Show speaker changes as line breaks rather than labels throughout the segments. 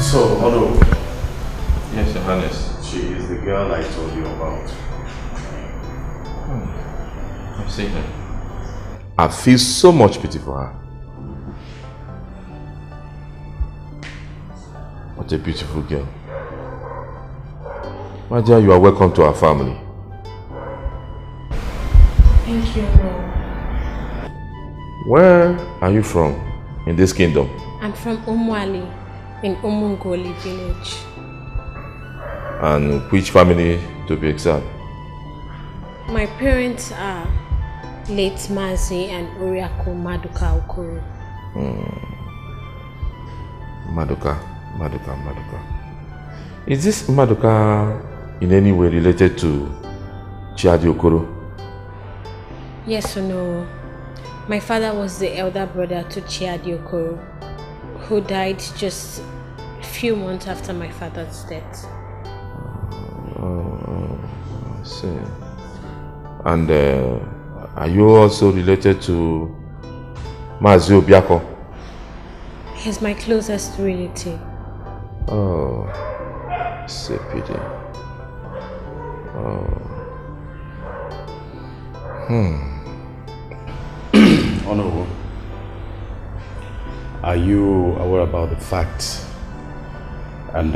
So, Ono.
Yes, Your Highness.
She is the girl I told you about.
I've seen her. I feel so much pity for her. What a beautiful girl. My dear, you are welcome to our family.
Thank you, Lord.
Where are you from in this kingdom?
I'm from Umwali in Umungoli village.
And which family to be exact?
My parents are late Mazi and Uriako Maduka Okoro.
Maduka. Is this Maduka in any way related to Chiadi Okoro?
Yes or no? My father was the elder brother to Chiadi Okoro, who died just a few months after my father's death.
I see. And are you also related to Mazi Obiako?
He's my closest relative.
Oh, it's a pity.
Honorable, are you aware about the facts and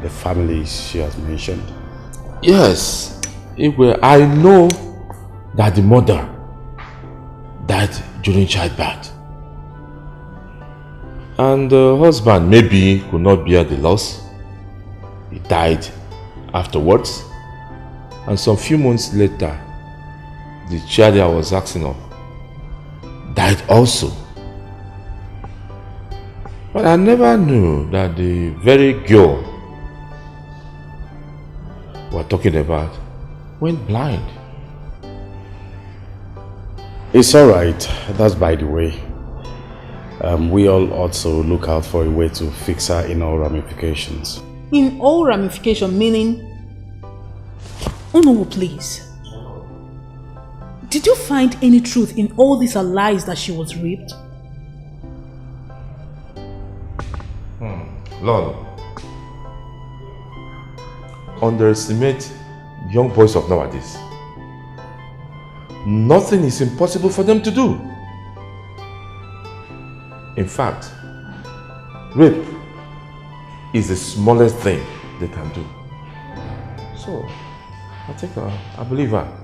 the families she has mentioned?
Yes, Igwe, I know that the mother died during childbirth. And the husband maybe could not bear the loss. He died afterwards. And some few months later, the child I was asking of died also. But I never knew that the very girl we're talking about went blind.
It's alright, that's by the way. We all also look out for a way to fix her in all ramifications.
In all ramification, meaning? Oh no, please. Did you find any truth in all these lies that she was raped?
Lord, underestimate young boys of nowadays. Nothing is impossible for them to do. In fact, rape is the smallest thing they can do. So, I think I believe her.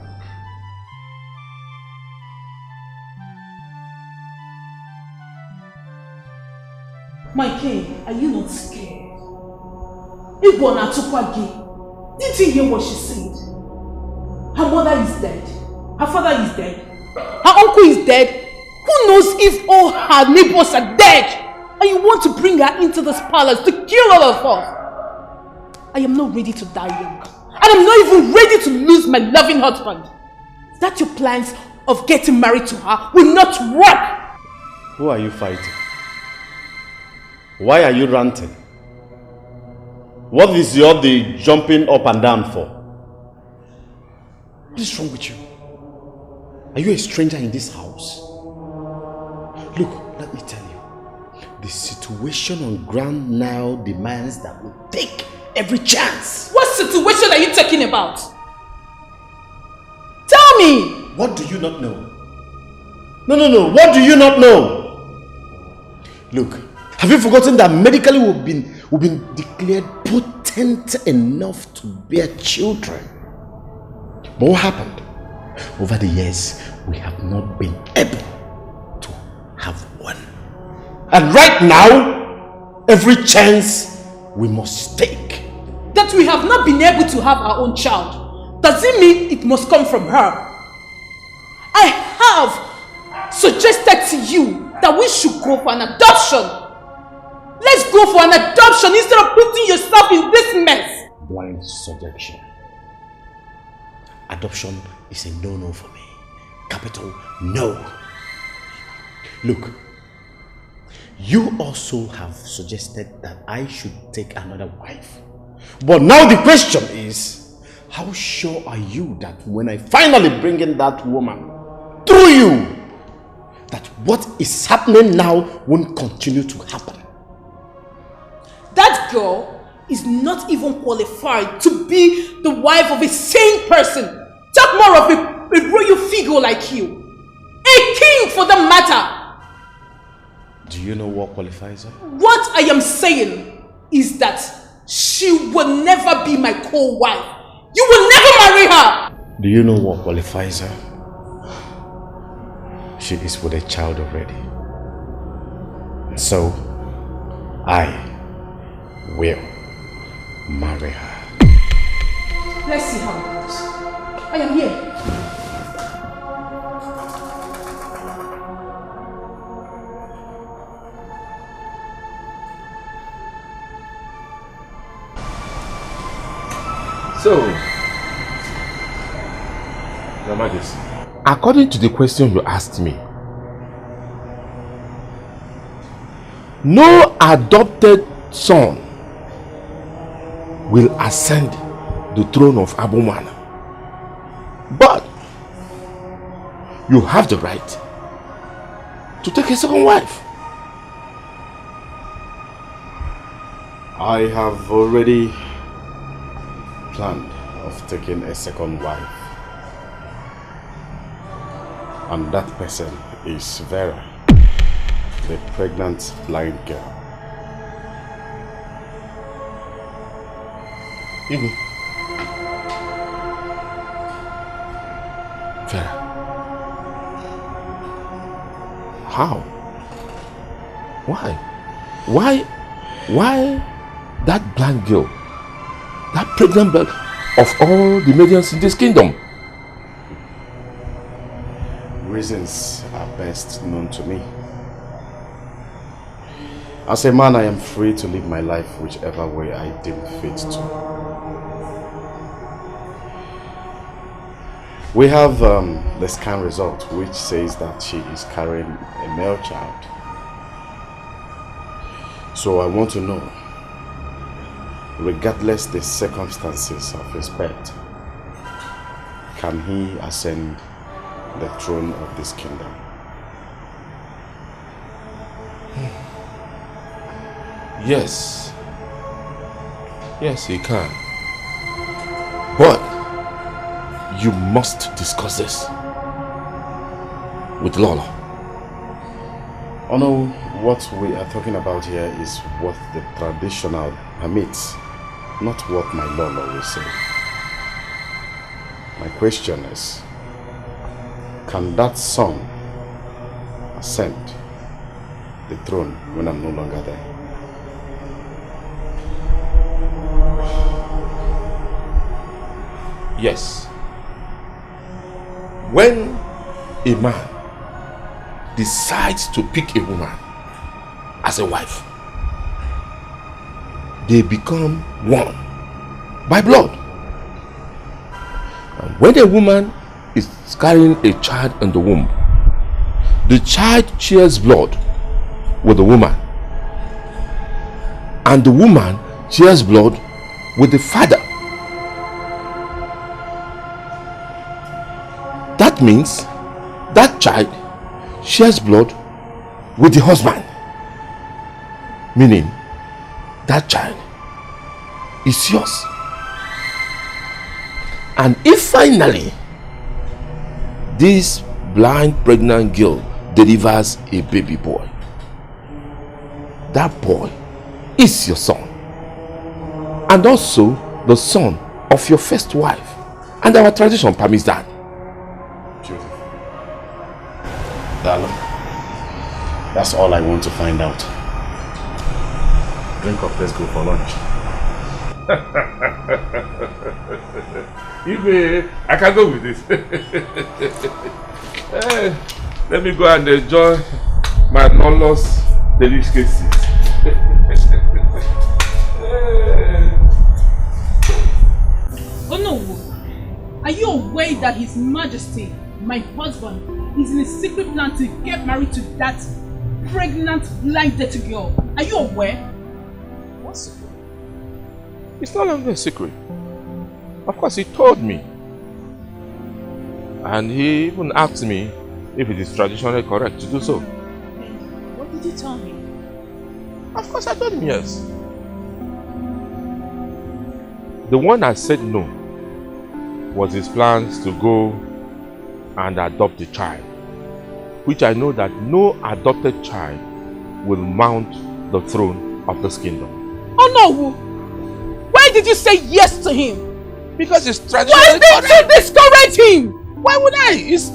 My king, are you not scared? Igwana Tukwagi, did you hear what she said? Her mother is dead. Her father is dead. Her uncle is dead. Who knows if all her neighbors are dead? And you want to bring her into this palace to kill all of us? I am not ready to die young. And I'm not even ready to lose my loving husband. That your plans of getting married to her will not work.
Who are you fighting? Why are you ranting? What is your the jumping up and down for? What is wrong with you? Are you a stranger in this house? Look, let me tell you. The situation on ground now demands that we take every chance.
What situation are you talking about? Tell me!
What do you not know? No. What do you not know? Look, have you forgotten that medically we've been declared potent enough to bear children? But what happened? Over the years, we have not been able to have one. And right now, every chance we must take.
That we have not been able to have our own child, does it mean it must come from her? I have suggested to you that we should go for an adoption. Let's go for an adoption instead of putting yourself in this mess.
Blind subjection. Adoption is a no-no for me. Capital no. Look, you also have suggested that I should take another wife. But now the question is, how sure are you that when I finally bring in that woman through you, that what is happening now won't continue to happen?
That girl is not even qualified to be the wife of a sane person. Talk more of a royal figure like you. A king for that matter.
Do you know what qualifies her?
What I am saying is that she will never be my co-wife. You will never marry her.
Do you know what qualifies her? She is with a child already. So, I will marry her.
Let's see how it goes. I am here.
So, Your Majesty, according to the question you asked me, no adopted son will ascend the throne of Aboman. But you have the right to take a second wife.
I have already planned of taking a second wife. And that person is Vera, the pregnant blind girl.
Vera. How? Why? Why that blind girl? That pregnant girl of all the maidens in this kingdom?
Reasons are best known to me. As a man, I am free to live my life whichever way I deem fit to. We have the scan result which says that she is carrying a male child. So I want to know, regardless the circumstances of his birth, can he ascend the throne of this kingdom?
Yes. Yes, he can. But you must discuss this with Lola.
Oh no, what we are talking about here is what the traditional permits, not what my Lola will say. My question is, can that son ascend the throne when I'm no longer there?
Yes. When a man decides to pick a woman as a wife, they become one by blood. And when a woman is carrying a child in the womb, the child shares blood with the woman, and the woman shares blood with the father. That means that child shares blood with the husband, meaning that child is yours. And if finally this blind pregnant girl delivers a baby boy, that boy is your son, and also the son of your first wife, and our tradition permits that.
Beautiful. Darling, that's all I want to find out. Drink up, let's go for lunch.
I can go with this. Let me go and enjoy my Lola's delicacies.
Oh no! Are you aware that His Majesty, my husband, is in a secret plan to get married to that pregnant, blind, dirty girl? Are you aware?
What secret? It's no longer a secret. Of course, he told me. And he even asked me if it is traditionally correct to do so.
And what did you tell me?
Of course, I told him yes. The one I said no was his plans to go and adopt a child, which I know that no adopted child will mount the throne of this kingdom.
Oh no! Why did you say yes to him?
Because it's traditionally correct.
Why did you discourage him?
Why would I? It's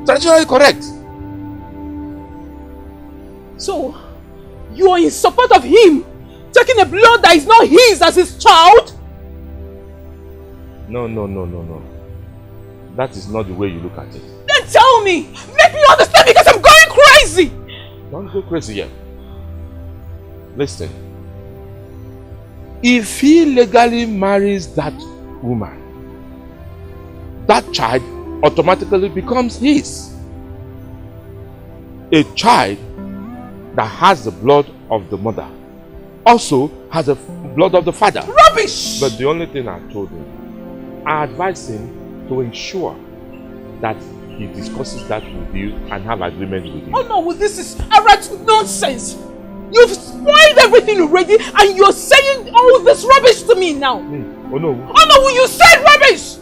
traditionally correct.
So, you are in support of him taking a blood that is not his as his child?
No. That is not the way you look at it.
Then tell me! Make me understand because I'm going crazy!
Don't go crazy yet. Listen. If he legally marries that woman, that child automatically becomes his. A child that has the blood of the mother also has the blood of the father.
Rubbish!
But the only thing I told him, I advised him to ensure that he discusses that with you and have agreement with you.
Oh no, well, this is outright nonsense! You've spoiled everything already and you're saying all this rubbish to me now!
Oh no.
Oh no, you said rubbish!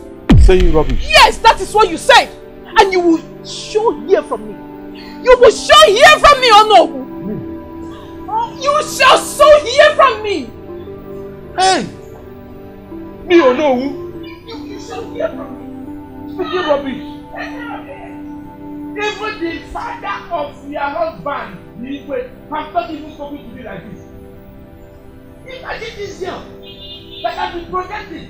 Saying rubbish?
Yes, that is what you said! And you will sure hear from me! You will sure hear from me, oh no! You shall so hear from me!
Hey! Me or no?
You shall hear from me!
Speaking rubbish! Even the father of your husband, has not even spoken to me like this. Imagine this girl that has been protected.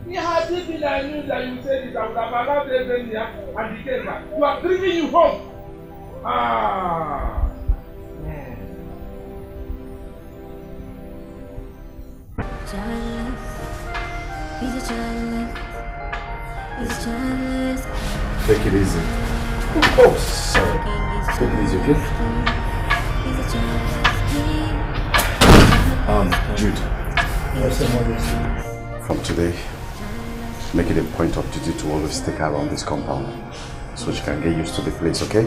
He had it been I knew that you said it, I would have allowed them here and he came back. You are bringing you home.
Take it easy. Oh, sorry. Take it easy, okay? Jude. From today, make it a point of duty to always take her around this compound so she can get used to the place, okay?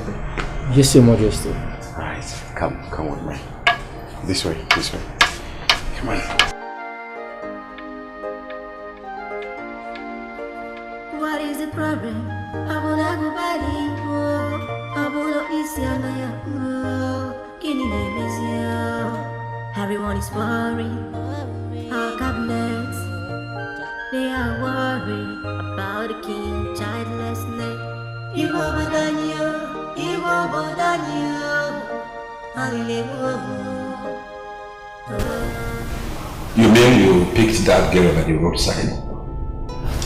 Yes, Your Majesty.
Alright, come with me. This way. Come on.
What is the problem? Everyone is worried. Our cabinets, they are worried about the king childlessness.
You mean you picked that girl at the roadside?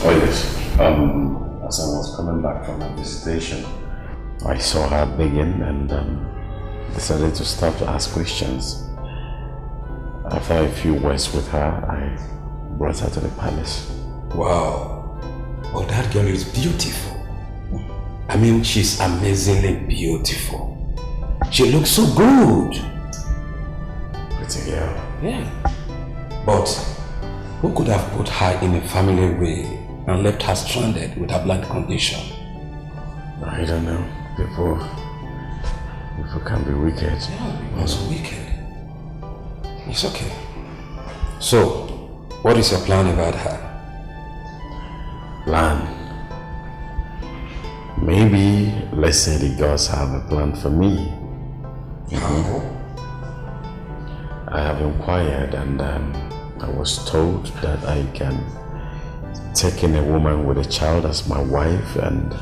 Oh yes. As I was coming back from my visitation, I saw her begging and decided to start to ask questions. After a few words with her, I brought her to the palace.
Wow. Oh, that girl is beautiful. I mean, she's amazingly beautiful. She looks so good.
Pretty girl.
Yeah. But who could have put her in a family way and left her stranded with a blind condition?
I don't know. People can be wicked.
Yeah, also wicked. It's okay. So, what is your plan about her?
Plan? Maybe, let's say the gods have a plan for me.
How?
I have inquired and I was told that I can take in a woman with a child as my wife, and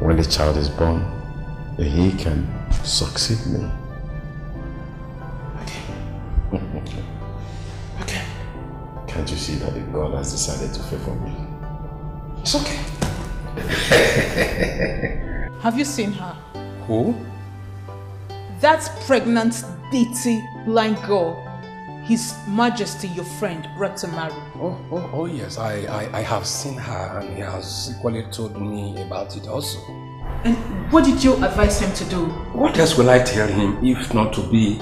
when the child is born, he can succeed me.
Okay.
Can't you see that the God has decided to favor me?
It's okay.
Have you seen her?
Who?
That pregnant, dirty, blind girl His Majesty, your friend, brought to marry.
Oh yes, I have seen her and he has equally told me about it also.
And what did you advise him to do?
What else will I tell him if not to be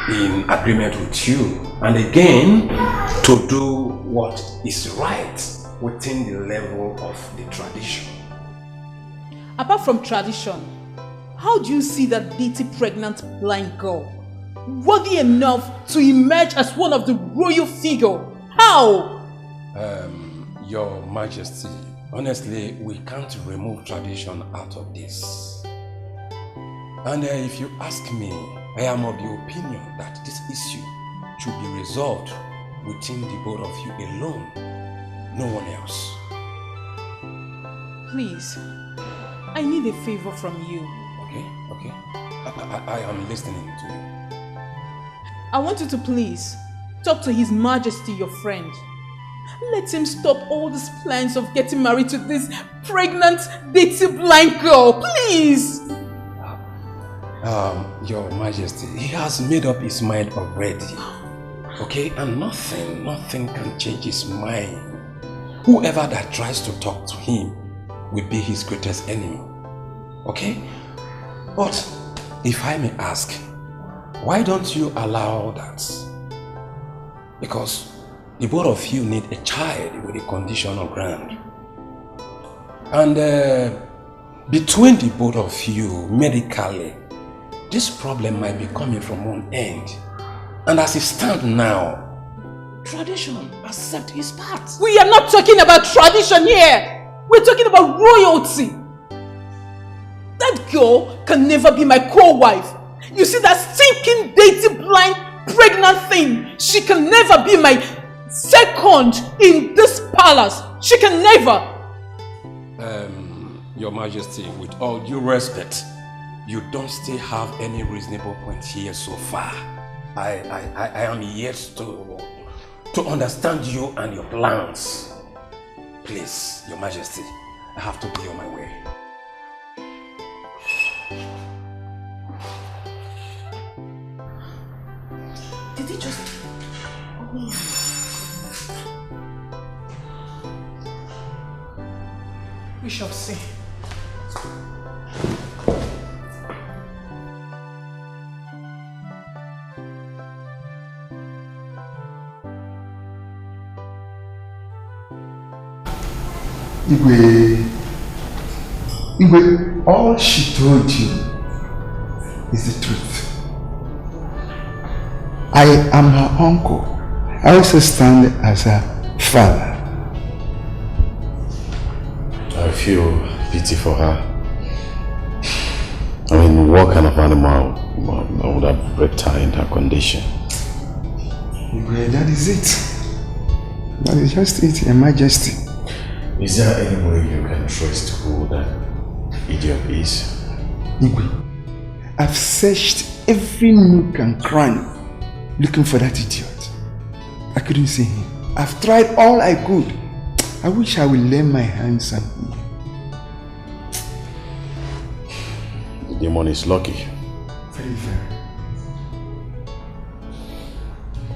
in agreement with you? And again, to do what is right within the level of the tradition.
Apart from tradition, how do you see that dirty, pregnant, blind girl worthy enough to emerge as one of the royal figure How?
Your Majesty, honestly, we can't remove tradition out of this. And if you ask me, I am of the opinion that this issue should be resolved within the both of you alone, no one else.
Please, I need a favor from you.
Okay. I am listening to you.
I want you to please talk to His Majesty, your friend. Let him stop all these plans of getting married to this pregnant, dirty, blind girl, please.
Your Majesty, he has made up his mind already. Okay, and nothing can change his mind. Whoever that tries to talk to him will be his greatest enemy. Okay? But if I may ask, why don't you allow that? Because the both of you need a child with a conditional ground. And between the both of you, medically, this problem might be coming from one end. And as it stands now, tradition accepts his part.
We are not talking about tradition here. We're talking about royalty. That girl can never be my co-wife. You see that stinking, dirty, blind, pregnant thing? She can never be my second in this palace. She can never.
Your Majesty, with all due respect, you don't still have any reasonable point here so far. I am yet to understand you and your plans. Please, Your Majesty, I have to be on my way.
Did he just... We shall see.
Igwe, all she told you is the truth. I am her uncle. I also stand as her father.
I feel pity for her. I mean, what kind of animal would have bred her in her condition?
Igwe, that is it. That is just it, Your Majesty.
Is there any way you can trace to who that idiot is?
Igwe, I've searched every nook and cranny looking for that idiot. I couldn't see him. I've tried all I could. I wish I would lay my hands on him.
The demon is lucky.
Very, very.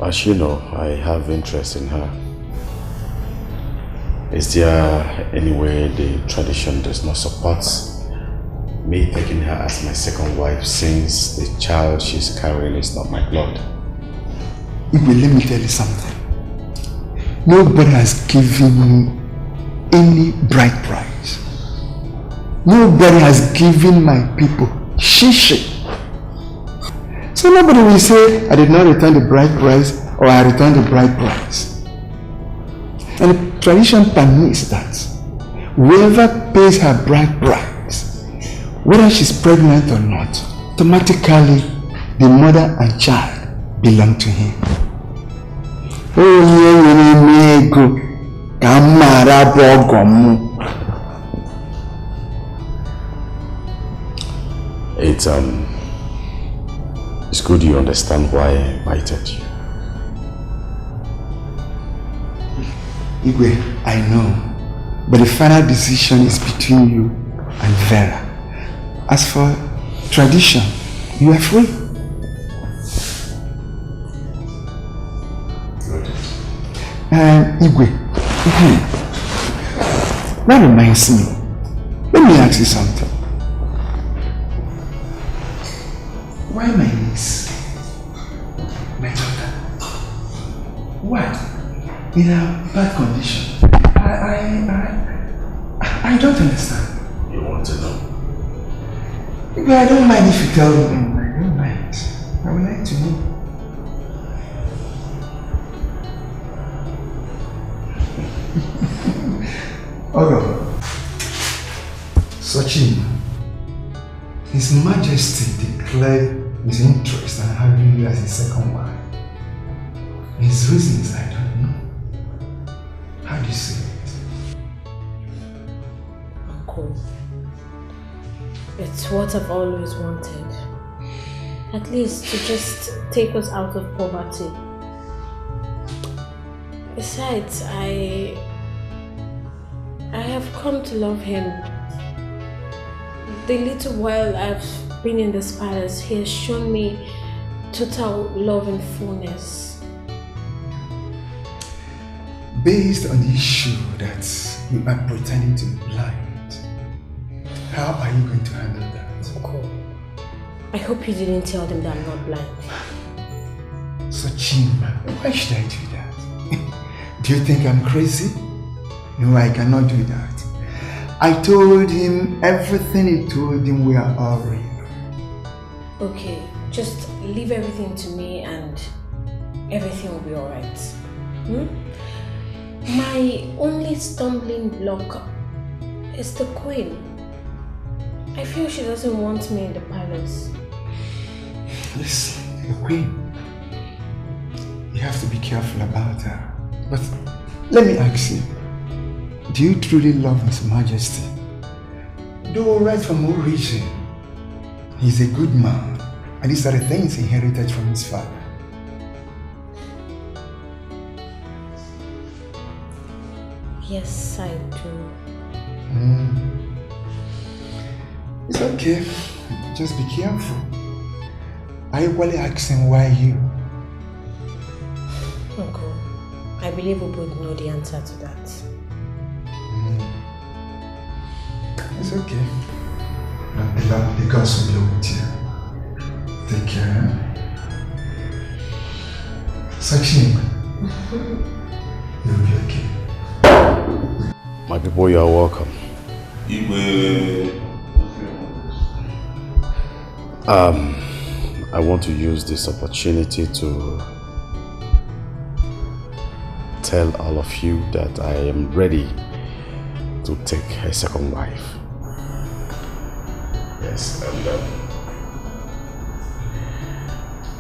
As you know, I have interest in her. Is there any way the tradition does not support me taking her as my second wife, since the child she's carrying is not my blood?
Igwe, let me tell you something. Nobody has given me any bride price. Nobody has given my people shishi. So nobody will say, I did not return the bride price or I returned the bride price. And the tradition permits that whoever pays her bride price, whether she's pregnant or not, automatically the mother and child belong to him.
It's good you understand why I invited you.
Igwe, I know, but the final decision is between you and Vera. As for tradition, you are free. Igwe, that reminds me. Let me ask you something. Why my niece? My daughter? Why? In a bad condition? I don't understand.
You want to know?
Igwe, I don't mind if you tell me. I don't mind. I would like to know. Alright. Sachin, His Majesty declared his interest in having you as his second wife. His reasons, I don't know. How do you see it?
Uncle, it's what I've always wanted. At least to just take us out of poverty. Besides, I have come to love him. The little while I've been in this palace, he has shown me total love and fullness.
Based on the issue that you are pretending to be blind, how are you going to handle that?
Uncle, I hope you didn't tell them that I'm not blind.
Sachin, why should I do that? Do you think I'm crazy? No, I cannot do that. I told him everything he told him we are all real.
Okay, just leave everything to me and everything will be alright. My only stumbling block is the queen. I feel she doesn't want me in the palace.
Listen, the queen. You have to be careful about her. But let me ask you, do you truly love His Majesty? Though right from origin, he's a good man, and these are the things he inherited from his father.
Yes, I do.
It's okay. Just be careful. I equally ask him why you.
Uncle, I believe we both know the answer to that.
It's okay. The gods will be with you. Take care. Sachin, you'll be okay.
My people, you are welcome. I want to use this opportunity to tell all of you that I am ready to take a second wife. Yes, and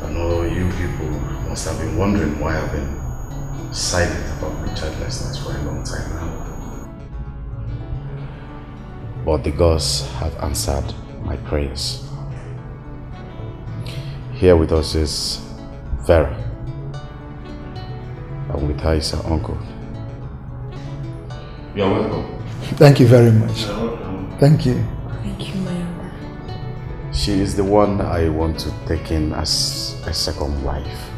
I know you people must have been wondering why I've been silent about my childlessness for a long time now. But the gods have answered my prayers. Here with us is Vera, and with her is her uncle.
You are welcome.
Thank you very much. Thank you.
Thank you, my uncle.
She is the one I want to take in as a second wife.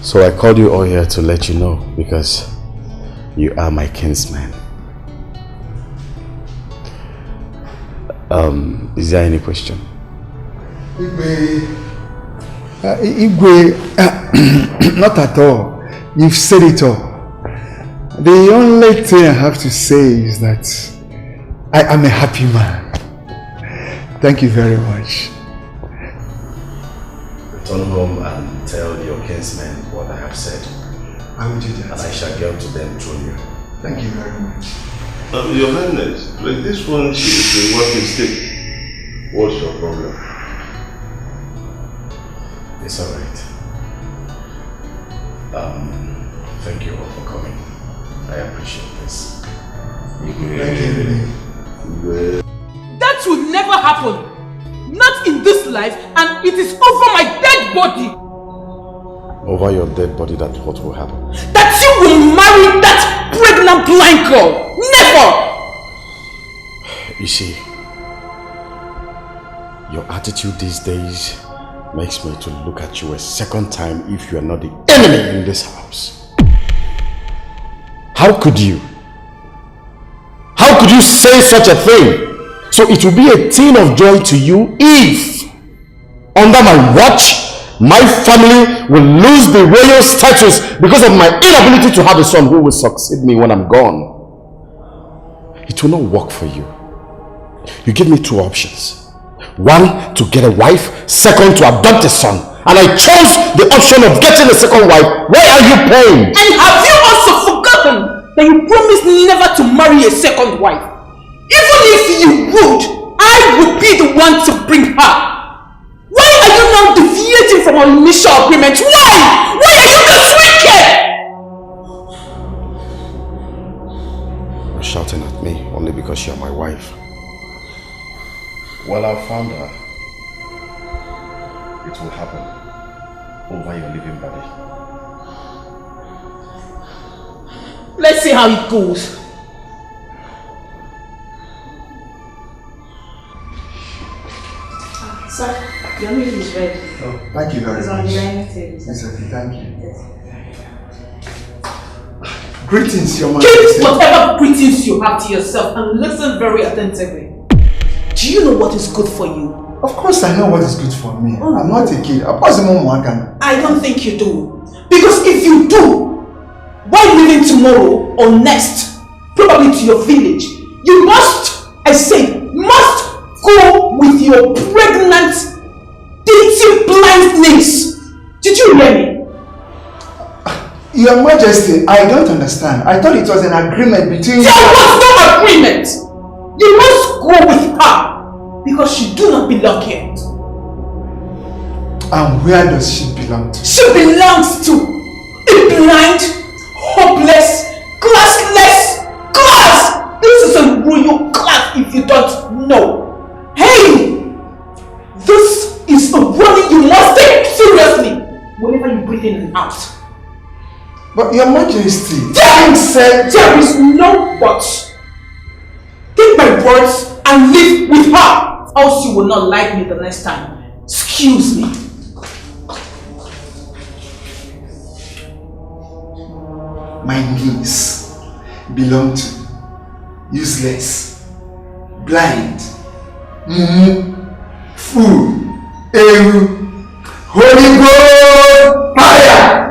So I called you all here to let you know because you are my kinsman. Is there any question?
Igwe, not at all. You've said it all. The only thing I have to say is that I am a happy man. Thank you very much.
Return home and tell your kinsmen what I have said.
I will do that.
And I shall get to them through you.
Thank you very much.
Your Highness, like this one is a working stick. What's your problem?
It's alright. Thank you all for coming. I appreciate this.
That will never happen. Not in this life, and it is over my dead body.
Over your dead body, that what will happen?
That you will marry that pregnant blind girl. Never!
You see, your attitude these days makes me to look at you a second time if you are not the enemy in this house. How could you? How could you say such a thing? So it will be a thing of joy to you if, under my watch, my family will lose the royal status because of my inability to have a son who will succeed me when I'm gone. It will not work for you. You give me two options. One, to get a wife. Second, to adopt a son. and I chose the option of getting a second wife, why are you paying?
And have you also forgotten that you promised never to marry a second wife? Even if you would, I would be the one to bring her. Why are you now deviating from our initial agreement? Why? Why are you this wicked?
You're shouting at me only because you're my wife.
Well, I found her. It will happen over your living body.
Let's see how it goes.
Sir, your meal is ready.
Oh, thank you very
much. It's on the dining table.
It's okay, thank you. Yes. Greetings, Your
Keep
Majesty.
whatever greetings you have to yourself and listen very attentively. Do you know what is good for you?
Of course I know what is good for me. I'm not a kid.
I don't think you do. Because if you do, while leaving tomorrow or next, probably to your village, you must, I say, must go with your pregnant, dating blind niece. Did you hear me?
Your Majesty, I don't understand. I thought it was an agreement between...
There was no agreement! You must go with her because she do not belong here.
And where does she belong to?
She belongs to a blind, hopeless, classless class! This is a royal class if you don't know. Hey! This is a warning you must take seriously whenever you breathe in and out.
But Your Majesty,
there is no but. Take my words and live with her, else you will not like me the next time. Excuse me.
My niece belong to useless, blind, fool, Holy God, fire!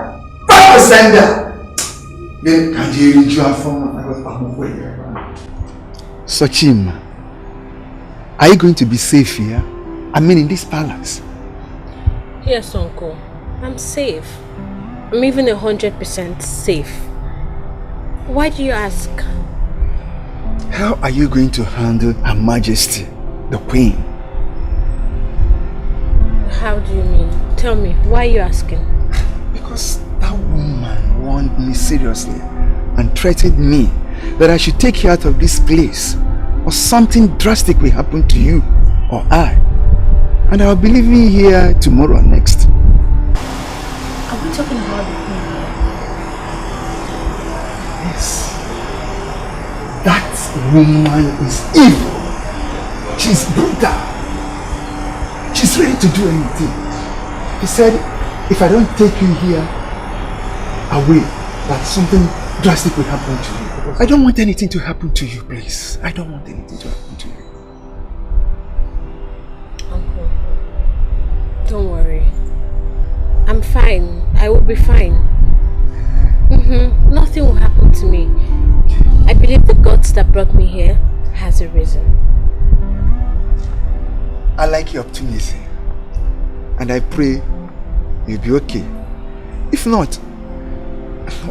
Sochim, are you going to be safe here? I mean in this palace?
Yes, Uncle. I'm safe. I'm even 100% safe. Why do you ask?
How are you going to handle Her Majesty, the Queen?
How do you mean? Tell me, why are you asking?
Because that woman warned me seriously and threatened me that I should take you out of this place or something drastic will happen to you or I. And I'll be leaving here tomorrow or next.
Are we talking about the Queen?
Yes. That woman is evil. She's brutal. She's ready to do anything. He said, if I don't take you here away, that something drastic will happen to you. I don't want anything to happen to you, please. I don't want anything to happen to you.
Uncle, don't worry. I'm fine. I will be fine. Nothing will happen to me. I believe the gods that brought me here has a reason.
I like your optimism. And I pray you'll be okay. If not,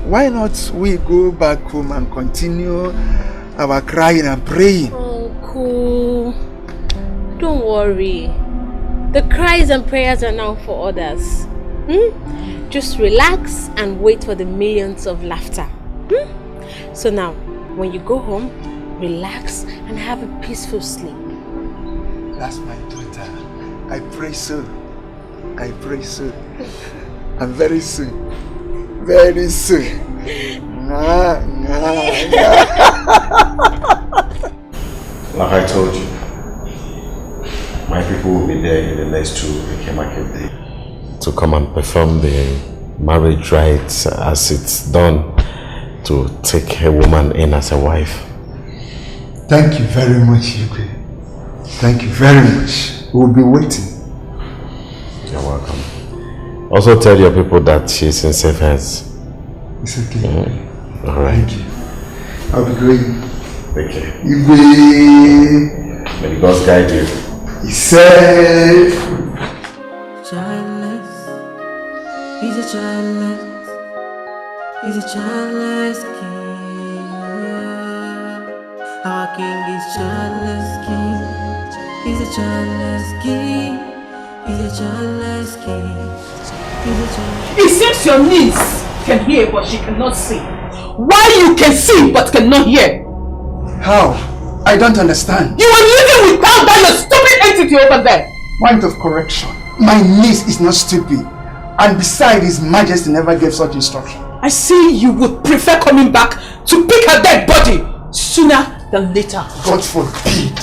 why not we go back home and continue our crying and praying?
Uncle, don't worry. The cries and prayers are now for others. Just relax and wait for the millions of laughter. So now, when you go home, relax and have a peaceful sleep.
That's my daughter. I pray so. I pray so. And very soon. Very soon.
Like I told you, my people will be there in the next 2 week market day to come and perform the marriage rites as it's done to take a woman in as a wife.
Thank you very much, Yuki. Thank you very much. We'll be waiting.
You're welcome. Also tell your people that she's in safe hands.
It's okay.
Alright.
Thank you. I'll be going.
Take care.
You be.
May the gods guide you.
He said.
Childless, childless. He's a childless king. Our king is childless king. He's a childless king. He's a childless king. He's a childless.
It seems your niece can hear but she cannot see. Why you can see but cannot hear?
How? I don't understand.
You are living without that your stupid entity over there.
Point of correction. My niece is not stupid. And besides, His Majesty never gave such instruction.
I see you would prefer coming back to pick her dead body sooner than later.
God forbid.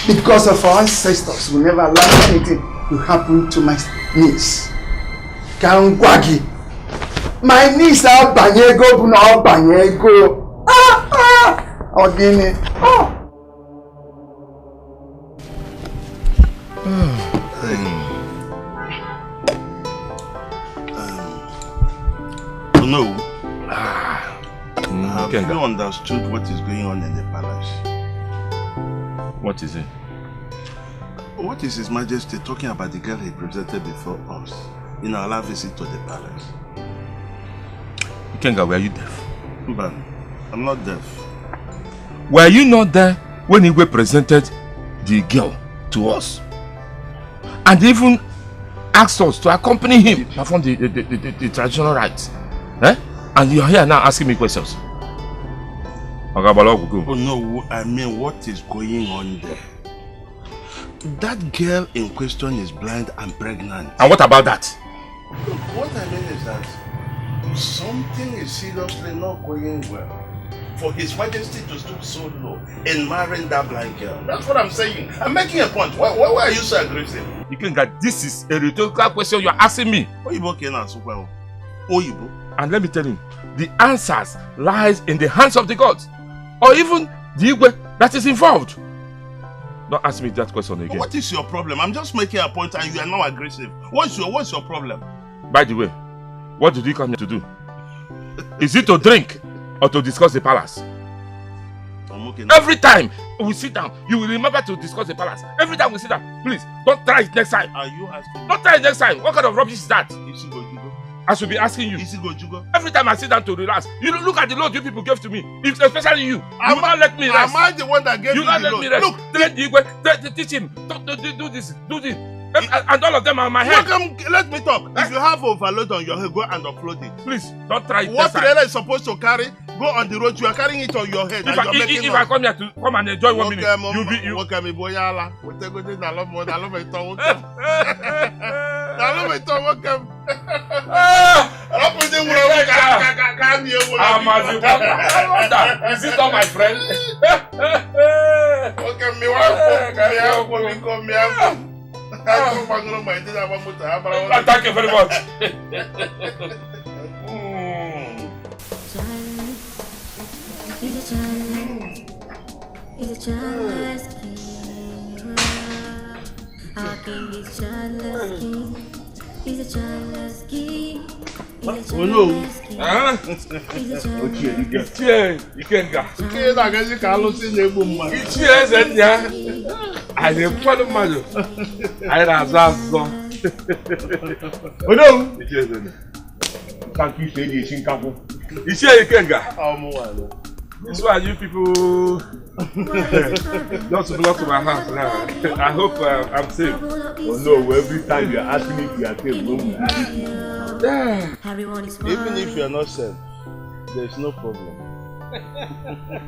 Because of our ancestors, we never allow anything to happen to my niece. Kangwagi. My niece is banyego, but not banyego. Ogini.
No. Have you understood what is going on in the palace?
What is it?
What is His Majesty talking about the girl he presented before us in our last visit to the palace?
Ikenga, were you deaf?
But I'm not deaf.
Were you not there when Igwe presented the girl to us? And even asked us to accompany him perform the traditional rites? Eh? And you are here now asking me questions.
Oh no, I mean, what is going on there? That girl in question is blind and pregnant.
And what about that?
Look, what I mean is that something is seriously not going well for His Majesty to stoop so low in marrying that blind girl. That's what I'm saying. I'm making a point. Why are you so aggressive?
You think that this is a rhetorical question you are asking me? And let me tell you, the answers lies in the hands of the gods, or even the Igwe that is involved. Don't ask me that question again.
What is your problem? I'm just making a point and you are now aggressive. What's your problem?
By the way, what did you come here to do? Is it to drink or to discuss the palace? Every time we sit down, you will remember to discuss the palace. Every time we sit down, please don't try it next time.
Are you asking?
Don't try it next time. What kind of rubbish is that? I should be asking you. Every time I sit down to relax, you look at the load you people gave to me. Especially you. You will not let me rest.
Am I the one that gave you the load?
You will not let me rest. Look, teach him. Do this. Do this. And all of them are on my head.
Let me talk. If you have overload on your head, go and upload it.
Please, don't try it.
What trailer is supposed to carry, go on the road. You are carrying it on your head.
If I come here to come and enjoy 1 minute, you'll be you. Is it not my friend? Thank you very much.
He's a childless king. Our king is childless king. He's a childless king. He's a childless king.
You can't go. I didn't put a mother. I was asked. Oh no! Thank you, say the Shinkaku. You say you can go. This is why you people not to block my house now. I hope I'm safe. Oh no, every time you are asking if you are safe,
even if you are not safe, there's no problem.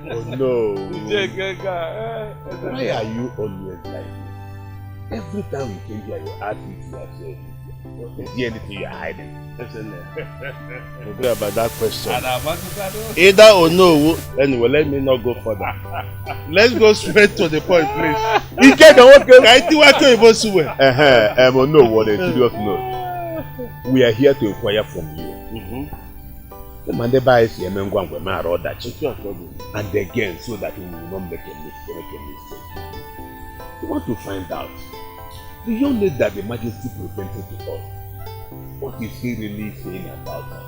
Oh no.
Why are you always like this? Every time we came here, you ask me if you are safe. Is there anything you are hiding?
Listen, forget about that question. Either or no, anyway, let me not go further. Let's go straight to the point, please.
You get the work.
No,
what a serious note. We are here to inquire from you. The Mandeba is here, and again, so that we will not make a mistake. We want to find out the young lady that the Majesty presented to us. What is he really saying about her?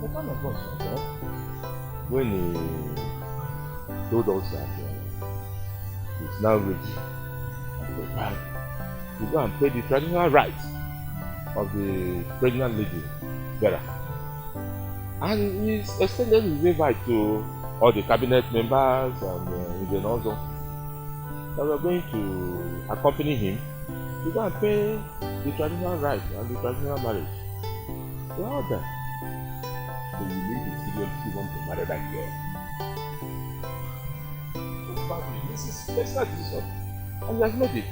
What kind of us, when he told us that he's now ready and prepared to go and pay the traditional rites of the pregnant lady, Vera. And he extended his invite to all the cabinet members and even also that were going to accompany him to go and pay the traditional rites and the traditional marriage. They all there.
So you need to seriously want to marry that girl.
This is personal decision. And he has made it.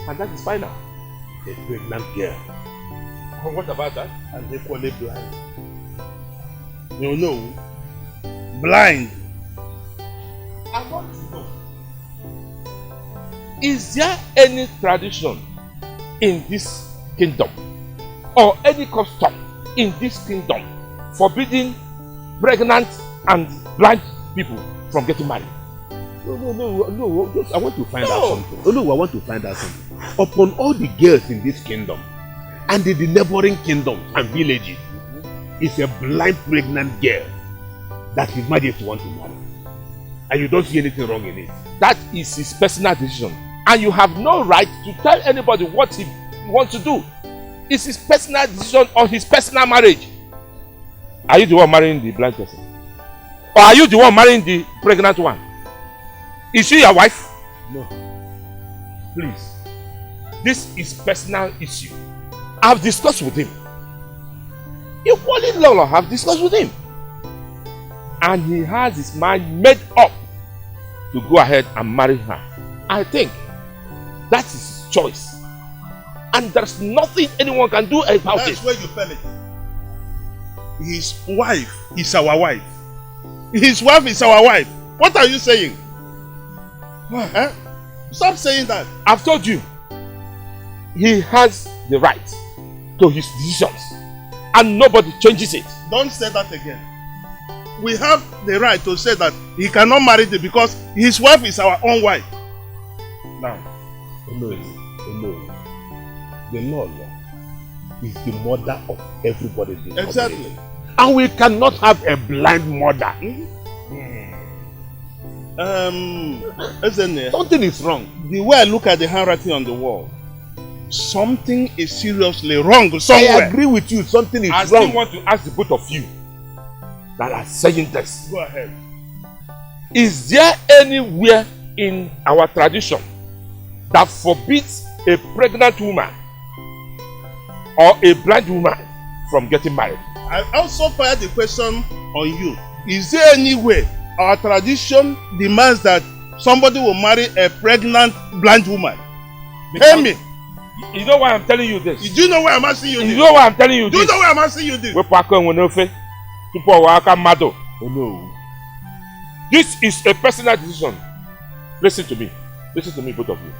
And that is final.
A pregnant girl.
And what about that?
And equally blind. You know, blind.
I want to know, is there any tradition in this kingdom or any custom in this kingdom forbidding pregnant and blind people from getting married?
No. Just, I want to find out something. I want to find out something. Upon all the girls in this kingdom and in the neighboring kingdoms and villages, it's a blind pregnant girl that His Majesty wants to marry. And you don't see anything wrong in it.
That is his personal decision. And you have no right to tell anybody what he wants to do. It's his personal decision on his personal marriage. Are you the one marrying the blind person? Or are you the one marrying the pregnant one? Is she your wife?
No.
Please. This is personal issue. I've discussed with him. Equally Lolo have discussed with him. And he has his mind made up to go ahead and marry her. I think that is his choice. And there's nothing anyone can do about it.
That's where you fell it. His wife is our wife. His wife is our wife. What are you saying? Huh? Stop saying that.
I've told you. He has the right to his decisions. And nobody changes it.
Don't say that again. We have the right to say that he cannot marry them because his wife is our own wife. Now,
no. The law is the mother of everybody in this
exactly.
community. And we cannot have a blind mother.
Isn't it?
Something is wrong.
The way I look at the handwriting on the wall, something is seriously wrong somewhere.
I agree with you. Something is
wrong. I still want to ask the both of you that are saying this.
Go ahead.
Is there anywhere in our tradition that forbids a pregnant woman or a blind woman from getting married?
I also fire the question on you. Is there any way our tradition demands that somebody will marry a pregnant blind woman? Tell me.
You know why I'm telling you this?
Do you know why I'm asking you this?
You know why I'm telling you this?
Do you know why I'm asking you this?
Oh no.
This is a personal decision. Listen to me. Listen to me, both of you.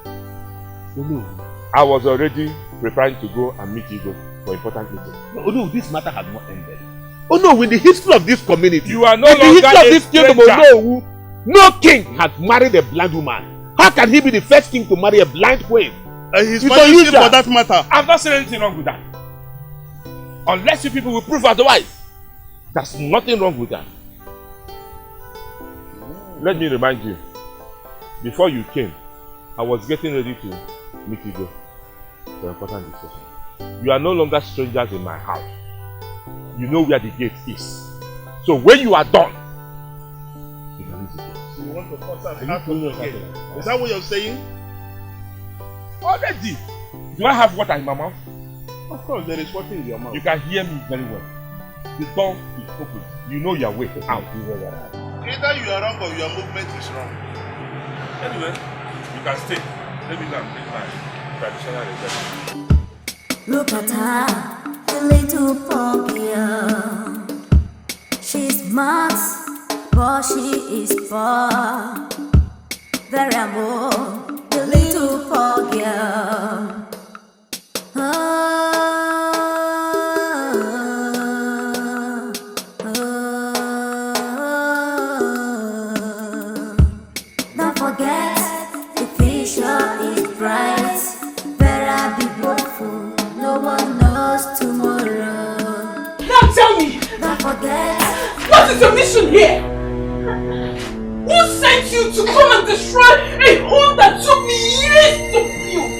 Oh no.
I was already preparing to go and meet Igbo for important meeting.
No, this matter has not ended. Oh no, with the history of this community,
you are no longer a stranger.
No king has married a blind woman. How can he be the first king to marry a blind queen?
His Majesty for that matter.
I've not seen anything wrong with that. Unless you people will prove otherwise. There's nothing wrong with that. Let me remind you, before you came, I was getting ready to meet you for an important discussion. You are no longer strangers in my house. You know where the gate is. So when you are done, you can use the gate.
So you want to force us out of the gate? Is that what you're saying?
Already. Do I have water in my mouth?
Of course, there is water in your mouth.
You can hear me very well. The door is open. You know your way out.
Either you are wrong or your movement is wrong.
Anyway, you can stay. Let me go and bring my traditional recipe.
Look at her, the little poor girl. She's smart, but she is poor. Vera more, the little poor girl. Don't forget, the future is bright. Vera be hopeful, no one knows tomorrow.
Now tell me,
Don't forget,
what is your mission here? Who sent you to come and destroy a home that took me years to build?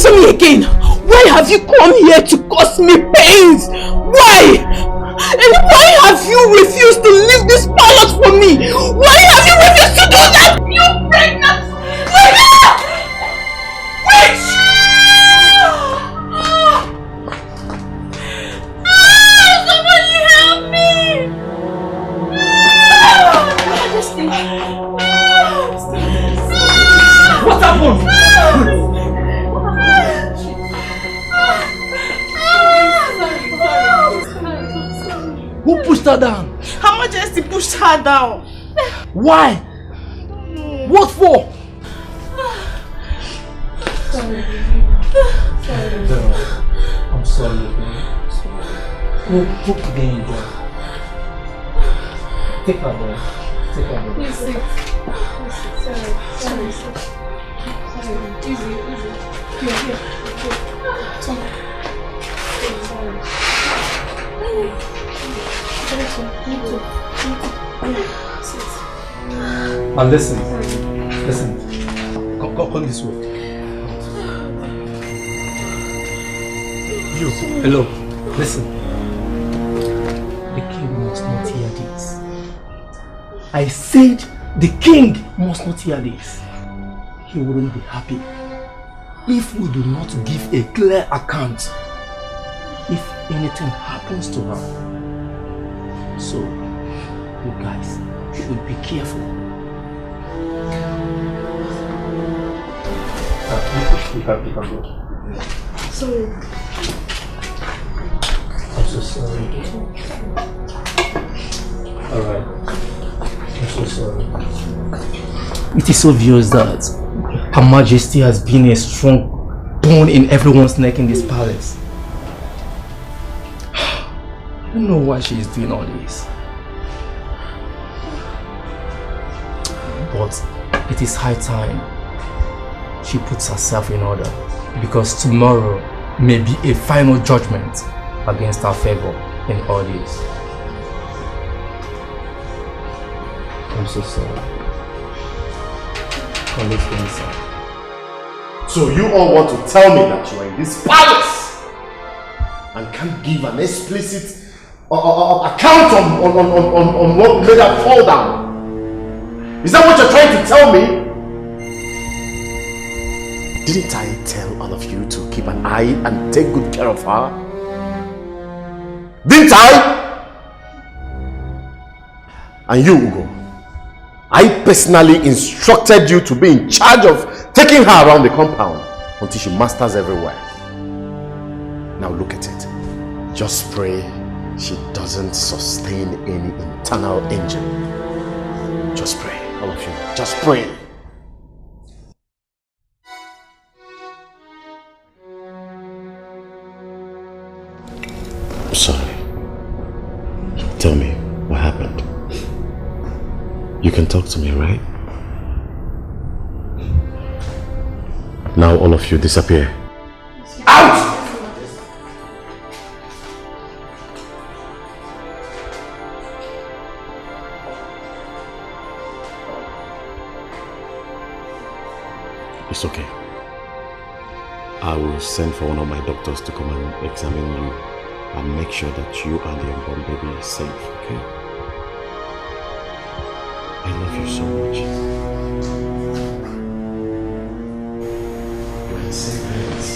Answer me again. Why have you come here to cause me pains? Why? And why have you refused to leave this palace for me? Why have you refused to do that? You pregnant! Witch! Somebody help me! What happened?
Who pushed her down?
Her Majesty pushed her down.
Why? What for?
Sorry.
I'm sorry. Who again, John? Take her there. Take her there.
Please sit. Sorry. Easy. Here. Sorry.
And listen. Come this way. You, hello. Listen. The king must not hear this. I said the king must not hear this. He wouldn't be happy if we do not give a clear account if anything happens to her. So, you guys should be careful. You can go.
Sorry.
I'm so sorry. Alright. I'm so sorry. It is obvious that Her Majesty has been a strong bone in everyone's neck in this palace. I don't know why she is doing all this. But it is high time she puts herself in order, because tomorrow may be a final judgment against her favor in all this. I'm so sorry. Let's go inside.
So you all want to tell me that you are in this palace and can't give an explicit account on what made her fall down? Is that what you're trying to tell me? Didn't I tell all of you to keep an eye and take good care of her? Didn't I? And you, Ugo, I personally instructed you to be in charge of taking her around the compound until she masters everywhere. Now look at it. Just pray she doesn't sustain any internal injury. Just pray, all of you. Just pray. Sorry. Tell me, what happened? You can talk to me, right? Now all of you disappear. Out! It's okay. I will send for one of my doctors to come and examine you and make sure that you and the unborn baby is safe, okay? I love you so much. You're in safe hands.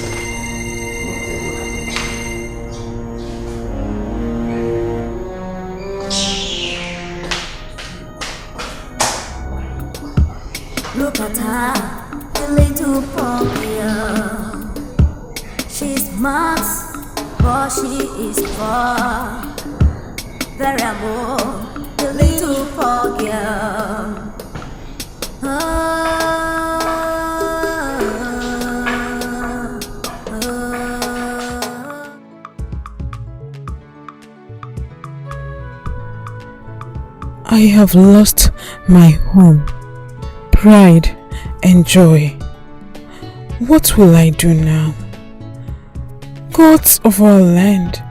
Look at her, the little Pompeia. She's smart, but she is far. Vera, the little poor girl.
I have lost my home, pride and joy. What will I do now? Gods of our land.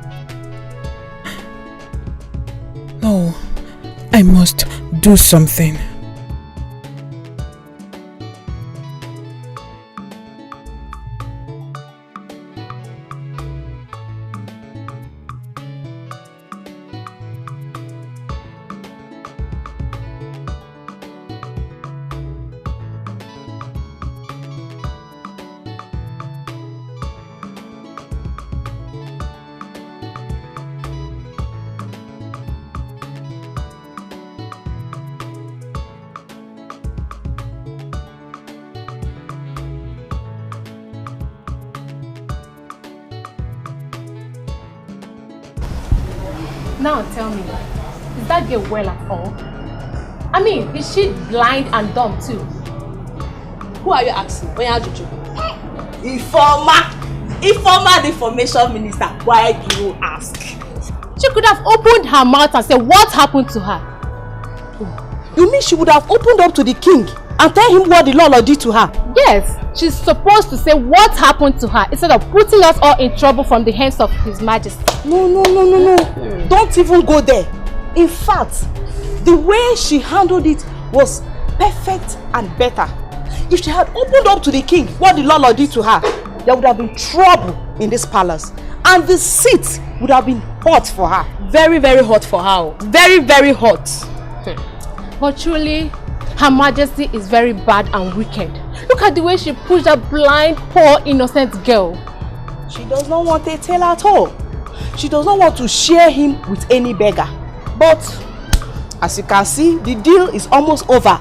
No, I must do something.
Now tell me, is that girl well at all? I mean, is she blind and dumb too?
Who are you asking? Informer, the information minister. Why do you ask?
She could have opened her mouth and said what happened to her.
You mean she would have opened up to the king and tell him what the Lord did to her?
Yes, she's supposed to say what happened to her instead of putting us all in trouble from the hands of His Majesty.
No. Don't even go there. In fact, the way she handled it was perfect and better. If she had opened up to the king what the Lord did to her, there would have been trouble in this palace. And the seat would have been hot for her.
Very, very hot for her. Very, very hot. But truly, Her Majesty is very bad and wicked. Look at the way she pushed that blind, poor, innocent girl.
She does not want a tail at all. She does not want to share him with any beggar. But, as you can see, the deal is almost over.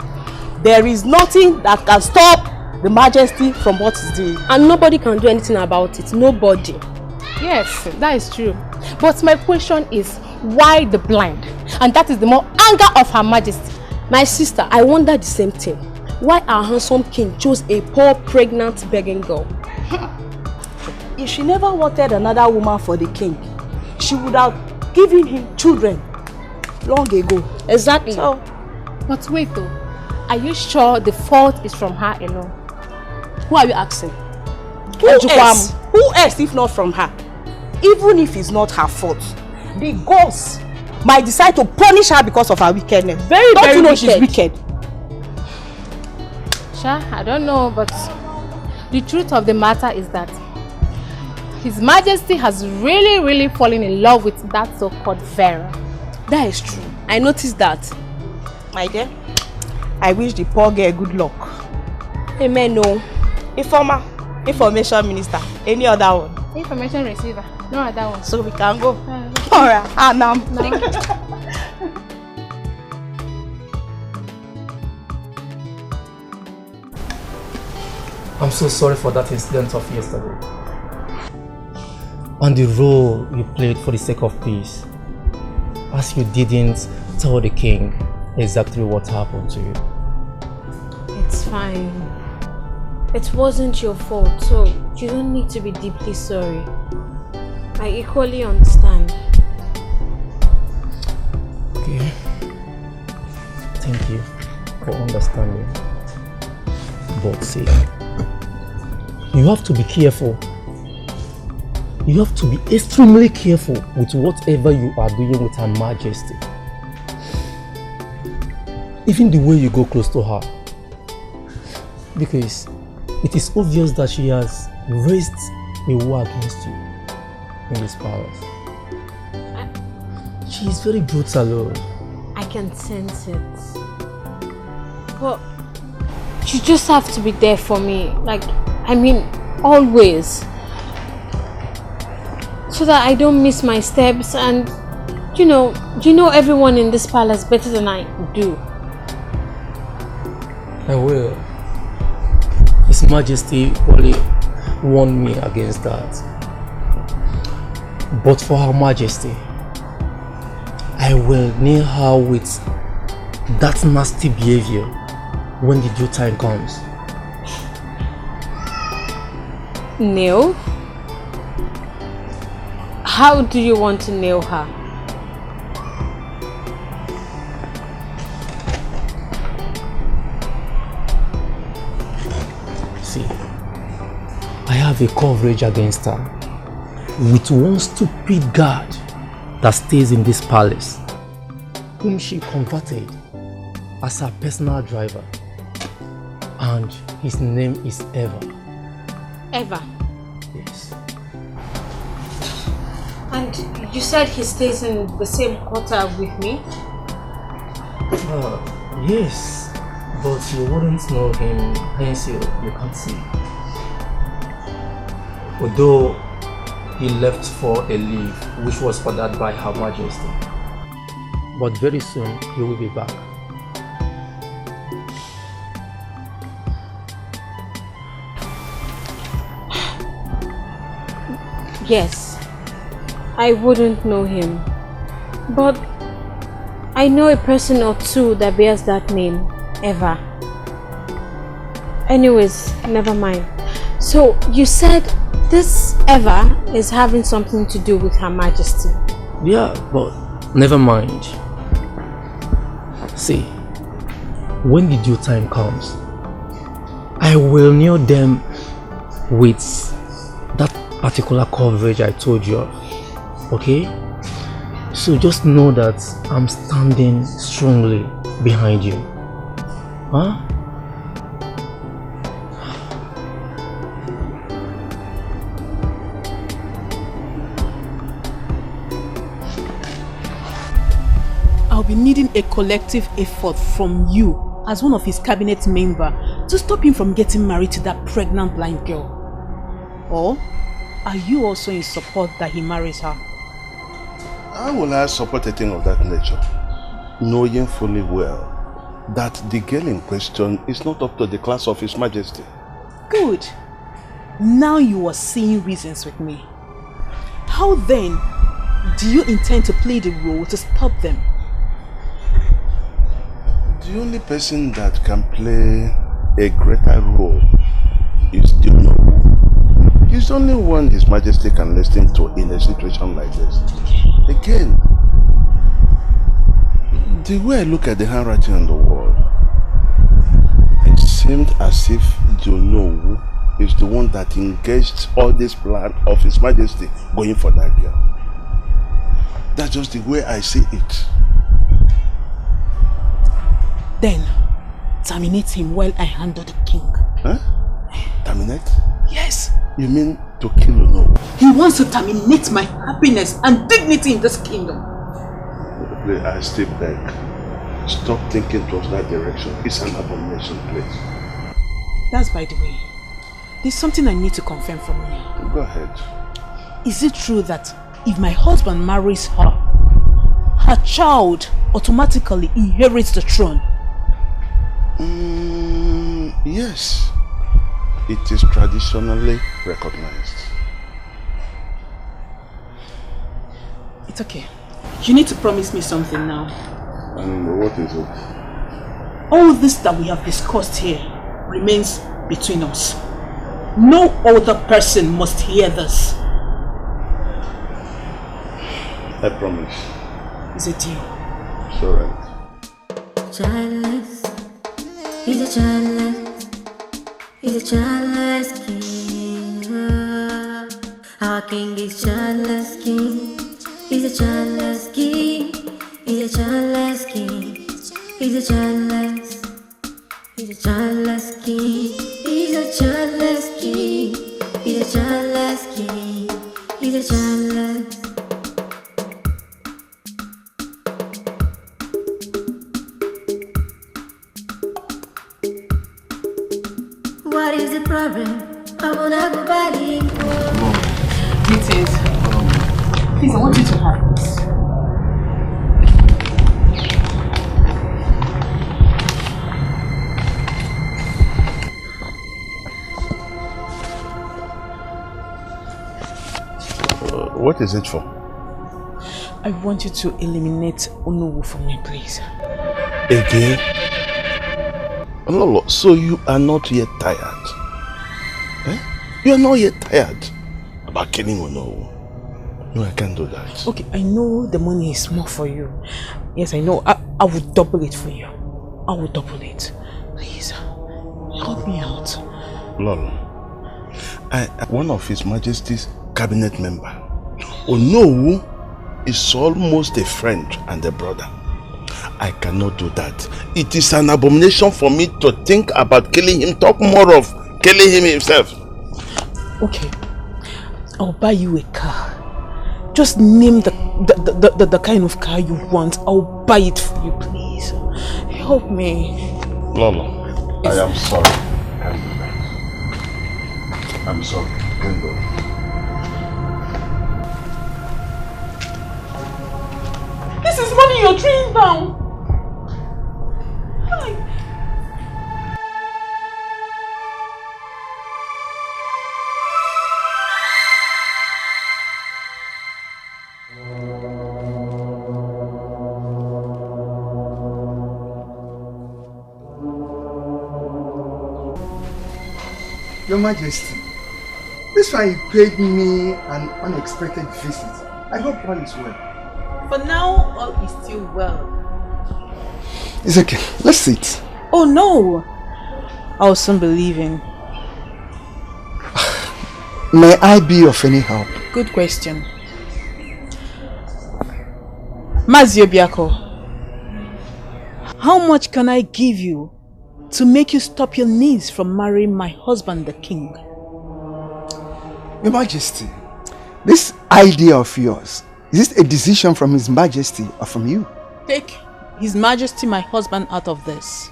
There is nothing that can stop the Majesty from what he's doing.
And nobody can do anything about it. Nobody. Yes, that is true. But my question is, why the blind? And that is the more anger of Her Majesty.
My sister, I wonder the same thing. Why our handsome king chose a poor pregnant begging girl? If she never wanted another woman for the king, she would have given him children long ago.
Exactly.
So,
but wait though, are you sure the fault is from her alone?
Who are you asking? Who else? Who else if not from her? Even if it's not her fault, the gods might decide to punish her because of her wickedness. Don't you know she's wicked?
Sure, I don't know, but the truth of the matter is that His Majesty has really fallen in love with that so-called Vera.
That is true. I noticed that. My dear, I wish the poor girl good luck. Amen. No. Informer, information minister, any other one?
Information receiver, no other one.
So we can go. Alright, Anam.
I'm so sorry for that incident of yesterday. And the role you played for the sake of peace. As you didn't tell the king exactly what happened to you.
It's fine. It wasn't your fault, so you don't need to be deeply sorry. I equally understand.
Okay. Thank you for understanding. But see, you have to be careful. You have to be extremely careful with whatever you are doing with Her Majesty. Even the way you go close to her. Because it is obvious that she has raised a war against you in this palace. She is very brutal.
I can sense it. But you just have to be there for me. Always. So that I don't miss my steps and you know everyone in this palace better than I do.
I will. His Majesty only warned me against that. But for Her Majesty, I will nail her with that nasty behavior when the due time comes.
Nail? How do you want to nail her?
See, I have a coverage against her with one stupid guard that stays in this palace, whom she converted as her personal driver, and his name is Eva.
Eva?
Yes.
And you said he stays in the same quarter with me?
Yes, but you wouldn't know him, hence you can't see. Although he left for a leave which was ordered by Her Majesty. But very soon he will be back.
Yes, I wouldn't know him. But I know a person or two that bears that name, Eva. Anyways, never mind. So you said this Eva is having something to do with Her Majesty.
Yeah, but never mind. See, when the due time comes, I will nail them with that particular coverage I told you of. Okay? So just know that I'm standing strongly behind you. Huh?
I'll be needing a collective effort from you as one of his cabinet member to stop him from getting married to that pregnant blind girl. Or are you also in support that he marries her?
How will I support a thing of that nature, knowing fully well that the girl in question is not up to the class of His Majesty?
Good. Now you are seeing reasons with me. How then do you intend to play the role to stop them?
The only person that can play a greater role is the Yoruba. He's the only one His Majesty can listen to in a situation like this. Again, the way I look at the handwriting on the wall, it seemed as if Jono is the one that engaged all this plan of His Majesty going for that girl. That's just the way I see it.
Then, terminate him while I handle the king.
Huh? Terminate?
Yes.
You mean to kill Ono?
He wants to terminate my happiness and dignity in this kingdom.
Please, I still beg. Stop thinking towards that direction. It's an abomination, please.
That's by the way. There's something I need to confirm from you.
Go ahead.
Is it true that if my husband marries her, her child automatically inherits the throne?
Yes. It is traditionally recognized.
It's okay. You need to promise me something now.
And what is it?
All this that we have discussed here remains between us. No other person must hear this.
I promise.
It's a deal.
It's alright.
Childless, he's a childless, he's a childless king. Our king is childless king. He's a childless king. He's a childless king. He's a childless. He's a childless king. He's a childless king. He's a childless king. He's a childless. What is the problem? I wanna go back.
Greetings. Please, I want you to have this.
What is it for?
I want you to eliminate Onowu from me, please.
Again? Lolo, so you are not yet tired? Eh? You are not yet tired about killing Onowu? No, I can't do that.
Okay, I know the money is small for you. Yes, I know. I will double it for you. I will double it. Please, help me out.
Lolo, I am one of His Majesty's cabinet member. Onowu is almost a friend and a brother. I cannot do that. It is an abomination for me to think about killing him. Talk more of killing him himself.
Okay, I'll buy you a car. Just name the kind of car you want. I'll buy it for you, please. Help me.
Lolo, I am sorry. Can't do that. I'm sorry. Can't do it.
This is money you're throwing down. Hi.
Your Majesty, this one you paid me an unexpected visit. I hope all is well.
For now, all is still well.
It's okay. Let's sit.
Oh no! I'll soon be leaving.
May I be of any help?
Good question. Mazio Biako, how much can I give you to make you stop your niece from marrying my husband, the king?
Your Majesty, this idea of yours, is this a decision from His Majesty or from you?
Take His Majesty, my husband, out of this.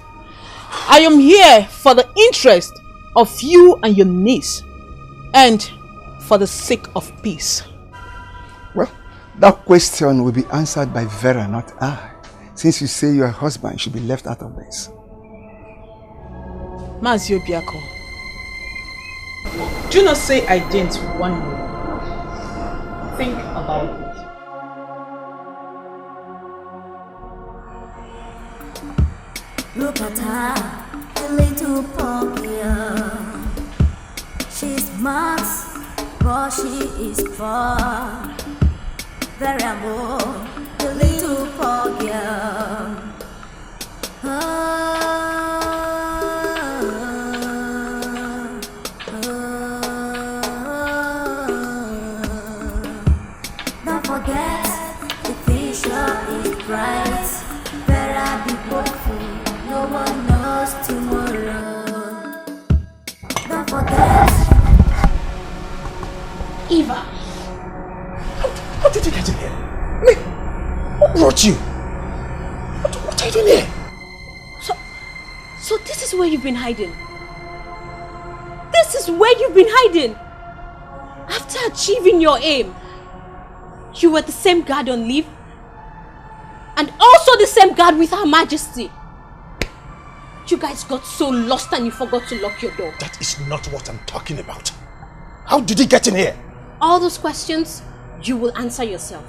I am here for the interest of you and your niece, and for the sake of peace.
Well, that question will be answered by Vera, not I, since you say your husband should be left out of this.
Mazio Biako, do not say I didn't warn you. Think about it.
Look at her, the little Poggia. She's smart, but she is far. Very more, the little Poggia. Don't forget, the future is bright. Vera, be hopeful. No one knows tomorrow. Don't forget.
Eva! How did you get in here? Me? Who brought you? What are you doing here?
So this is where you've been hiding? This is where you've been hiding? After achieving your aim, you were the same guard on leave? And also the same guard with Her Majesty? You guys got so lost and you forgot to lock your door.
That is not what I'm talking about. How did he get in here?
All those questions, you will answer yourself.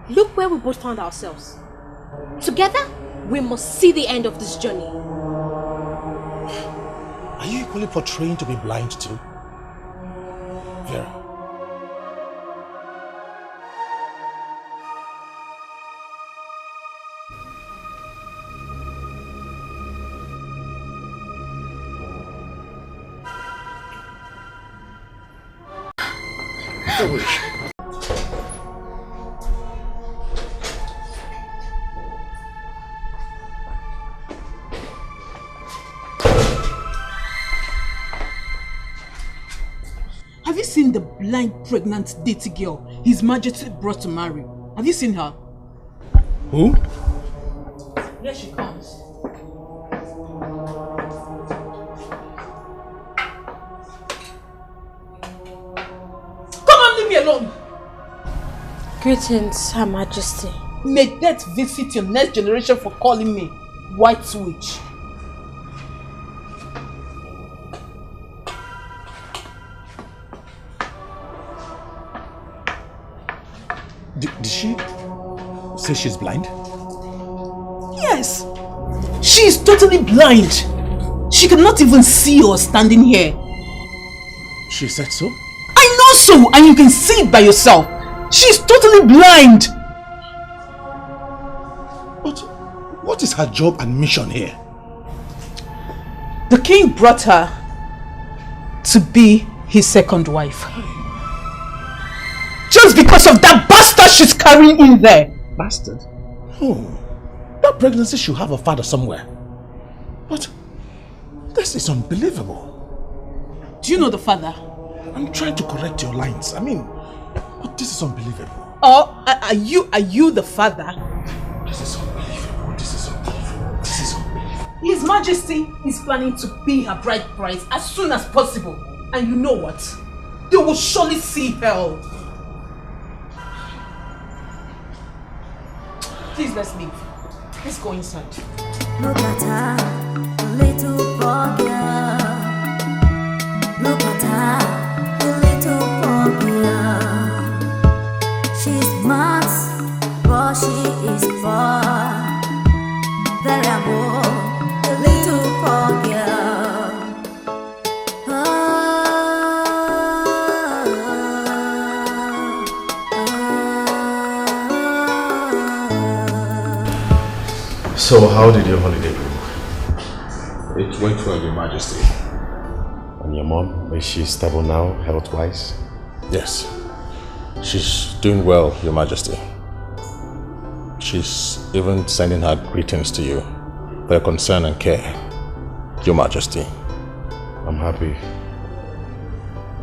Look where we both found ourselves. Together, we must see the end of this journey.
Are you equally portraying to be blind too? Vera.
Have you seen the blind pregnant dirty girl His Majesty brought to marry? Have you seen her?
Who?
Here she comes. Come on, leave me alone!
Greetings, Her Majesty.
May death visit your next generation for calling me White Witch.
Did she say she's blind?
Yes! She is totally blind! She cannot even see us standing here.
She said so?
I know so, and you can see it by yourself. She's totally blind!
But what is her job and mission here?
The king brought her to be his second wife. Just because of that bastard she's carrying in there.
Bastard? Oh, that pregnancy should have a father somewhere. But this is unbelievable.
Do you know the father?
I'm trying to correct your lines. I mean, but this is unbelievable.
Oh, are you the father?
This is unbelievable. This is unbelievable. This is unbelievable.
His Majesty is planning to be her bride price as soon as possible. And you know what? They will surely see hell. Please, let's leave. Let's go inside.
Look at her, the little Poggia. Look at her, the little Poggia. She's smart, but she is far. Very more, the little Poggia. Oh.
So how did your holiday go?
It went well, Your Majesty.
And your mom, is she stable now, health-wise?
Yes. She's doing well, Your Majesty. She's even sending her greetings to you for your concern and care, Your Majesty.
I'm happy.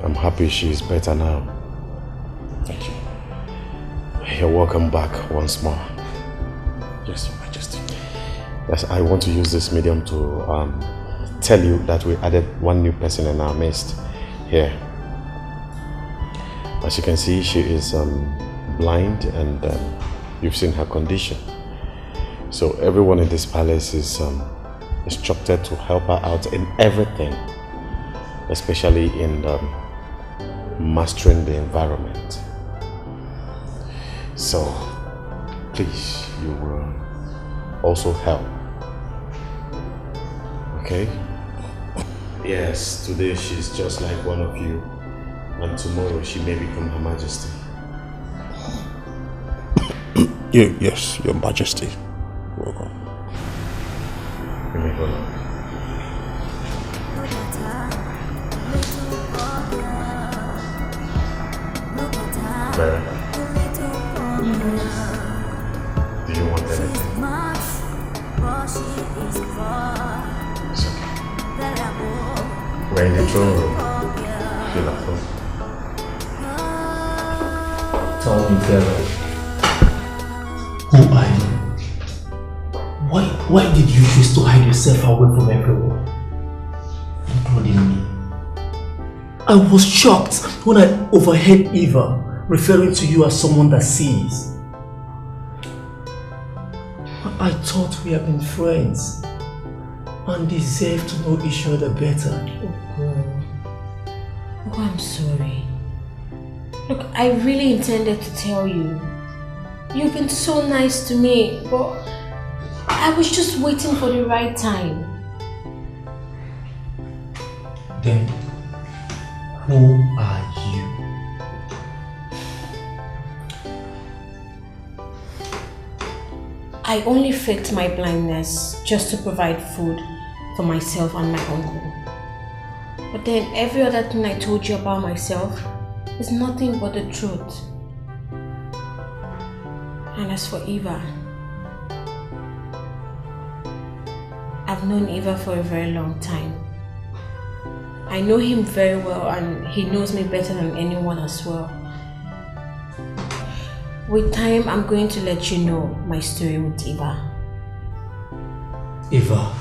I'm happy she's better now.
Thank you.
You're welcome back once more.
Yes, Your Majesty.
Yes, I want to use this medium to tell you that we added one new person in our midst here. As you can see, she is blind, and you've seen her condition. So everyone in this palace is instructed to help her out in everything, especially in mastering the environment. So please, you will also help. Okay? Yes, today she's just like one of you, and tomorrow she may become Her Majesty.
Yes, Your Majesty. Welcome.
You may go now. Vera, do you want anything? It's okay. We're in the throne room. Feel at home.
Tell me, Vera, who are you? Why did you choose to hide yourself away from everyone, including me? I was shocked when I overheard Eva referring to you as someone that sees. I thought we had been friends and deserved to know each other better.
Oh, I'm sorry. Look, I really intended to tell you. You've been so nice to me, but I was just waiting for the right time.
Then, who are you?
I only faked my blindness just to provide food for myself and my uncle. But then every other thing I told you about myself is nothing but the truth. And as for Eva, I've known Eva for a very long time. I know him very well, and he knows me better than anyone as well. With time, I'm going to let you know my story with Eva.
Eva,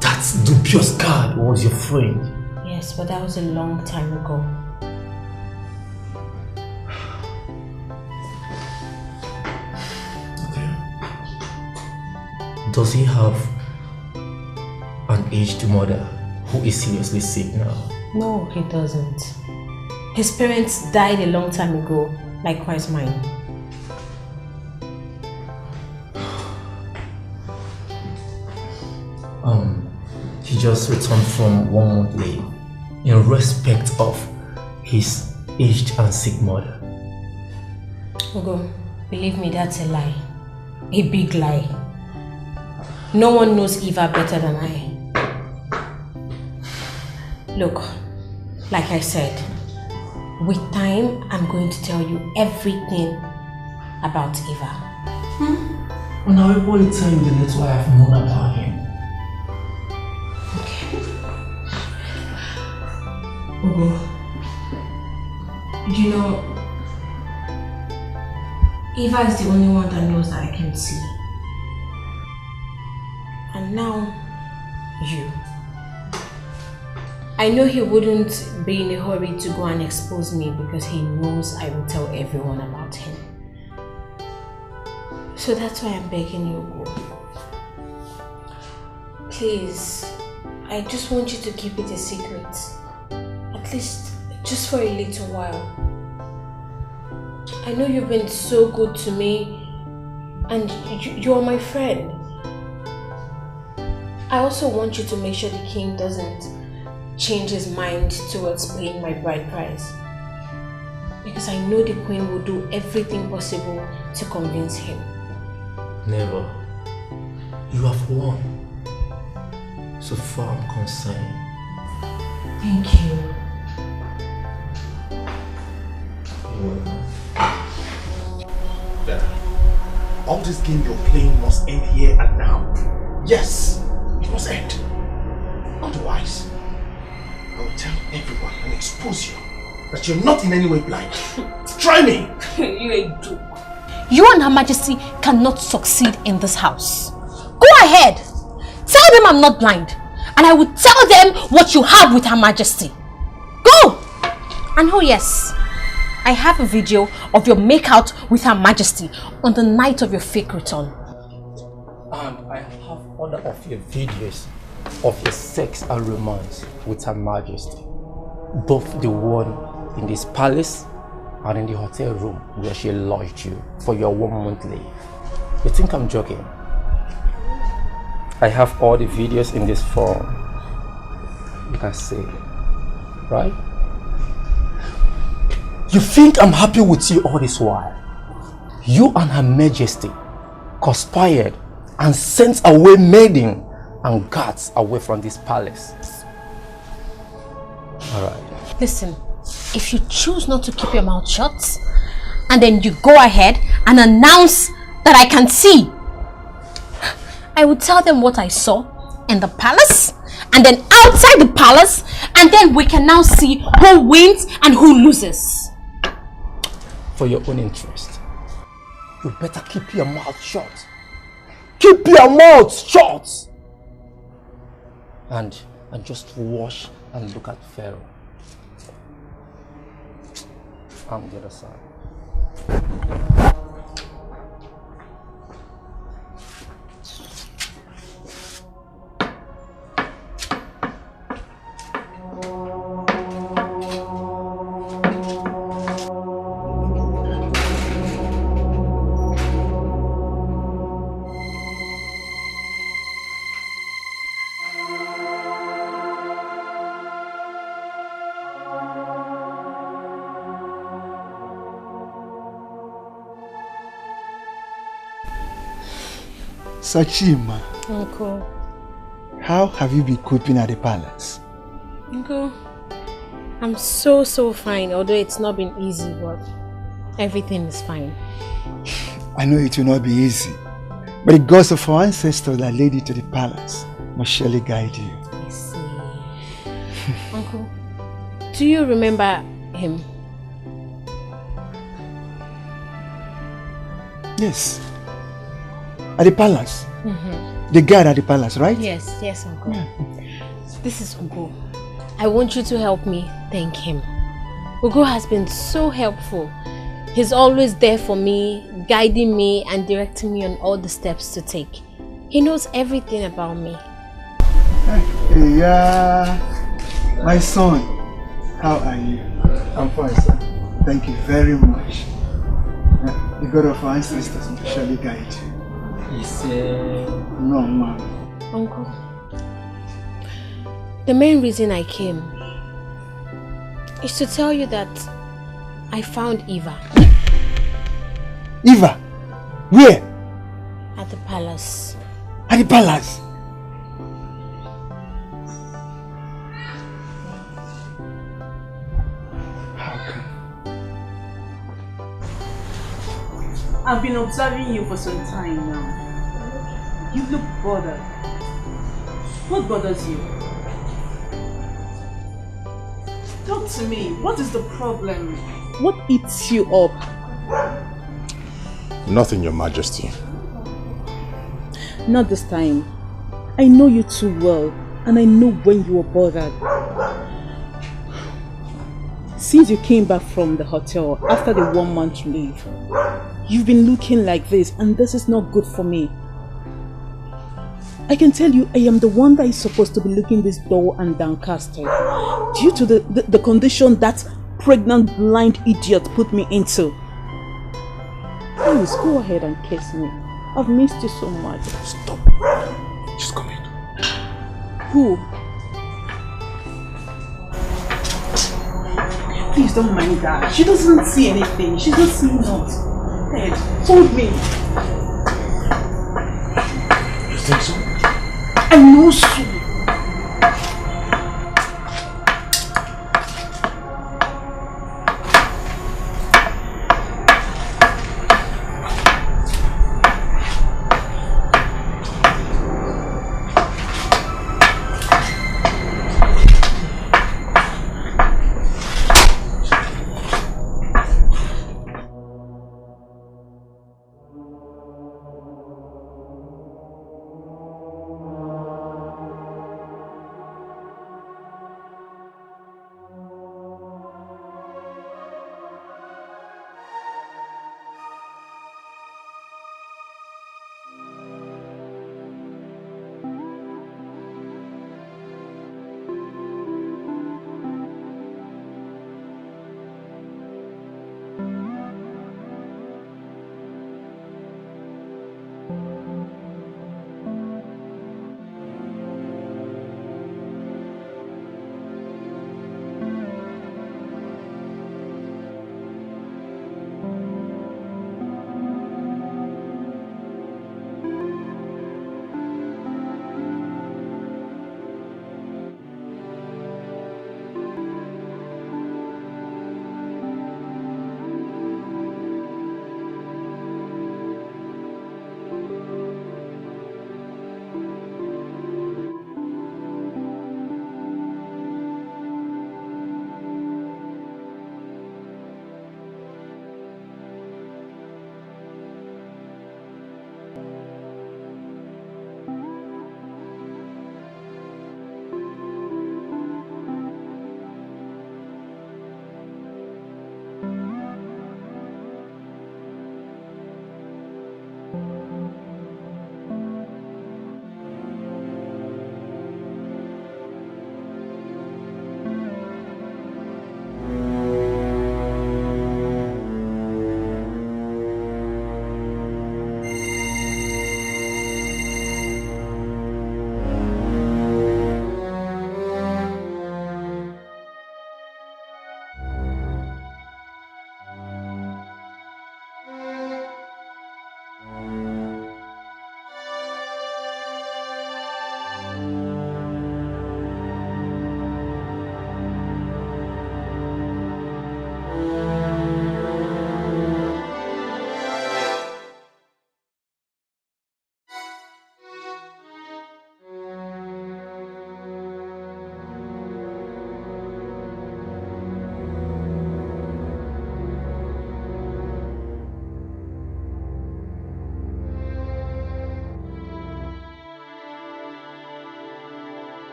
that dubious guard was your friend.
Yes, but that was a long time ago.
Does he have an aged mother who is seriously sick now?
No, he doesn't. His parents died a long time ago, likewise mine.
He just returned from 1 month leave in respect of his aged and sick mother.
Ogo, believe me, that's a lie. A big lie. No one knows Eva better than I. Look, like I said, with time, I'm going to tell you everything about Eva.
And I will tell you the little I have known about him.
Okay. Ogo, you know, Eva is the only one that knows that I can see. And now, you. I know he wouldn't be in a hurry to go and expose me because he knows I will tell everyone about him. So that's why I'm begging you, Ogo. Please, I just want you to keep it a secret. At least, just for a little while. I know you've been so good to me and you're my friend. I also want you to make sure the king doesn't change his mind towards paying my bride price. Because I know the queen will do everything possible to convince him.
Never. You have won. So far I'm concerned.
Thank you.
Vera, all this game you're playing must end here and now. Yes, it must end. Otherwise, I will tell everyone and expose you that you're not in any way blind. Try me!
You a joke. You and Her Majesty cannot succeed in this house. Go ahead. Tell them I'm not blind. And I will tell them what you have with Her Majesty. Go! And oh yes, I have a video of your makeout with Her Majesty on the night of your fake return.
And I have other of your videos of your sex and romance with Her Majesty. Both the one in this palace and in the hotel room where she lodged you for your 1 month leave. You think I'm joking? I have all the videos in this form. You can see, right? You think I'm happy with you all this while? You and Her Majesty conspired and sent away maiden and guards away from this palace. Alright.
Listen, if you choose not to keep your mouth shut, and then you go ahead and announce that I can see, I will tell them what I saw in the palace, and then outside the palace, and then we can now see who wins and who loses.
For your own interest, you better keep your mouth shut. Keep your mouth shut! And just watch and look at Vera. On the other side.
Sachima,
Uncle.
how have you been coping at the palace?
Uncle, I'm so fine, although it's not been easy, but everything is fine.
I know it will not be easy, but the gods of our ancestors that led you to the palace must surely guide you.
I see. Uncle, do you remember him?
Yes. At the palace? The guard at the palace, right?
Yes, Uncle. Yeah. This is Ugo. I want you to help me thank him. Ugo has been so helpful. He's always there for me, guiding me and directing me on all the steps to take. He knows everything about me.
Yeah, my son, how are you? I'm fine, sir. Thank you very much. The God of our ancestors will surely guide you. No, man.
Uncle, the main reason I came is to tell you that I found Eva.
Eva? Where?
At the palace.
At the palace? How come?
I've been observing you for some time now. You look bothered. What bothers you? Talk to me. What is the problem? What eats you up?
Nothing, Your Majesty.
Not this time. I know you too well, and I know when you are bothered. Since you came back from the hotel after the 1 month leave, you've been looking like this, and this is not good for me. I can tell you I am the one that is supposed to be looking this dull and downcasted due to the condition that pregnant blind idiot put me into. Please go ahead and kiss me. I've missed you so much.
Stop. Just come in.
Who? Please don't mind that. She doesn't see anything. She's not seeing us. Ed, hold me.
You think so?
I know so.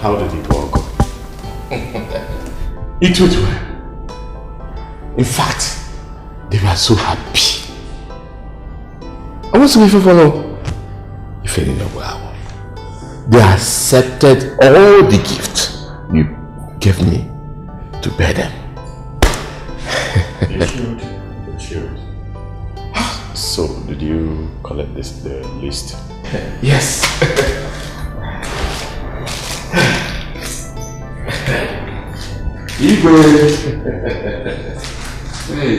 How did it all go? It went well. In fact, they were so happy. I want to give you follow. You fell in love well. They accepted all the gifts you gave me to bear them. They should. They should. So, did you collect the list? Yes. Igwe. Hey.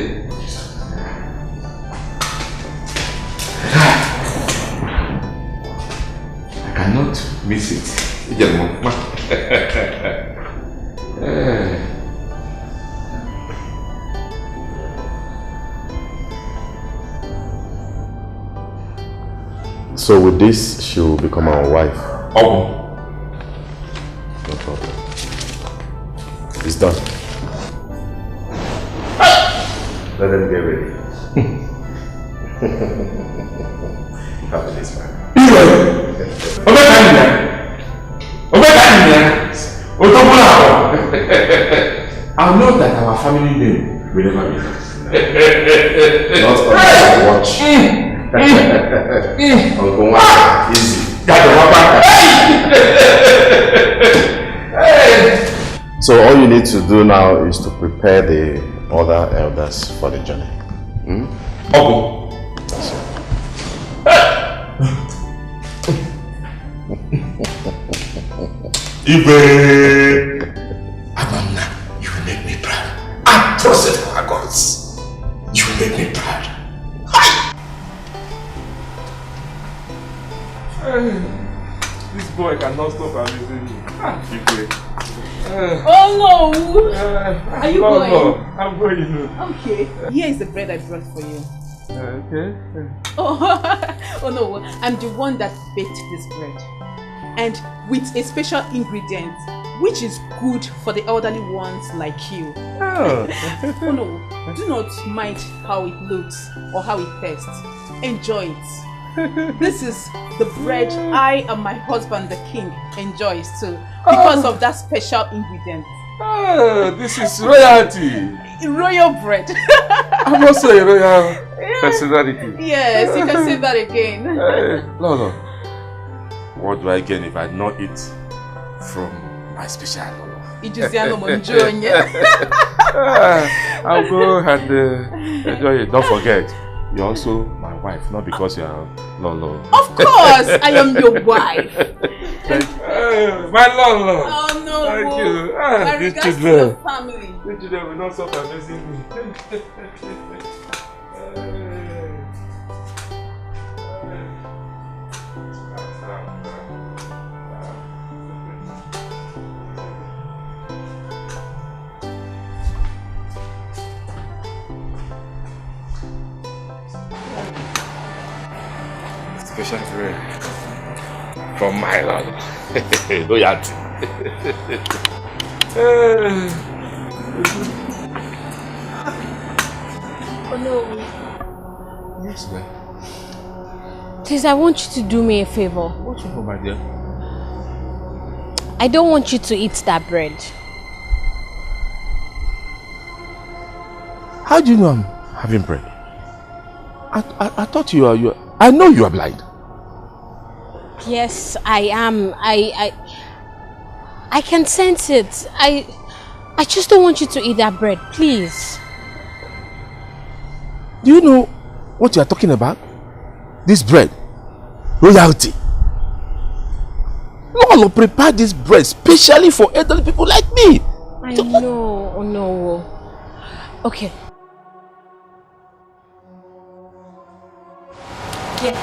I cannot miss it. So with this, she will become our wife. Oh. No problem. It's done. Let them get ready. Have this man. I know that our family name will never be not on the watch. Uncle Waka, easy. So all you need to do now is to prepare the other elders for the journey. Okay. That's it. Ibe!
You make me proud.
This boy cannot stop abusing me.
Oh no! Are you
going?
going?
I'm going.
Okay. Here is the bread I brought for you.
Okay.
Oh, oh no, I'm the one that baked this bread. And with a special ingredient, which is good for the elderly ones like you.
Oh,
oh no, do not mind how it looks or how it tastes. Enjoy it. This is the bread I and my husband, the king, enjoys too. Because of that special ingredient.
Oh, this is royalty.
Royal bread.
I'm also a royal personality.
Yes, you can say that again.
No. What do I gain if I not eat from my special lolo? I'll go and enjoy it. Don't forget, you're also my wife, not because you're lolo.
Of course, I am your wife.
My lolo.
Oh no.
Thank you.
My
These
regards to
children.
your family.
These children will not stop abusing me. Special bread from my lord. Loyalty.
Oh no.
Yes, ma'am.
Please, I want you to do me a favor.
What you for, my dear?
I don't want you to eat that bread.
How do you know I'm having bread? I thought you are. I know you are blind.
Yes, I am. I can sense it. I just don't want you to eat that bread, please.
Do you know what you are talking about? This bread. Royalty. Lolo prepared this bread specially for elderly people like me.
I know. Oh no. Okay. Yeah.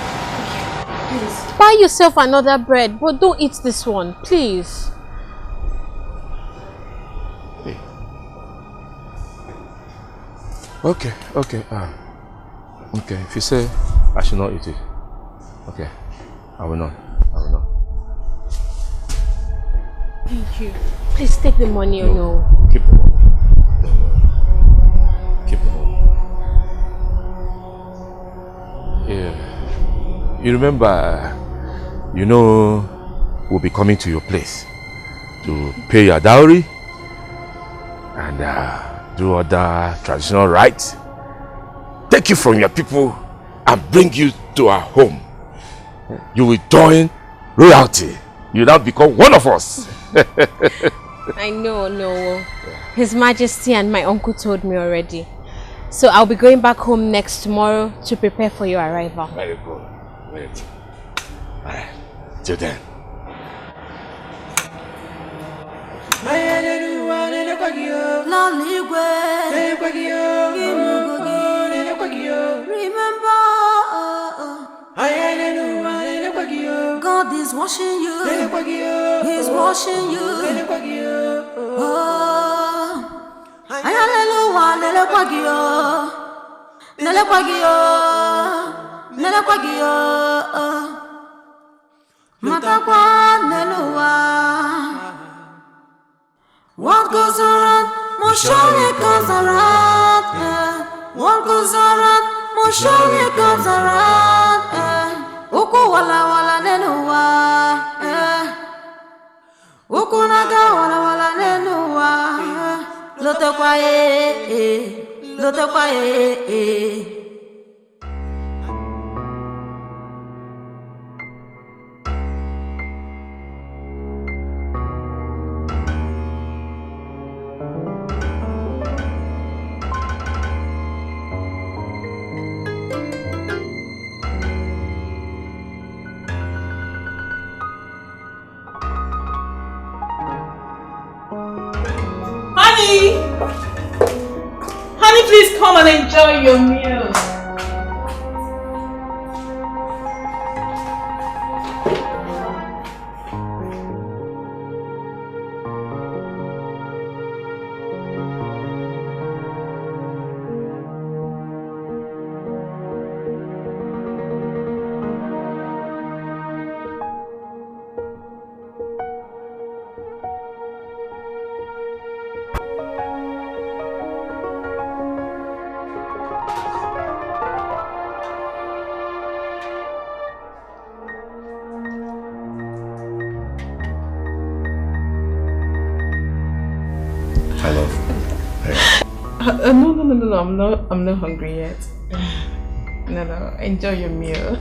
Please. Buy yourself another bread, but don't eat this one, please.
Hey. Okay. Okay, if you say I should not eat it, okay, I will not.
Thank you. Please take the money or no.
Keep the money. Keep the money. Yeah. You remember, we'll be coming to your place to pay your dowry and do other traditional rites. Take you from your people and bring you to our home. You will join royalty. You now become one of us.
I know. His Majesty and my uncle told me already. So I'll be going back home next tomorrow to prepare for your arrival.
Very good. Wait. Alright. Till then.
God is watching you. He's watching you. What goes around must surely comes around. What goes around must surely comes around. Uku wala wala nenuwa. Uku naga wala wala nenuwa. Lote kwa lote kwa
Honey, please come and enjoy your meal. No, I'm not hungry yet. No, enjoy your meal.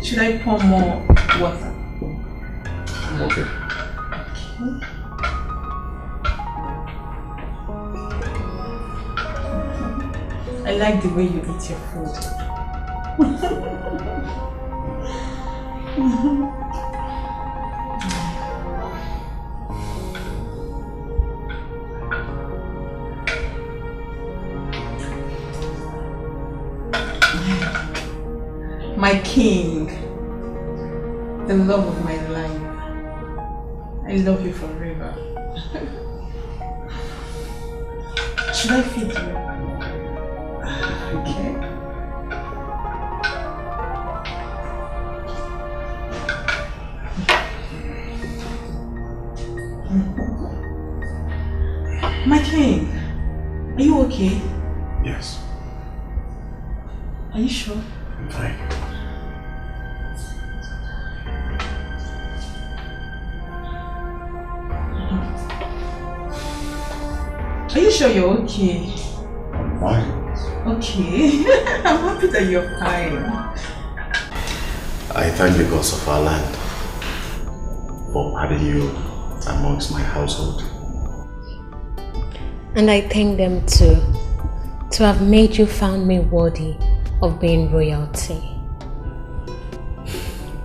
Should I pour more water?
Okay.
I like the way you eat your food. My king, the love of my life. I love you forever. Should I feed you? Okay. My king, are you okay?
Yes.
Are you sure?
I'm fine.
Are you sure you're okay?
I'm fine.
Okay. I'm happy that you're fine.
I thank the gods of our land for adding you amongst my household.
And I thank them too, to have made you found me worthy of being royalty.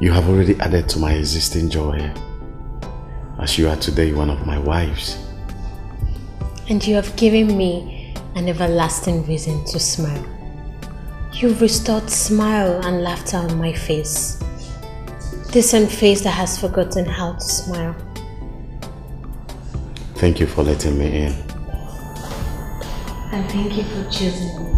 You have already added to my existing joy, as you are today one of my wives.
And you have given me an everlasting reason to smile. You've restored smile and laughter on my face. This same face that has forgotten how to smile.
Thank you for letting me in.
And thank you for choosing me.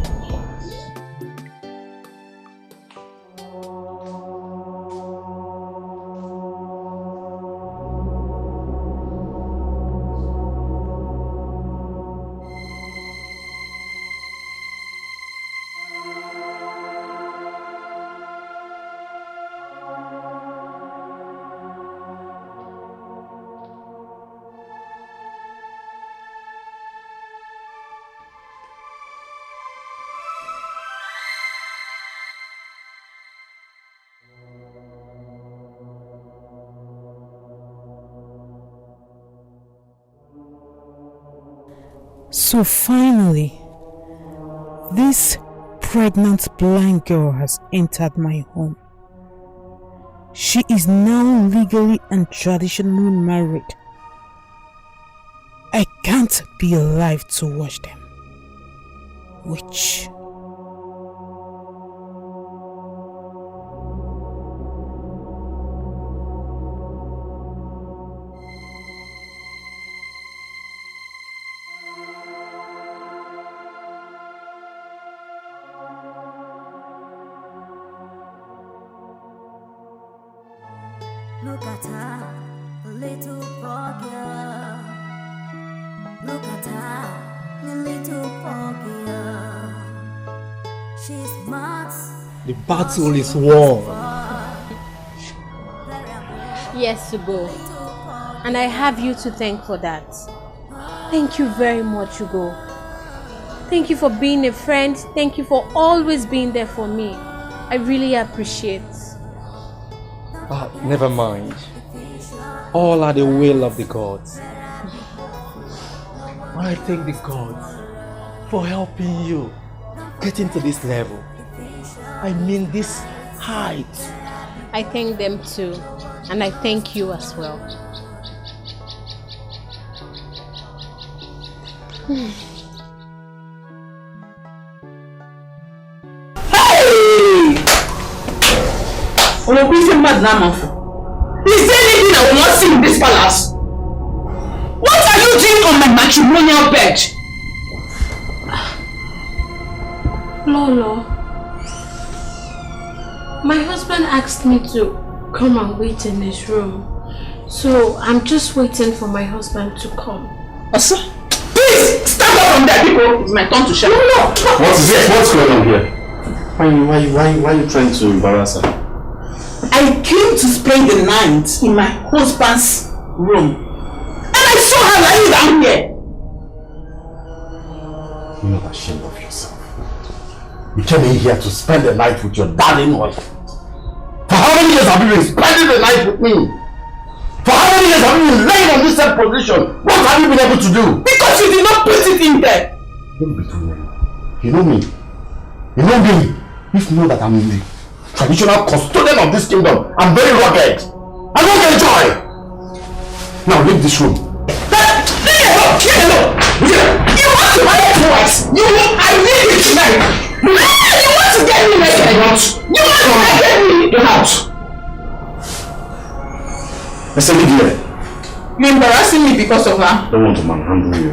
So finally, this pregnant blind girl has entered my home. She is now legally and traditionally married. I can't be alive to watch them. Which?
Look at her, little poor girl. Look at her, the little poor girl. She's smart.
The battle is won.
Yes, Ugo. And I have you to thank for that. Thank you very much, Ugo. Thank you for being a friend. Thank you for always being there for me. I really appreciate.
Never mind. All are the will of the gods. But I thank the gods for helping you getting to this level. I mean this height.
I thank them too. And I thank you as well.
Is there anything I will not see in this palace? What are you doing on my matrimonial bed?
Lolo, my husband asked me to come and wait in his room. So I'm just waiting for my husband to come.
Asa, please stand up from there, people. It's my turn to shout. No.
What is it? What's going on here? Why are you trying to embarrass her?
I came to spend the night in my husband's room. And I saw her lying down here.
You're not ashamed of yourself. You came in here to spend the night with your darling wife. For how many years have you been spending the night with me? For how many years have you been laying on this same position? What have you been able to do?
Because you did not put it in there.
Don't be too worried. You know me. You know me. If you know that I'm the traditional custodian of this kingdom, I'm very rugged. I don't enjoy. Now leave this room.
You want to marry twice? I need it tonight. You want to get me naked? You want to get me? Get out.
I said leave here.
You're embarrassing me because of her.
I don't want to manhandle you.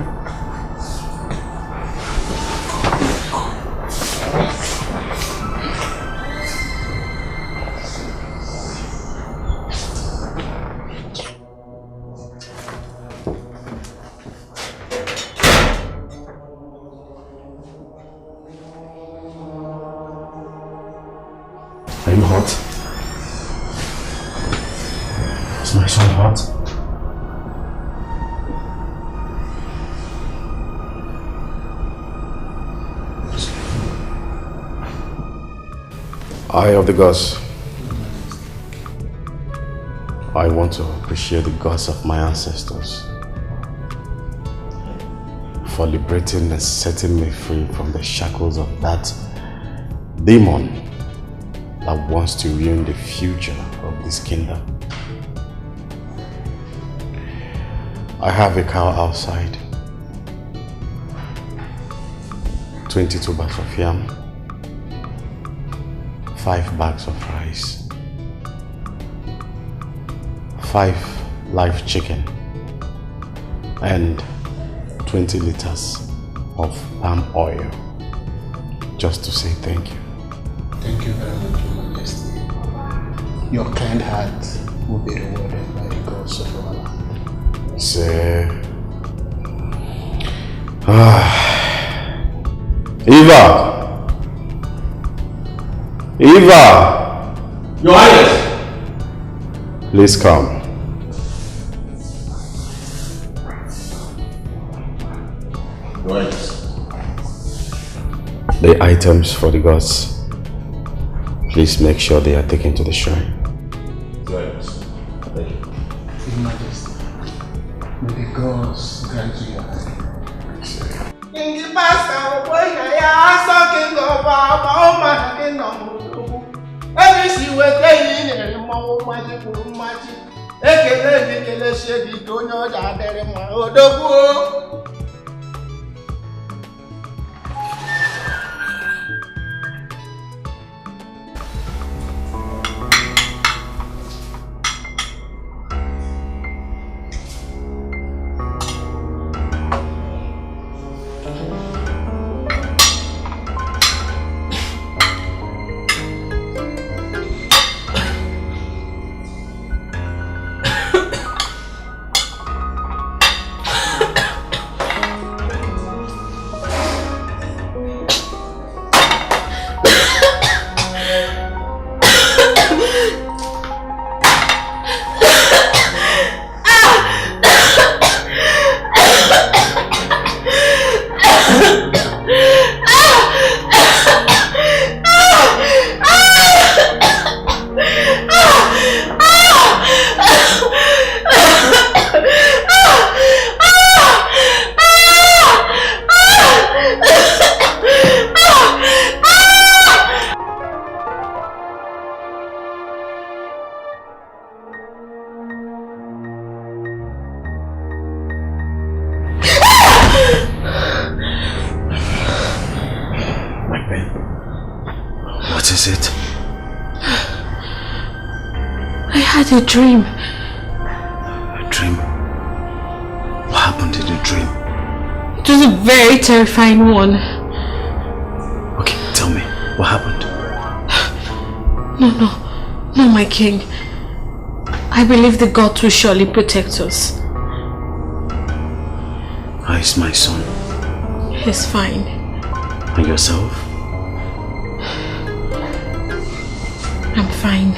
Are you hot? Is my son hot? Eye of the gods. I want to appreciate the gods of my ancestors for liberating and setting me free from the shackles of that demon that wants to ruin the future of this kingdom. I have a cow outside, 22 bags of yam, 5 bags of rice, 5 live chicken, and 20 liters of palm oil, just to say thank you.
Thank you very much, Your Majesty. Your kind heart will be rewarded by the gods of our land.
Say, Eva!
Your Highness!
Please come.
Your Highness.
The items for the gods. Please make sure they are taken to the shrine.
Your Highness. Thank you.
Your Majesty, may the gods grant you your hand.
In the past, I was talking about my kingdom. Every she was telling me, Mamma, magic. Ekele shady, don't know that there is my odogu.
What is it?
I had a dream.
A dream? What happened in the dream?
It was a very terrifying one.
Okay, tell me, what happened?
No, my king. I believe the gods will surely protect us.
How is my son?
He's fine.
And yourself?
I'm fine.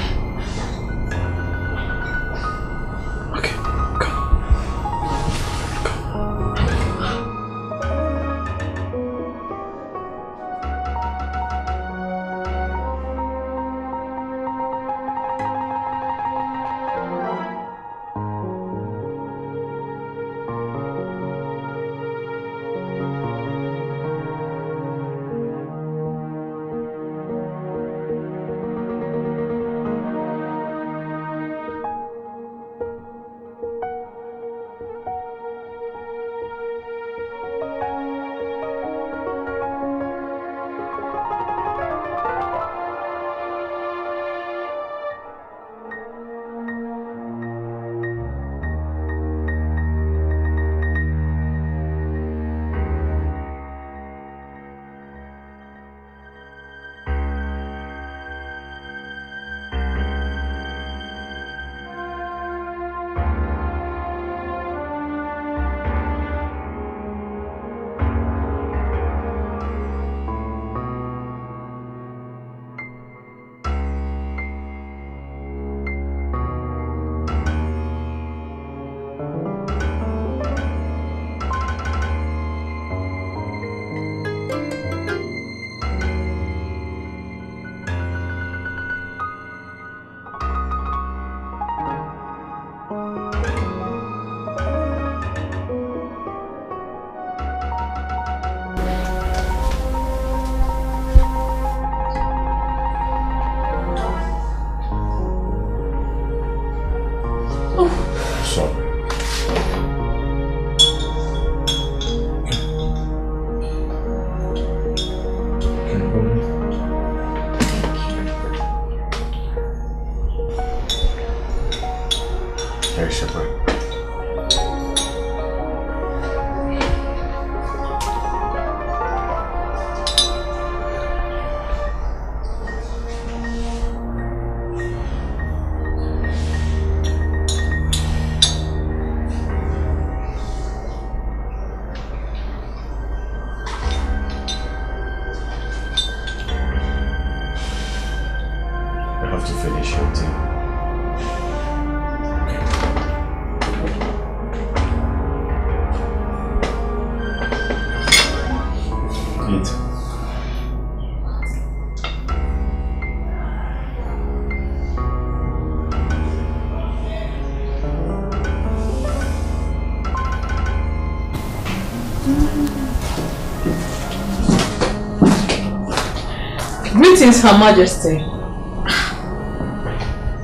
Greetings, Her Majesty.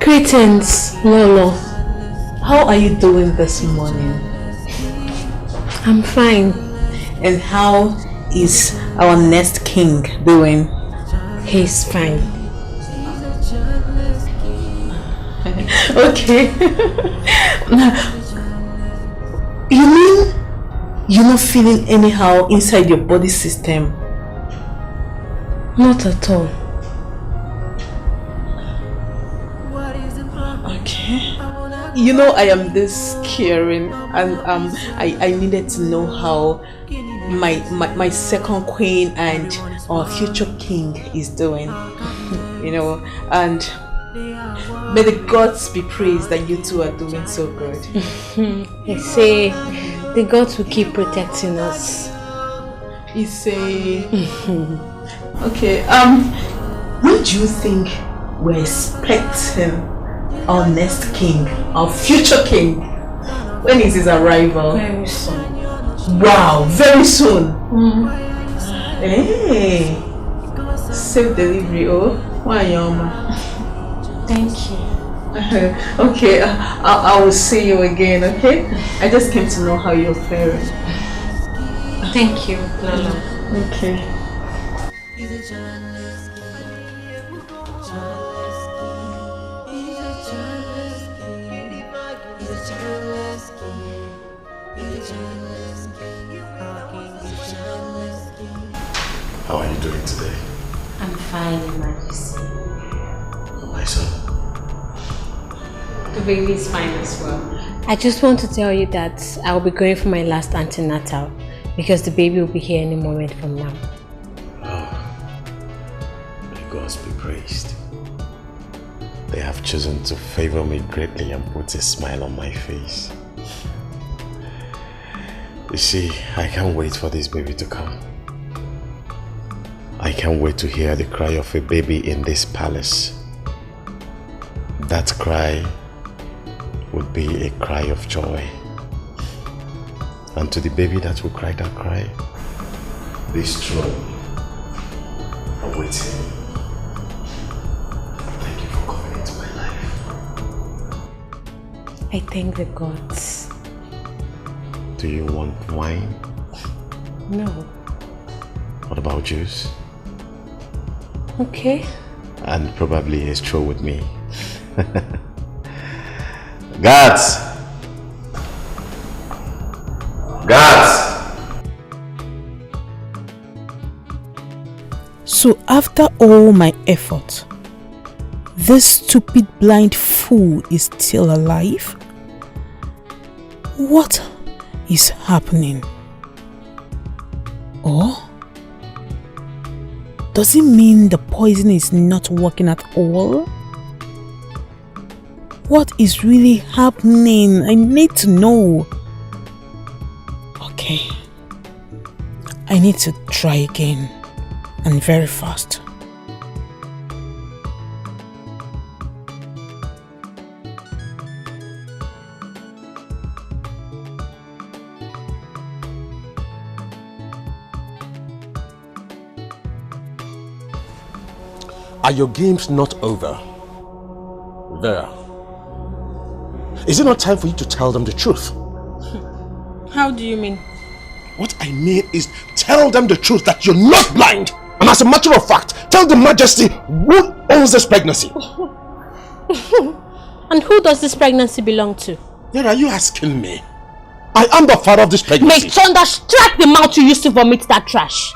Greetings, Lolo.
How are you doing this morning?
I'm fine.
And how is our next king doing?
He's fine.
Okay. You mean you're not feeling anyhow inside your body system?
Not at all.
Okay. You know, I am this caring, and I needed to know how my second queen and our future king is doing. You know, and may the gods be praised that you two are doing so good.
I say the gods will keep protecting us.
You say okay, when do you think we're expecting our next king, our future king? When is his arrival?
Very soon.
Wow, very soon. Hey, safe delivery. Oh, why,
Thank you.
Okay, I will see you again. Okay, I just came to know how you're faring.
Thank you, Lolo.
Okay.
a childless king. He's a childless king. Our king is a childless king.
How are you doing today?
I'm fine, Your Majesty.
My son?
The baby is fine as well. I just want to tell you that I will be going for my last antenatal because the baby will be here any moment from now.
Oh, may God be praised. They have chosen to favor me greatly and put a smile on my face. You see, I can't wait for this baby to come. I can't wait to hear the cry of a baby in this palace. That cry would be a cry of joy. And to the baby that will cry that cry, this throne awaits him. Thank you for coming into my life.
I thank the gods.
Do you want wine?
No.
What about juice?
Okay.
And probably a straw with me. Guards! Guards!
So after all my effort, this stupid blind fool is still alive? What is happening? Or does it mean the poison is not working at all? What is really happening? I need to know. Okay. I need to try again, and very fast.
Are your games not over? Vera, is it not time for you to tell them the truth?
How do you mean?
What I mean is tell them the truth that you're not blind. And as a matter of fact, tell the Majesty who owns this pregnancy.
And who does this pregnancy belong to?
Vera, are you asking me? I am the father of this pregnancy.
May thunder strike the mouth you used to vomit that trash.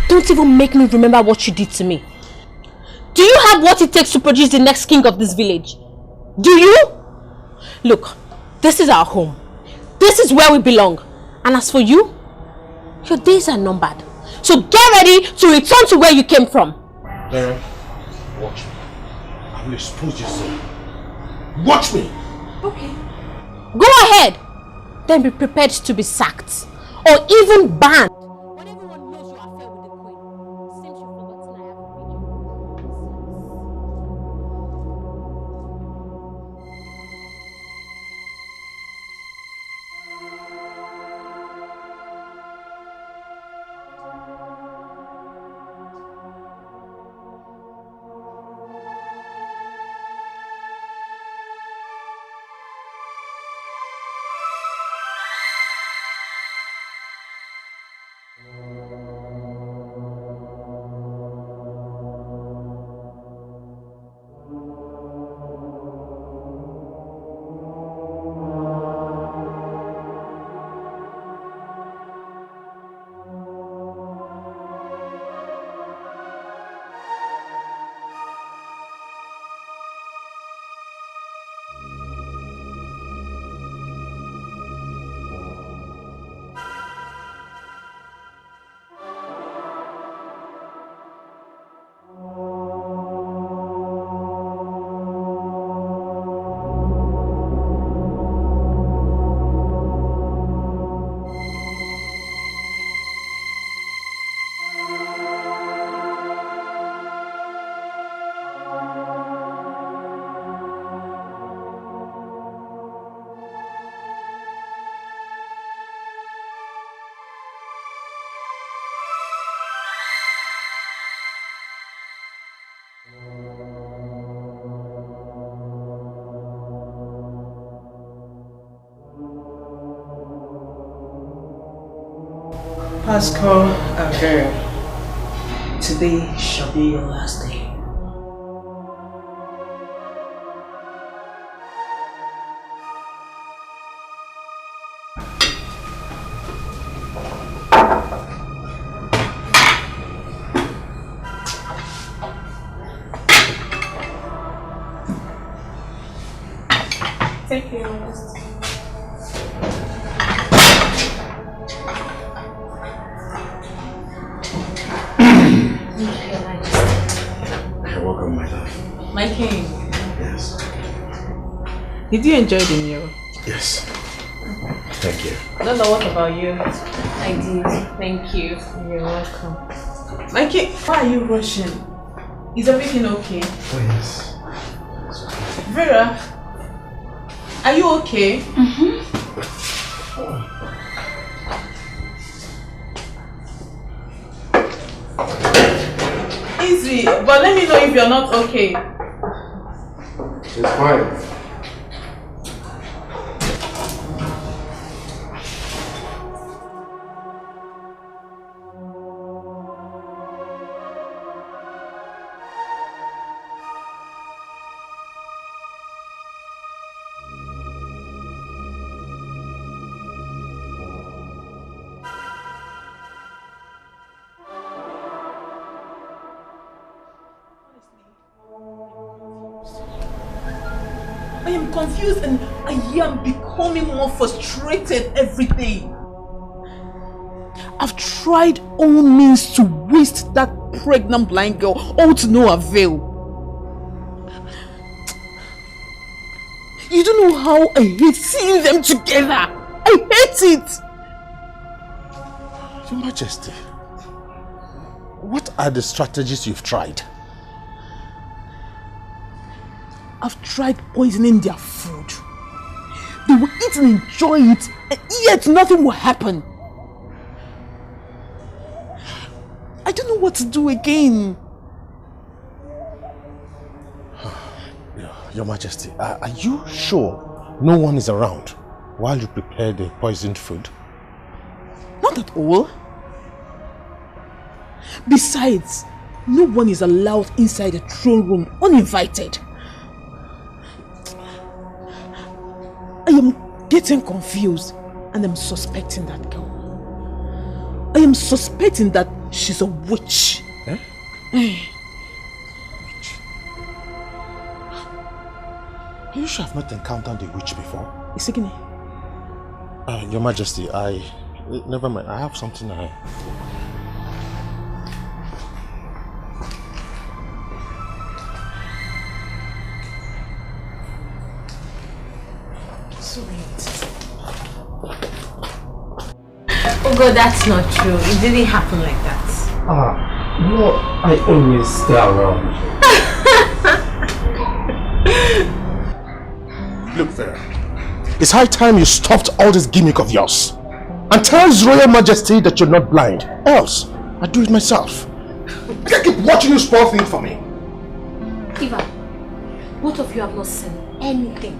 Don't even make me remember what you did to me. Do you have what it takes to produce the next king of this village? Do you? Look, this is our home. This is where we belong. And as for you, your days are numbered. So get ready to return to where you came from.
Vera, watch me. I will expose you soon. Watch me.
Okay. Go ahead. Then be prepared to be sacked. Or even banned.
Pascal and Vera, today shall be your last day.
Take your rest.
You're welcome, my love.
My king.
Yes.
Did you enjoy the meal?
Yes. Thank you.
No, what about you?
I did. Thank you.
You're welcome. My king, why are you rushing? Is everything okay?
Oh, yes.
Vera, are you okay?
Mm-hmm.
Easy, but let me know if you're not okay.
It's fine.
I am confused and I am becoming more frustrated every day. I've tried all means to waste that pregnant blind girl, all to no avail. You don't know how I hate seeing them together. I hate it.
Your Majesty, what are the strategies you've tried?
I've tried poisoning their food. They will eat and enjoy it, and yet nothing will happen. I don't know what to do again.
Your Majesty, are you sure no one is around while you prepare the poisoned food?
Not at all. Besides, no one is allowed inside the throne room uninvited. I am getting confused and I'm suspecting that girl. I am suspecting that she's a witch.
Eh? Witch? You should have not encountered a witch before.
Isigini?
Your Majesty, never mind, I have something
Oh God, that's not true. It didn't happen like that.
No, I always stay around.
Look, Vera, it's high time you stopped all this gimmick of yours and tell His Royal Majesty that you're not blind. Else, I'll do it myself. I can't keep watching you spoil things for me.
Eva, both of you have not seen anything.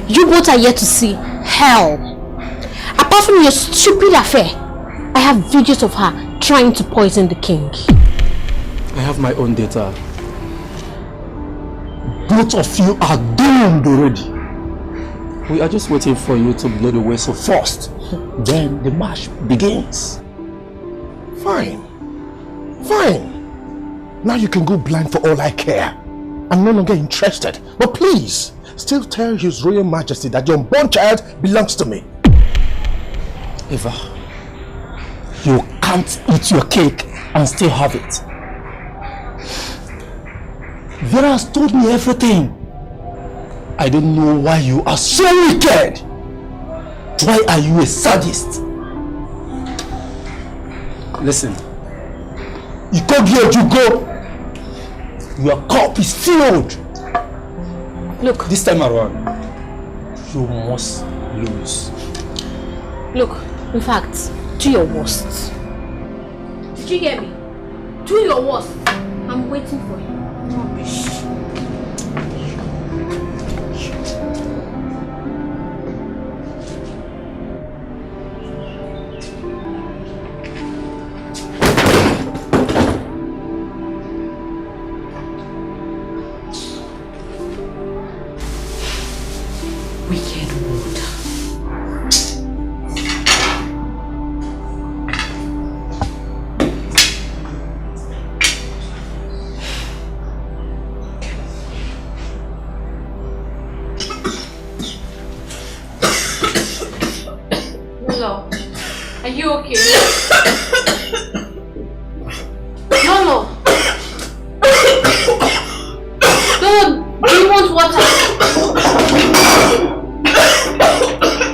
You both are yet to see hell. Apart from your stupid affair, I have videos of her trying to poison the king.
I have my own data.
Both of you are doomed already.
We are just waiting for you to blow the whistle first. Then the match begins.
Fine. Fine. Now you can go blind for all I care. I'm no longer interested. But please, still tell His Royal Majesty that your unborn child belongs to me.
Eva, you can't eat your cake and still have it. Vera has told me everything. I don't know why you are so wicked. Why are you a sadist? Listen, you come here, you go. Your cup is filled.
Look,
this time around, you must lose.
Look, in fact, do your worst. Did you hear me? Do your worst. I'm waiting for you. Rubbish. Are you okay? No. No, do you want water?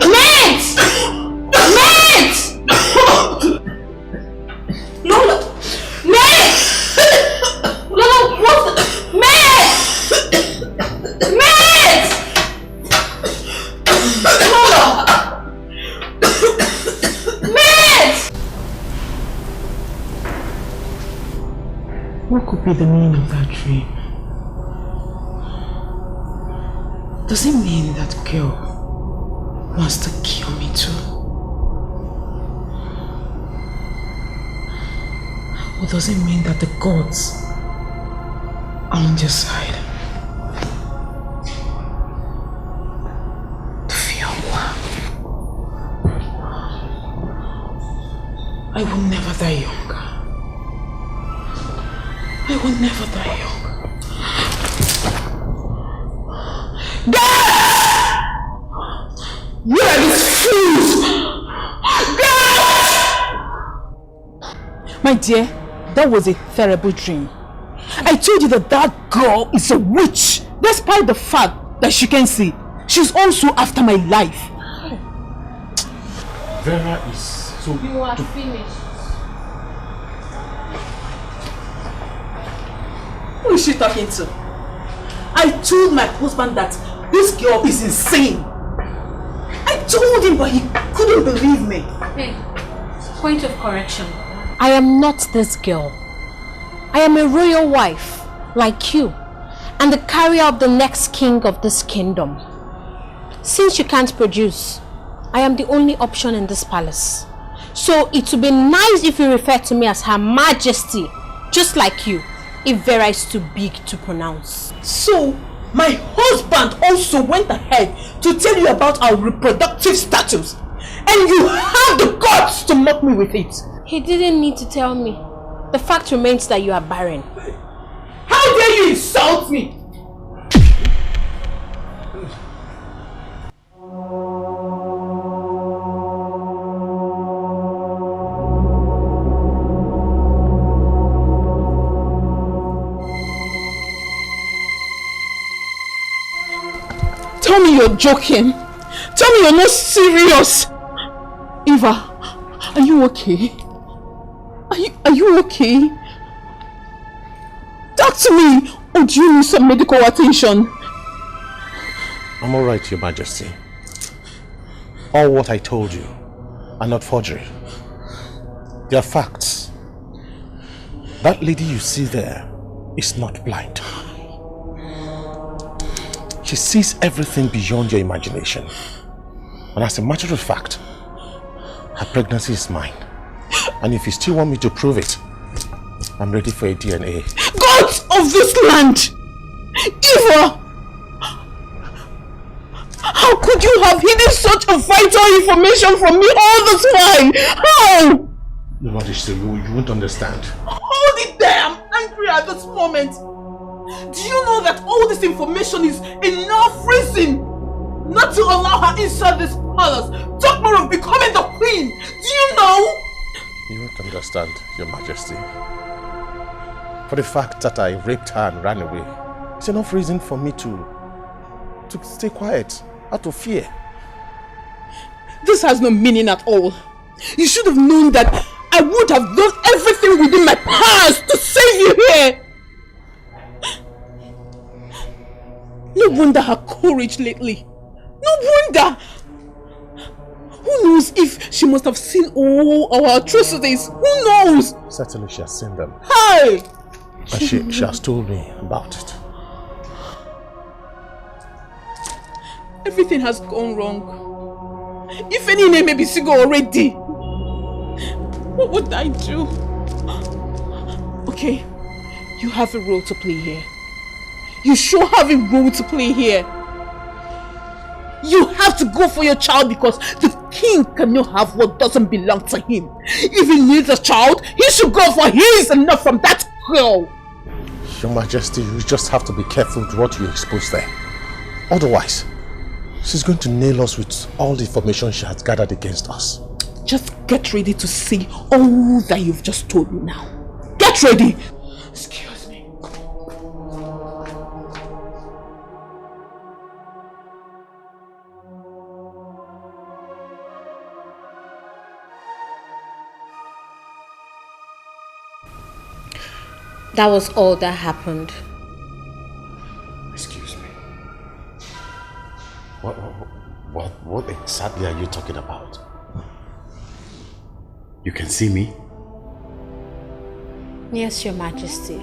Mate! Lolo! Mate! Lolo, what? Mate! Lolo!
What could be the meaning of that dream? Does it mean that girl wants to kill me too? Or does it mean that the gods are on their side? I will never die young. I will never die young. God! Where are these fools? God! My dear, that was a terrible dream. I told you that that girl is a witch. Despite the fact that she can see, she's also after my life.
Vera is so...
You are finished.
Who is she talking to? I told my husband that this girl is insane. I told him, but he couldn't believe me.
Hey, point of correction. I am not this girl. I am a royal wife, like you, and the carrier of the next king of this kingdom. Since you can't produce, I am the only option in this palace. So it would be nice if you refer to me as Her Majesty, just like you, if Vera is too big to pronounce.
So, my husband also went ahead to tell you about our reproductive status, and you have the guts to mock me with it.
He didn't need to tell me. The fact remains that you are barren.
How dare you insult me? Tell me you're joking. Tell me you're not serious. Eva, are you okay? Are you okay? Talk to me, or do you need some medical attention?
I'm alright, Your Majesty. All what I told you are not forgery. They are facts. That lady you see there is not blind. She sees everything beyond your imagination. And as a matter of fact, her pregnancy is mine. And if you still want me to prove it, I'm ready for a DNA.
Gods of this land! Eva! How could you have hidden such a vital information from me all this while? How?
Your Majesty, you won't understand.
Hold it there! I'm angry at this moment. Do you know that all this information is enough reason not to allow her inside this palace? Talk more of becoming the queen! Do you know?
You won't understand, Your Majesty. For the fact that I raped her and ran away, it's enough reason for me to stay quiet, out of fear.
This has no meaning at all. You should have known that I would have done everything within my powers to save you here. No wonder her courage lately. No wonder. Who knows if she must have seen all our atrocities? Who knows?
Certainly she has seen them.
Hi!
And she has told me about it.
Everything has gone wrong. If any name may be single already, what would I do? Okay, you have a role to play here. You sure have a role to play here. You have to go for your child because the king cannot have what doesn't belong to him. If he needs a child, he should go for his and not from that girl.
Your Majesty, you just have to be careful with what you expose there. Otherwise, she's going to nail us with all the information she has gathered against us.
just get ready to see all that you've just told me now. Get ready! Excuse me.
That was all that happened.
Excuse me. What exactly are you talking about? You can see me?
Yes, Your Majesty.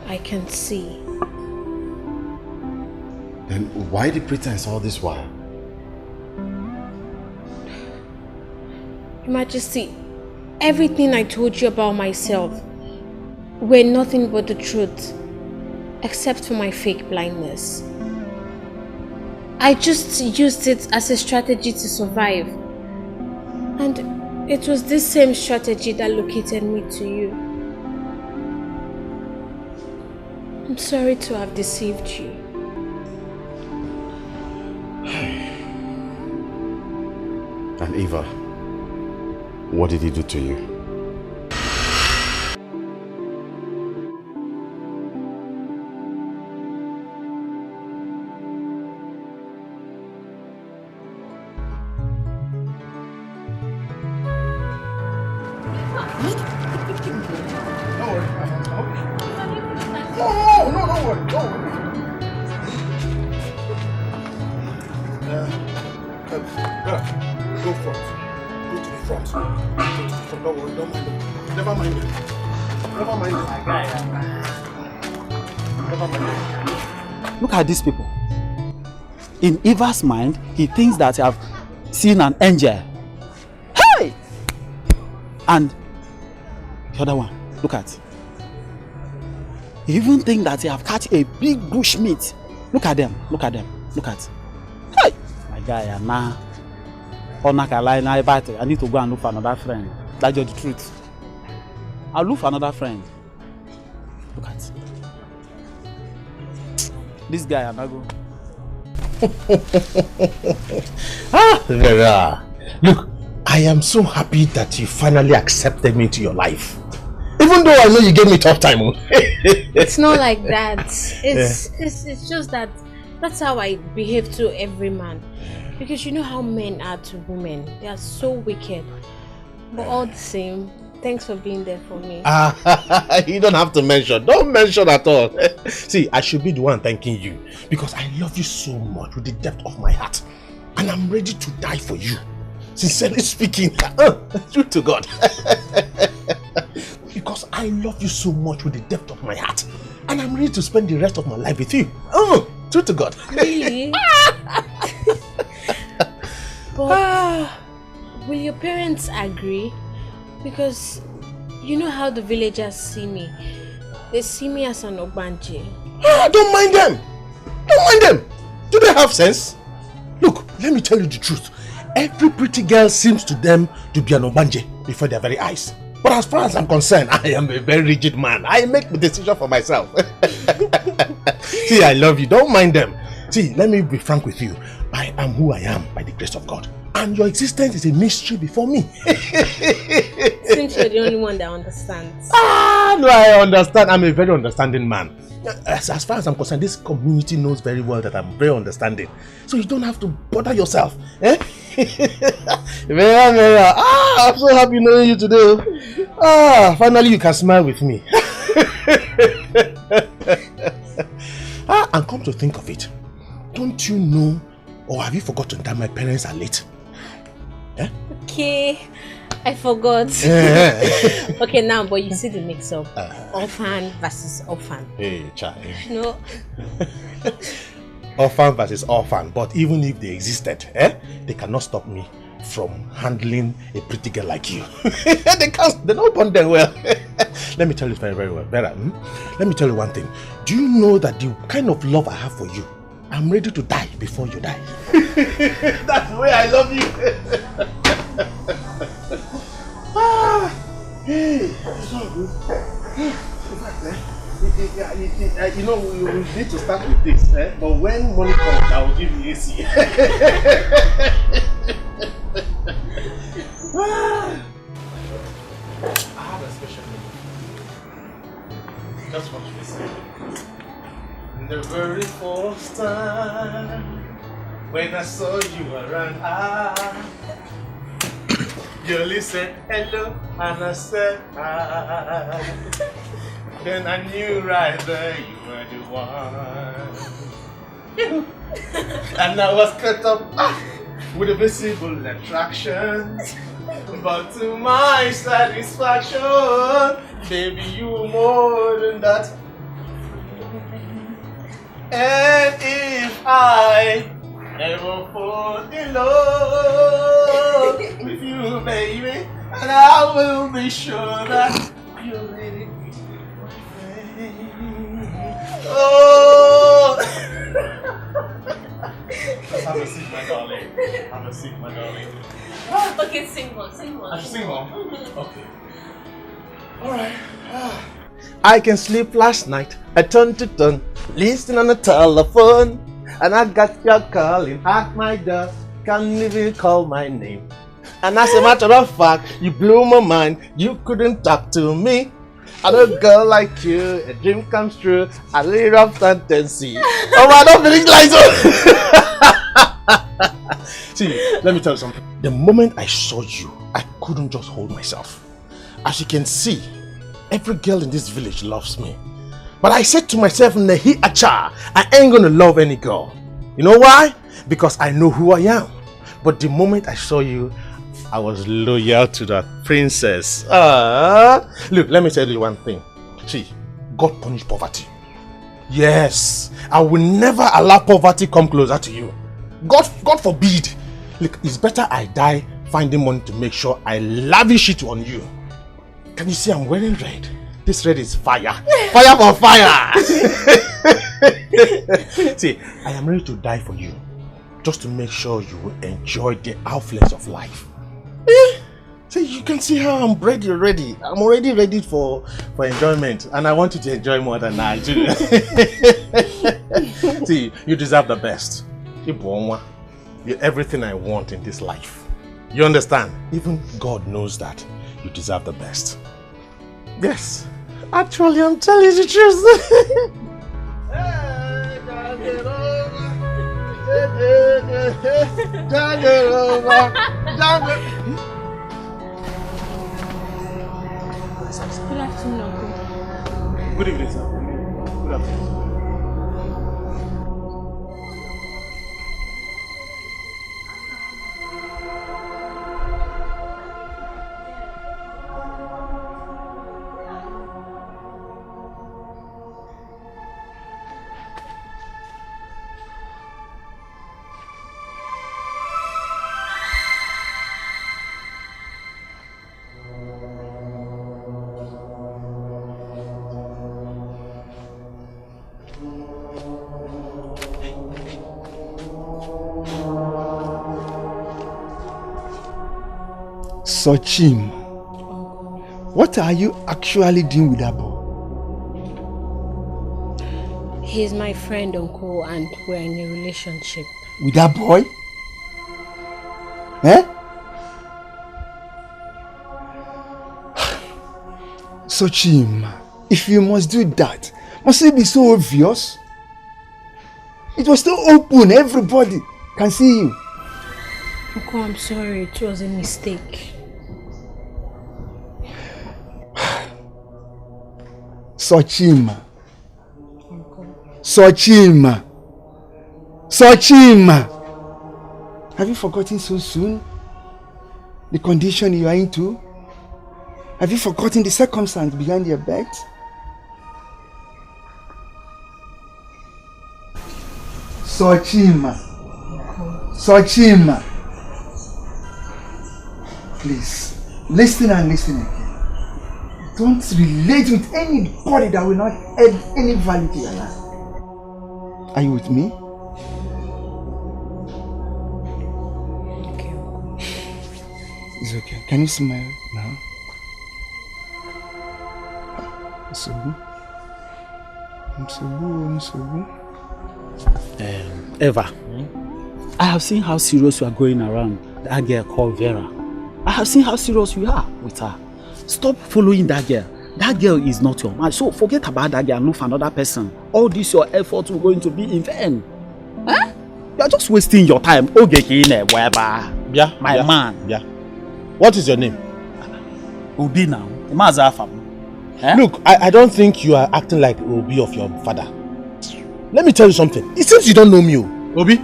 I can see.
Then why the pretense all this while?
Your Majesty, everything I told you about myself were nothing but the truth, except for my fake blindness. I just used it as a strategy to survive. And it was this same strategy that located me to you. I'm sorry to have deceived you.
And Eva, what did he do to you?
Look at these people. In Eva's mind, he thinks that he have seen an angel. Hey! And the other one, look at. He even think that he have catch a big bush meat. Look at them, look at them, look at. Hey! My guy, nah. I need to go and look for another friend. That's just the truth. I'll look for another friend. Look at. This guy, I'm not going.
Vera, look, I am so happy that you finally accepted me into your life. Even though I know you gave me a tough time.
It's not like that. It's just that that's how I behave to every man. Because you know how men are to women. They are so wicked. But all the same, thanks for being there for me.
You don't have to mention. Don't mention at all. See, I should be the one thanking you. Because I love you so much with the depth of my heart. And I'm ready to die for you. Sincerely speaking. True to God. Because I love you so much with the depth of my heart. And I'm ready to spend the rest of my life with you. True to God.
Really? But will your parents agree? Because you know how the villagers see me. They see me as an Ogbanje.
Don't mind them. Don't mind them. Do they have sense? Look, let me tell you the truth. Every pretty girl seems to them to be an Ogbanje before their very eyes. But as far as I'm concerned, I am a very rigid man. I make the decision for myself. See, I love you. Don't mind them. See, let me be frank with you. I am who I am by the grace of God. And your existence is a mystery before me.
Since you're the only one that understands.
No, I understand. I'm a very understanding man. As far as I'm concerned, this community knows very well that I'm very understanding. So you don't have to bother yourself. Vera. I'm so happy knowing you today. Finally you can smile with me. And come to think of it, don't you know, or have you forgotten that my parents are late?
Okay, I forgot. Okay, now, but you see the mix-up. Orphan versus orphan.
Hey, child.
No.
Orphan versus orphan. But even if they existed, they cannot stop me from handling a pretty girl like you. They don't bond them well. Let me tell you very, very well. Vera, let me tell you one thing. Do you know that the kind of love I have for you, I'm ready to die before you die. That's the way I love you. Hey, it's all good. In fact, you know, we need to start with this, but when money comes, I will give you AC.
I saw you around. You only said hello and I said hi. Then I knew right there you were the one. And I was caught up with a visible attraction. But to my satisfaction, baby, you more than that. And if I ever fall in love with you, baby, and I will be sure that you're ready. Oh! Have a seat, my darling. Have a seat, my darling.
Okay, sing one.
I should sing one? Okay. Alright. I can sleep last night, I turn to turn, listening on the telephone, and I got your calling at my door, can't even call my name. And as a matter of fact, you blew my mind, you couldn't talk to me. I know a girl like you, a dream comes true, I live up fantasy. Oh, I don't finish like so. See, let me tell you something. The moment I saw you, I couldn't just hold myself. As you can see, every girl in this village loves me. But I said to myself, Nehi Acha, I ain't gonna love any girl. You know why? Because I know who I am. But the moment I saw you, I was loyal to that princess. Look, let me tell you one thing. See, God punished poverty. Yes, I will never allow poverty come closer to you. God forbid. Look, it's better I die finding money to make sure I lavish it on you. Can you see I'm wearing red? This red is fire. Fire for fire! See, I am ready to die for you. Just to make sure you will enjoy the outflows of life. See, you can see how I'm ready already. I'm already ready for enjoyment. And I want you to enjoy more than I do. See, you deserve the best. You're everything I want in this life. You understand? Even God knows that you deserve the best. Yes. Actually, I'm telling you the truth.
Good afternoon, Uncle.
Good evening, sir. Good afternoon.
Sochim, what are you actually doing with that boy?
He's my friend, Uncle, and we're in a relationship.
With that boy? Eh? Sochim, if you must do that, must it be so obvious? It was still open, everybody can see you.
Uncle, I'm sorry, it was a mistake.
Sochima. Sochima. Sochima. Have you forgotten so soon the condition you are into? Have you forgotten the circumstance behind your bed? Sochima. Sochima. Please, listen and listen again. Don't relate with anybody that will not add any value to your life. Are you with me?
Okay.
It's okay. Can you smile now?
Eva, I have seen how serious you are going around that girl called Vera. I have seen how serious you are with her. Stop following that girl. That girl is not your man. So forget about that girl and look for another person. All this your efforts are going to be in vain. Huh? You are just wasting your time. Okay, whatever.
Yeah,
my man.
Yeah. What is your name?
Obi now. Eh?
Look, I don't think you are acting like Obi of your father. Let me tell you something. It seems you don't know me. Obi,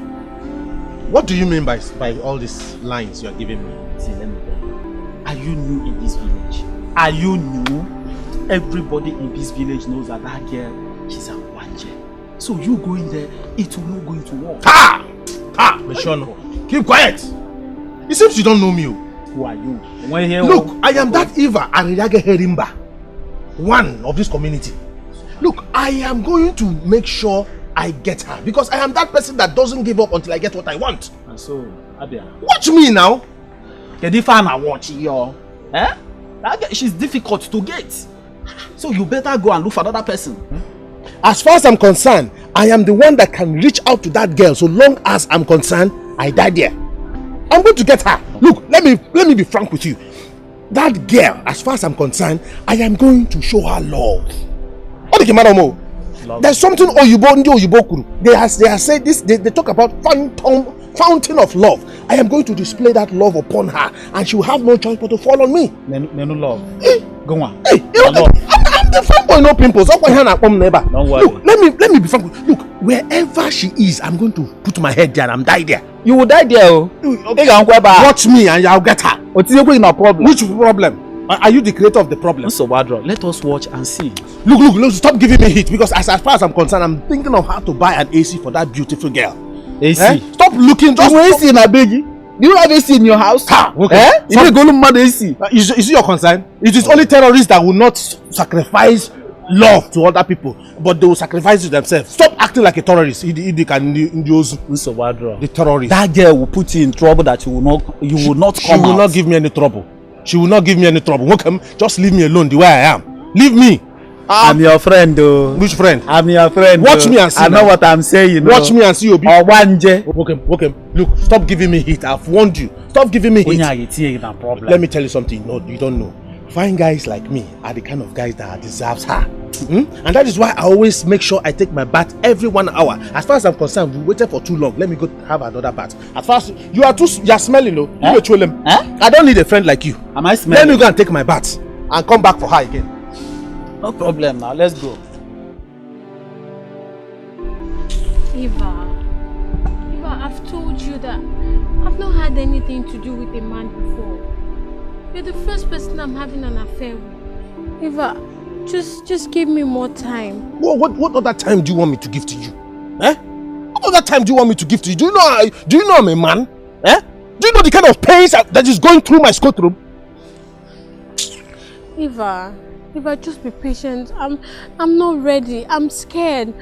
what do you mean by all these lines you are giving me?
See, let me tell you. Are you new in this village? Are you new? Everybody in this village knows that girl, she's a wanje. So you going there, it will not going to work.
Ha! Ha! Meshono, keep quiet. It seems you don't know me.
Who are you?
Look, I am that Eva Ariage Herimba, one of this community. Look, I am going to make sure I get her because I am that person that doesn't give up until I get what I want.
And so, Abia,
watch me now.
Watch you. Eh? She's difficult to get. So you better go and look for another person.
As far as I'm concerned, I am the one that can reach out to that girl. So long as I'm concerned, I die there. I'm going to get her. Look, let me be frank with you. That girl, as far as I'm concerned, I am going to show her love. What do you mean? There's something they have said this. They talk about fountain of love. I am going to display that love upon her, and she will have no choice but to fall on me.
No love. Go on.
Hey, I'm the fanboy, no pimples. Don't worry. Look, let me be frank. Look, wherever she is, I'm going to put my head there and I'm die there.
You will die there. Okay.
Watch me and I'll get her.
What's your problem?
Which problem? Are you the creator of the problem?
So let us watch and see.
Look, stop giving me heat because as far as I'm concerned, I'm thinking of how to buy an AC for that beautiful girl.
AC?
Eh? Stop looking.
Just AC in a biggie. Do you have AC in your house?
Okay.
Eh? You go to mad AC.
Is it your concern? It is only terrorists that will not sacrifice love to other people, but they will sacrifice it themselves. Stop acting like a terrorist. The terrorist.
That girl will put you in trouble that you will not come out.
She will not give me any trouble. She will not give me any trouble. Welcome. Just leave me alone the way I am. Leave me.
I'm your friend though.
Which friend?
I'm your friend.
Watch me and see.
I know what I'm saying.
Watch me and see. Obi.
Okay.
Look, stop giving me heat. I've warned you. Stop giving me heat.
Let
me tell you something. No, you don't know. Fine guys like me are the kind of guys that deserves her. And that is why I always make sure I take my bath every 1 hour. As far as I'm concerned, we waited for too long. Let me go have another bath. As far as you are smelling, no?
Eh?
I don't need a friend like you.
Am I smelling?
Let me go and take my bath and come back for her again.
No problem now. Let's go.
Eva, I've told you that I've not had anything to do with a man before. You're the first person I'm having an affair with. Eva, just give me more time.
What other time do you want me to give to you? Eh? What other time do you want me to give to you? Do you know I'm a man? Eh? Do you know the kind of pains that is going through my scrotum?
Eva, just be patient. I'm not ready. I'm scared.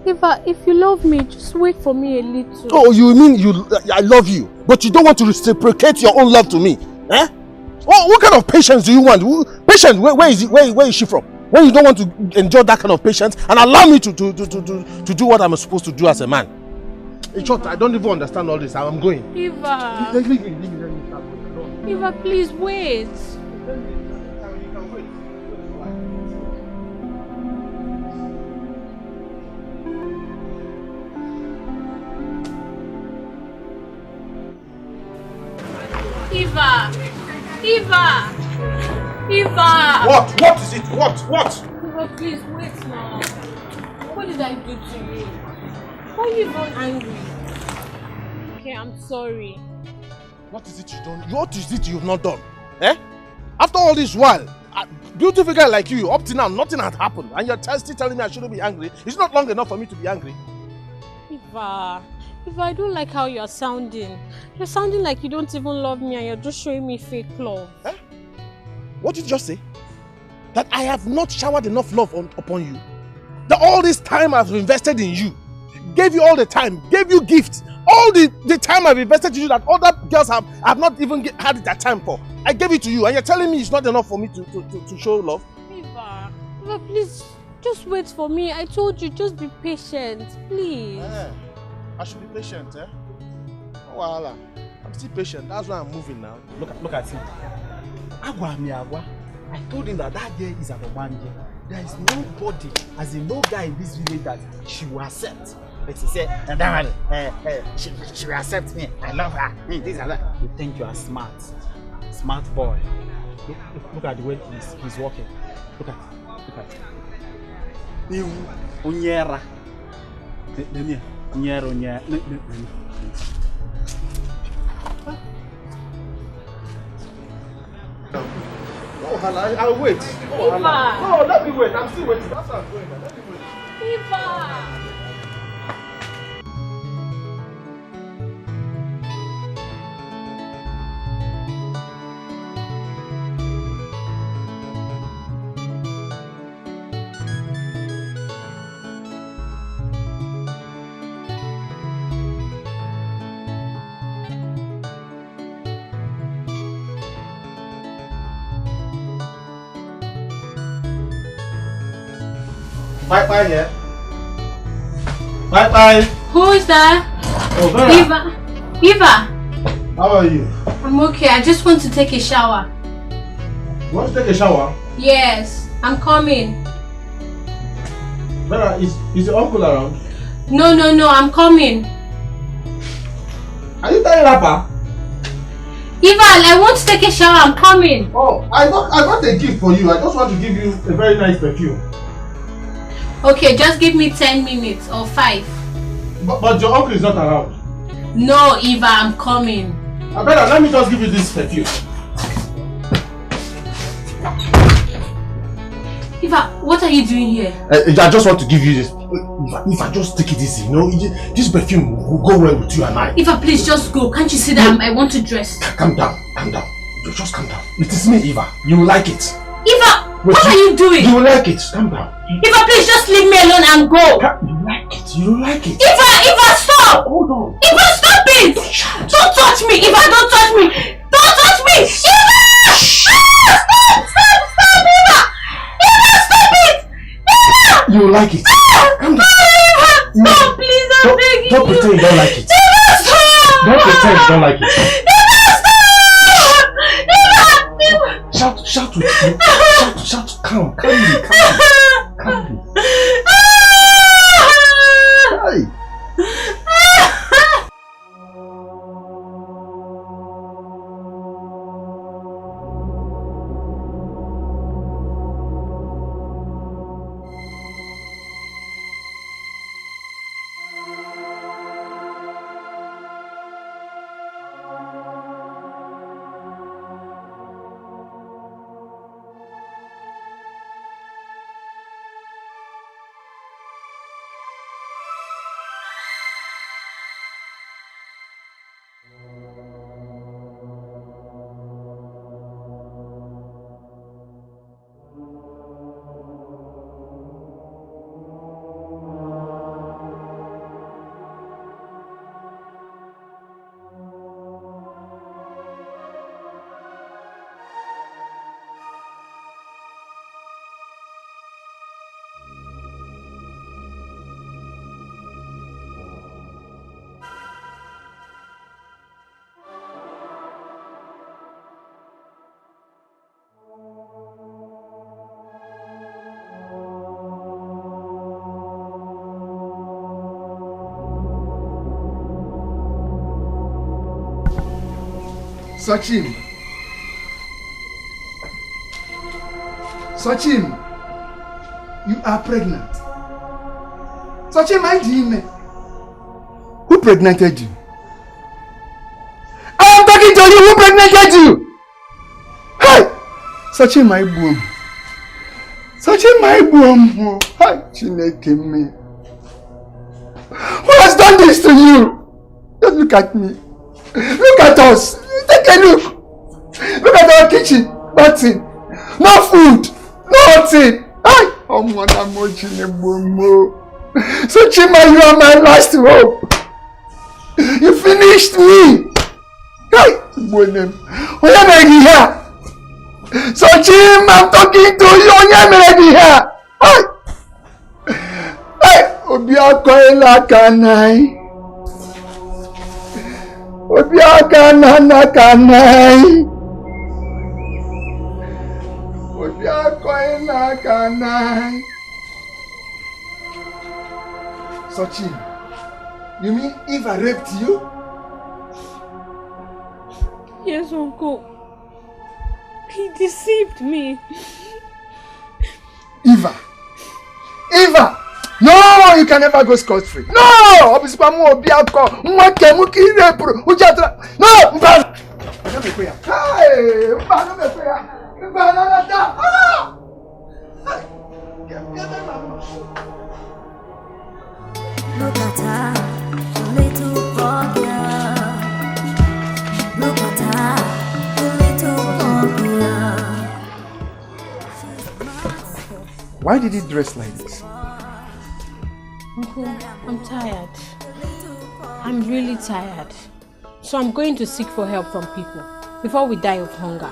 Eva, if you love me, just wait for me a little.
Oh, you mean I love you, but you don't want to reciprocate your own love to me? Eh? What kind of patience do you want? Patience? Where is she from? When you don't want to enjoy that kind of patience and allow me to do what I'm supposed to do as a man. In short, I don't even understand all this. I'm going.
Eva.
Leave me.
Eva, please wait. Eva!
What is it? What?
Eva, please wait now. What did I do to you? Why are you even angry? Okay, I'm sorry.
What is it you've done? What is it you've not done? Eh? After all this while, a beautiful girl like you, up to now, nothing had happened. And you're still telling me I shouldn't be angry. It's not long enough for me to be angry.
Eva, I don't like how you're sounding. You're sounding like you don't even love me and you're just showing me fake love.
Eh? What did you just say? That I have not showered enough love upon you? That all this time I've invested in you, gave you all the time, gave you gifts, all the time I've invested in you that other girls have not even had that time for. I gave it to you and you're telling me it's not enough for me to show love?
Eva, please, just wait for me. I told you, just be patient, please.
I should be patient, eh? Oh, voila. I'm still patient. That's why I'm moving now.
Look at him. I told him that girl is an Obanje. There is nobody, as in no guy in this village that she will accept. But he said, she will accept me. I love her. This and that. You think you are smart. Smart boy. Look at the way he's walking. Look at. Unyera.
Oh, I'll wait. Oh, no, let me wait. I'm still waiting. That's how I'm going. Let me wait.
Eva!
Bye here. Bye.
Who is that?
Oh, Vera.
Eva!
How are you?
I'm okay. I just want to take a shower.
You want to take a shower?
Yes, I'm coming.
Vera, is your uncle around?
No, I'm coming.
Are you tying rapper?
Eva, I want to take a shower. I'm coming.
Oh, I got a gift for you. I just want to give you a very nice perfume.
Okay, just give me 10 minutes or 5.
But your uncle is not around.
No, Eva, I'm coming.
Abella, let me just give you this perfume.
Eva, what are you doing here?
I just want to give you this. If I just take it easy, you know, this perfume will go well with you and I.
Eva, please just go. Can't you see that I want to dress?
Calm down. Just calm down. It is me, Eva. You will like it.
Eva, what are you doing?
You will like it. Calm down.
Eva, please just leave me alone and go.
You like it.
Eva, stop!
Hold on.
Eva, stop it! Don't touch me! Eva, don't touch me! Don't touch me! Eva! Stop, Eva! Eva, stop it! Eva!
You will like it. Calm down.
Eva, stop, please, I'm begging you.
Don't pretend you don't like it.
Eva, stop!
Don't pretend you don't like it.
Eva, stop! Eva!
Shout with me. Shout. Calm. Hey.
Sachin, you are pregnant. Sachin, my dear, who pregnanted you? I am talking to you. Who pregnanted you? Hey, Sachin, my boom. Sachin, my boom. Hi, Chineke me. Who has done this to you? Just look at me. Look at us. Take a look. Look at our kitchen. Nothing. No food. Nothing. Hi. Oh, Madam Mojine. So Chima, you are my last hope. You finished me. Hi. When am I here? So Chim, I'm talking to you. When am I here? Hi. Hi. Obiakoela kanai. Obiakana nakanai. Obiakoela kanai. Sochi, You mean Eva raped you?
Yes, Uncle. He deceived me.
Eva! Eva! No! You can never go scot-free. No! No!
Look at her, a little popular. Look at her, a little popular.
Why did he dress like this?
Uncle, I'm tired. I'm really tired. So I'm going to seek for help from people before we die of hunger.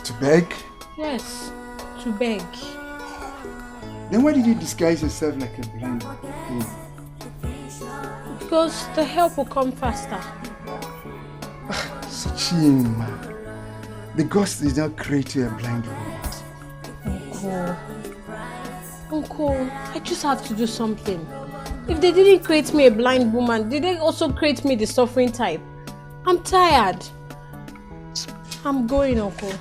To beg?
Yes, to beg.
Then why did you disguise yourself like a blind woman?
Because the help will come faster.
Chima, the ghost did not create you a blind woman.
Uncle, I just have to do something. If they didn't create me a blind woman, did they also create me the suffering type? I'm tired. I'm going, Uncle.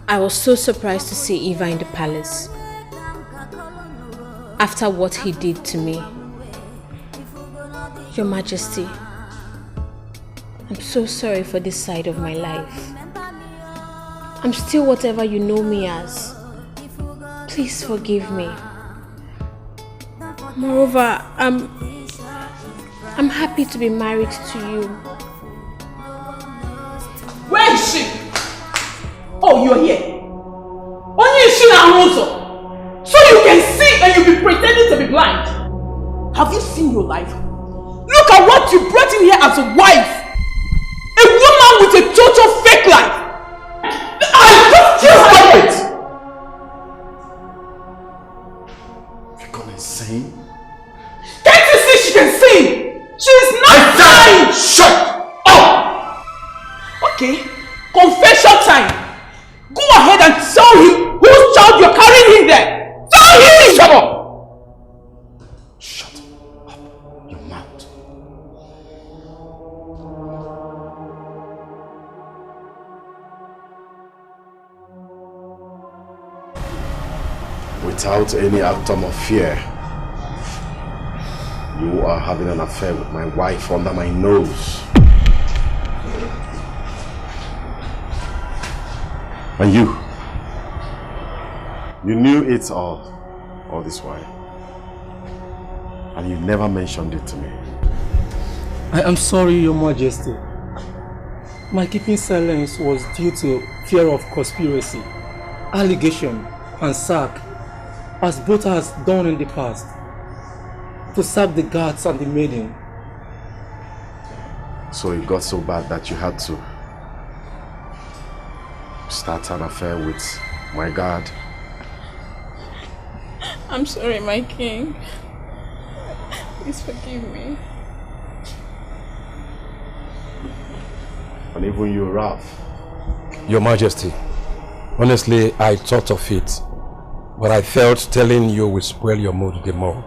I was so surprised to see Eva in the palace after what he did to me. Your Majesty, I'm so sorry for this side of my life. I'm still whatever you know me as. Please forgive me. Moreover, I'm happy to be married to you.
Where is she? Oh, you're here. Only is she now, so you can see and you be pretending to be blind. Have you seen your life? Look at what you brought in here as a wife. A woman with a total fake life. I just like it.
You've gone insane.
Can't you see she can sing? She is not blind.
Shut up.
Okay, confession time. Go ahead and tell him whose child you're carrying in there. Tell him! Shut up!
Shut up your mouth. Without any atom of fear, you are having an affair with my wife under my nose. And you knew it all this while. And you never mentioned it to me.
I am sorry, Your Majesty. My keeping silence was due to fear of conspiracy, allegation, and sack, as both has done in the past, to sack the guards and the maiden.
So it got so bad that you had to start an affair with my guard.
I'm sorry, my king. Please forgive me.
And even you, Ralph.
Your Majesty, honestly, I thought of it, but I felt telling you will spoil your mood the more.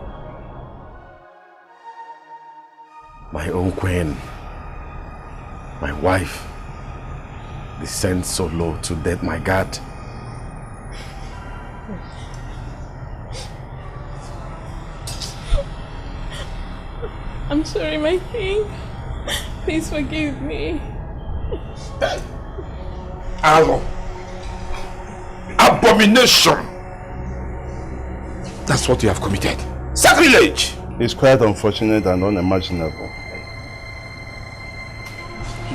My own queen, my wife, descend so low to death, my God.
I'm sorry, my king. Please forgive me.
Abomination! That's what you have committed. Sacrilege!
It's quite unfortunate and unimaginable.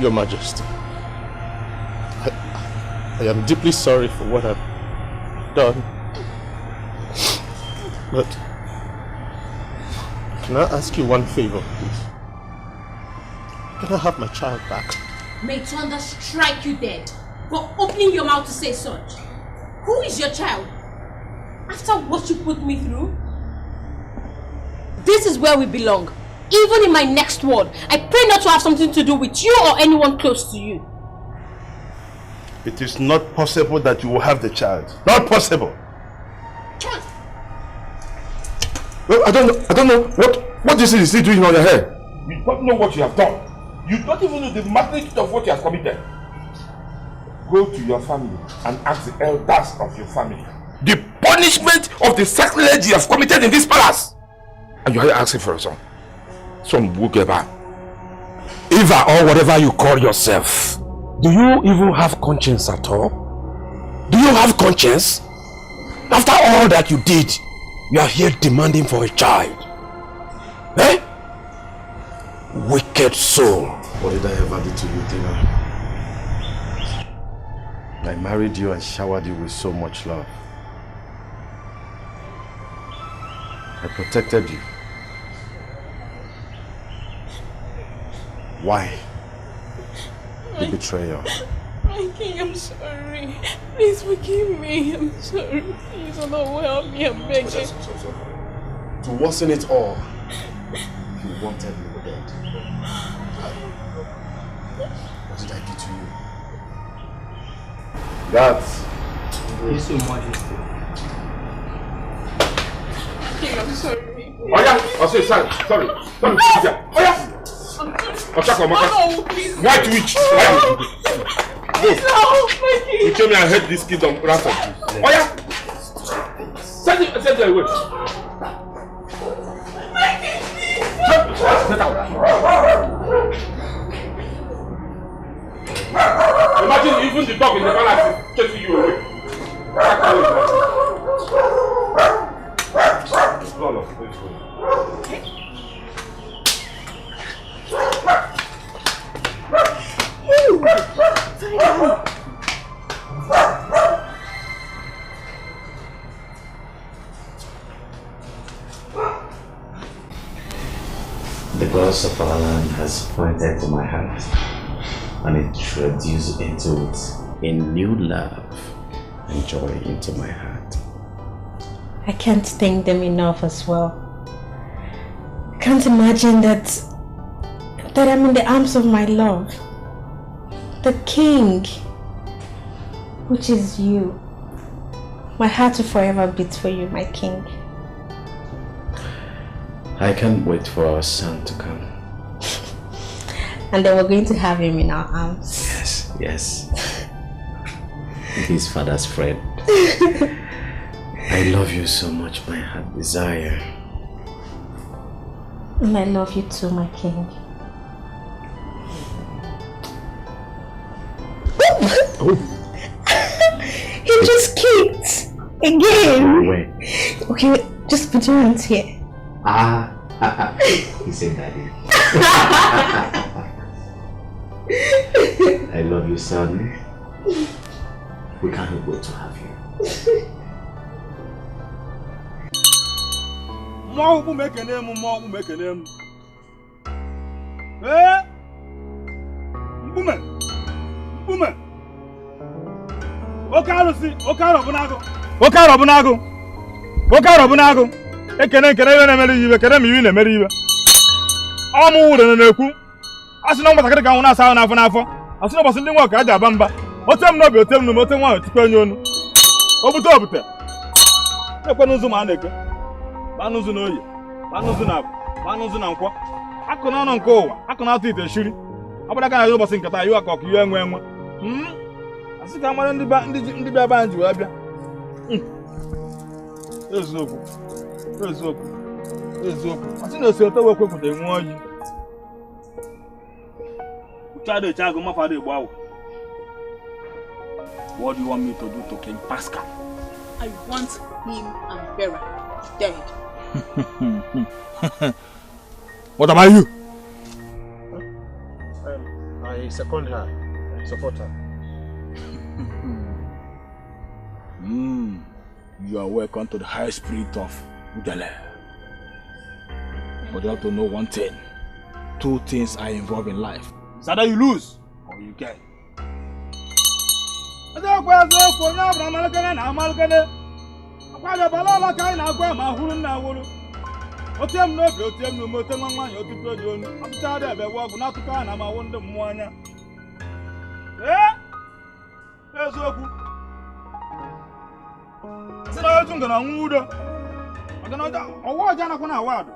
Your Majesty, I am deeply sorry for what I've done. But can I ask you one favor, please? Can I have my child back?
May thunder strike you dead. for opening your mouth to say such. Who is your child? After what you put me through? This is where we belong. Even in my next world, I pray not to have something to do with you or anyone close to you.
It is not possible that you will have the child. Not possible.
Well, I don't know what this is still doing on your head. You don't know what you have done. You don't even know the magnitude of what you have committed. Go to your family and ask the elders of your family the punishment of the sacrilege you have committed in this palace. And you are asking for a son. Some Wugeba. Eva or whatever you call yourself. Do you even have conscience at all? Do you have conscience? After all that you did, you are here demanding for a child. Eh? Wicked soul.
What did I ever do to you, Dina? I married you and showered you with so much love. I protected you. Why? The betrayal.
My king, I'm sorry. Please forgive me. I'm sorry. Please don't help me. I'm begging.
To worsen it all, you wanted me dead. What did I do to you? That's
Yes, Your Majesty.
King, I'm sorry.
Oh yeah, sorry. Oh yeah.
No, please.
White witch.
Please, no, my king.
You tell me I hate this kingdom ransom. Oh yeah. Send it away.
My king, please.
Imagine even the dog in the palace chasing you away.
The gods of our land has pointed to my heart and introduced into it a new love and joy into my heart.
I can't thank them enough as well. I can't imagine that I'm in the arms of my love. The king, which is you. My heart will forever beat for you, my king.
I can't wait for our son to come.
And then we're going to have him in our arms.
Yes. His father's friend. I love you so much, my heart desire.
And I love you too, my king. He just kicked again.
Wait.
Okay, wait, just put your hands here.
He said daddy. I love you, son. We can't wait to have you.
Mom make a name, mom make a name. Eh? Woman. Okaro bunago. Ekene na meri yibe, kere mi wi na meri yibe. Omu wure na ekwu. Asi na mgbata ka nwuna asa na afọ. Asi na bosi ndị nwa ka aja bamba. Otem no bi otem no, otem nwa tikwa enyo nu. Obute. Ekwe n'ụzụ ma na-eke. Ba n'ụzụ na oyi. Ba n'ụzụ na abụ. Ba n'ụzụ na nkwọ. Akụ na ọnụ nke ụwa. Akụ na atụ ite shiri. Ọbụla ka na yo bosi nkata yo aka ọkụ yo enwe. Asi ka mara ndị bịa ba nji wee bịa. Eziokwu. Asi na esi oto wekwe kwute nwe oyi. Uchado chago mafade igbo. What do you want me to do to King Pascal?
I want him and Vera dead.
What about you?
I second her. I support her.
You are welcome to the high spirit of Udele. But you have to know one thing. Two things are involved in life. It's either you lose or you get. Ada kwa zo ko nya bra malkane na malkane. Akwa de balala kai na agwa ma huru na wuru. Otem no bi otem no mo tem nwa nya otupo di onu. Apita de be wo na tuka na ma wonde mmo anya. Ezoku. Sira otu ngana nwudo. Agana owo aja na kwa na awado.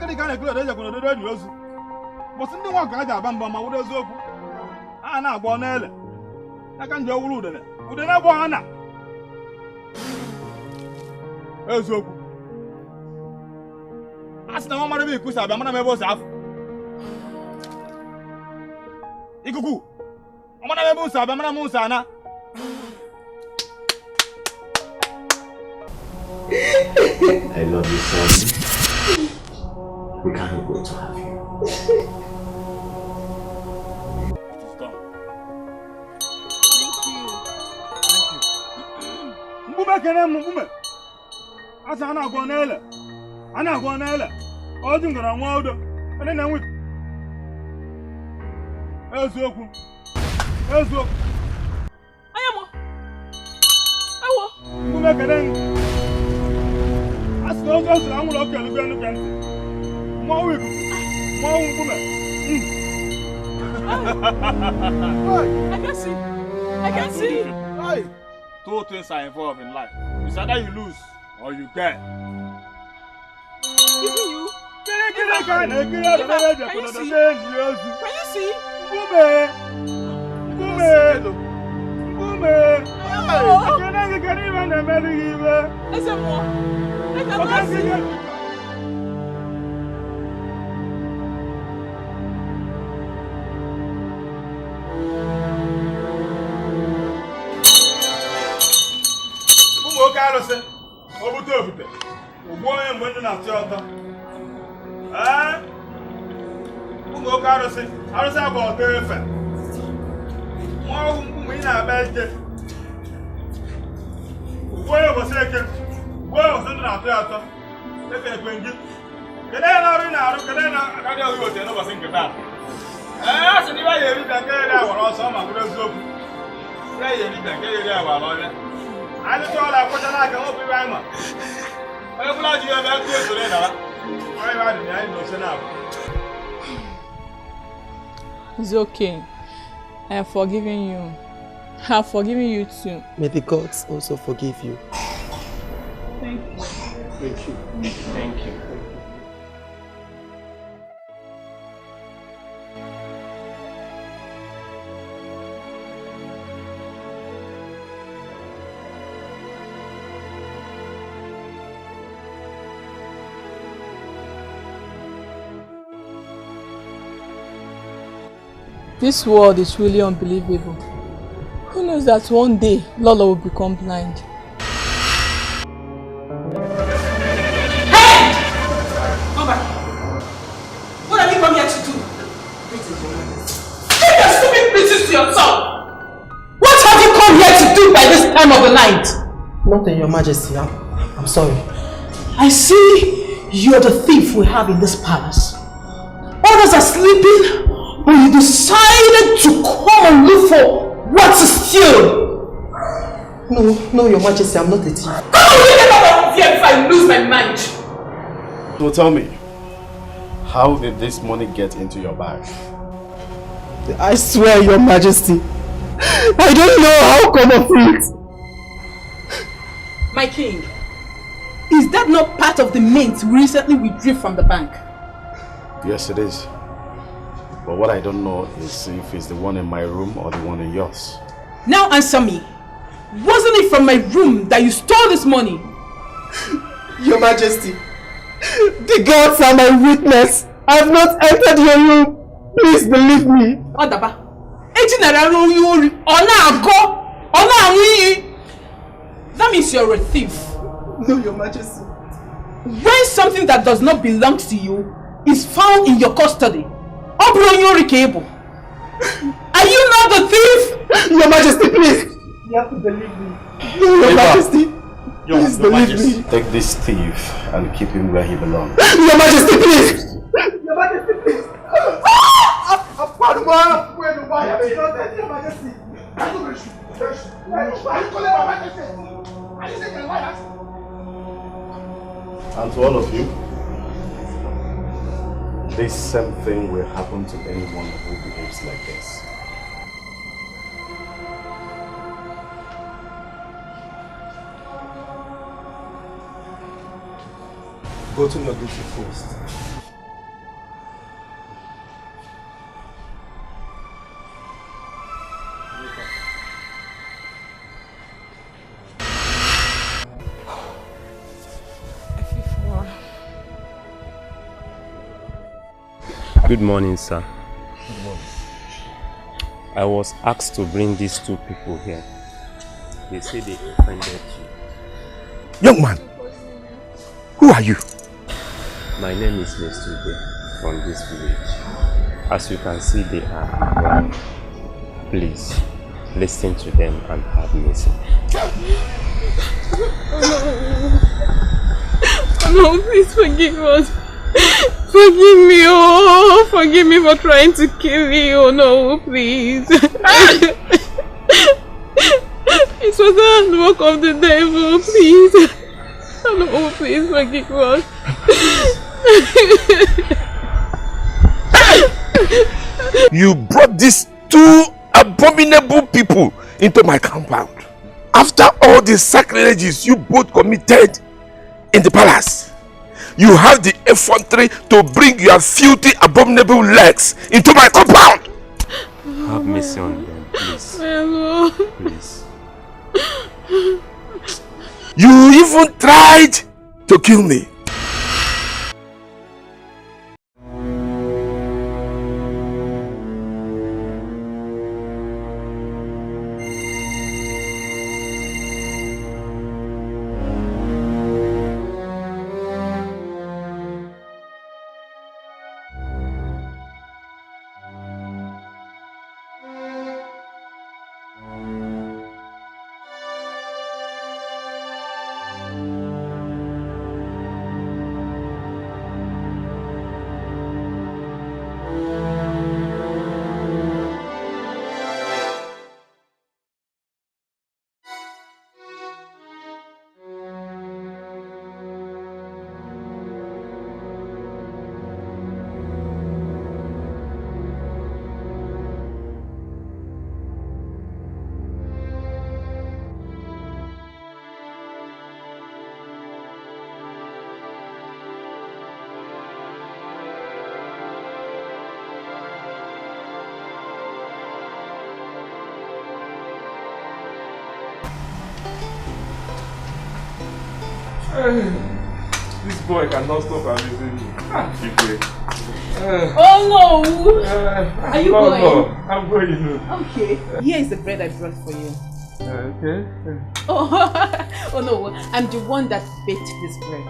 Kiri kana kilo deje kono dodo di ozu. Bo sindi nwa ka aja bamba ma wudo ezoku. A na agbo na ele. Aka nje wuru udene. Udene bo ana. Ezoku. Asina mama na be ikusa ba mana me bo safu. Ikuku. Mama na me bo safu ba mana mu sana.
I love you, son. We can't wait to have you.
Stop. Mbume kene mbume. Asa ana agwo na ele. Ana agwo na ele. Oju ngara nwa odo. Ene na nwi. Eziokwu. Eziokwu.
Ayamo. Awo.
Mbume kene. Asina ojo sira anwụrụ ọkụ elu elu elu. Mwa wiku. Mwa mbume.
I can see. I can see.
Hey. Two things are involved in life. It's either you lose or you get.
Even you.
Can you see?
Can you see?
It's okay. I have forgiven you. I have forgiven you too.
May the gods also forgive you.
Thank you.
Thank you.
Thank you.
This world is really unbelievable. Who knows that one day Lola will become blind?
Hey! Come back. What have you come here to do? Keep your stupid business to yourself. What have you come here to do by this time of the night?
Nothing, Your Majesty. I'm sorry.
I see you're the thief we have in this palace. Others are sleeping, but you decided to come and look for what to steal.
No, Your Majesty, I'm not a thief.
Come on, get out of here if I lose my mind.
So tell me, how did this money get into your bag?
I swear, Your Majesty, I don't know how come of it.
My king, is that not part of the mint we recently withdrew from the bank?
Yes, it is. But what I don't know is if it's the one in my room or the one in yours.
Now answer me. Wasn't it from my room that you stole this money?
Your Majesty, the gods are my witness. I have not entered your room. Please believe me.
Odaba. That means you're a thief.
No, Your Majesty.
When something that does not belong to you is found in your custody, are you not the thief?
Your Majesty, please. You have to believe me. No, Your Majesty. Please believe me.
Take this thief and keep him where he belongs.
Your Majesty, please. Your Majesty, please. Your Majesty.
Are you calling my majesty? Are you saying liars?
And to all of you, this same thing will happen to anyone who behaves like this.
Go to your duty first.
Good morning, sir.
Good morning.
I was asked to bring these two people here. They say they offended you.
Young man, who are you?
My name is Mr. from this village. As you can see, they are blind. Please, listen to them and have mercy.
Oh no, please forgive us. Forgive me, oh, forgive me for trying to kill you. Oh no, please. It was the handwork of the devil, please. Oh no, please forgive us.
You brought these two abominable people into my compound. After all the sacrileges you both committed in the palace, you have the effrontery to bring your filthy, abominable legs into my compound.
Have mercy on them, please. Please.
You even tried to kill me.
This boy cannot stop abusing me.
Oh no! Are you going?
No, I'm going.
Okay. Here is the bread I brought for you.
Okay.
Oh no, I'm the one that baked this bread.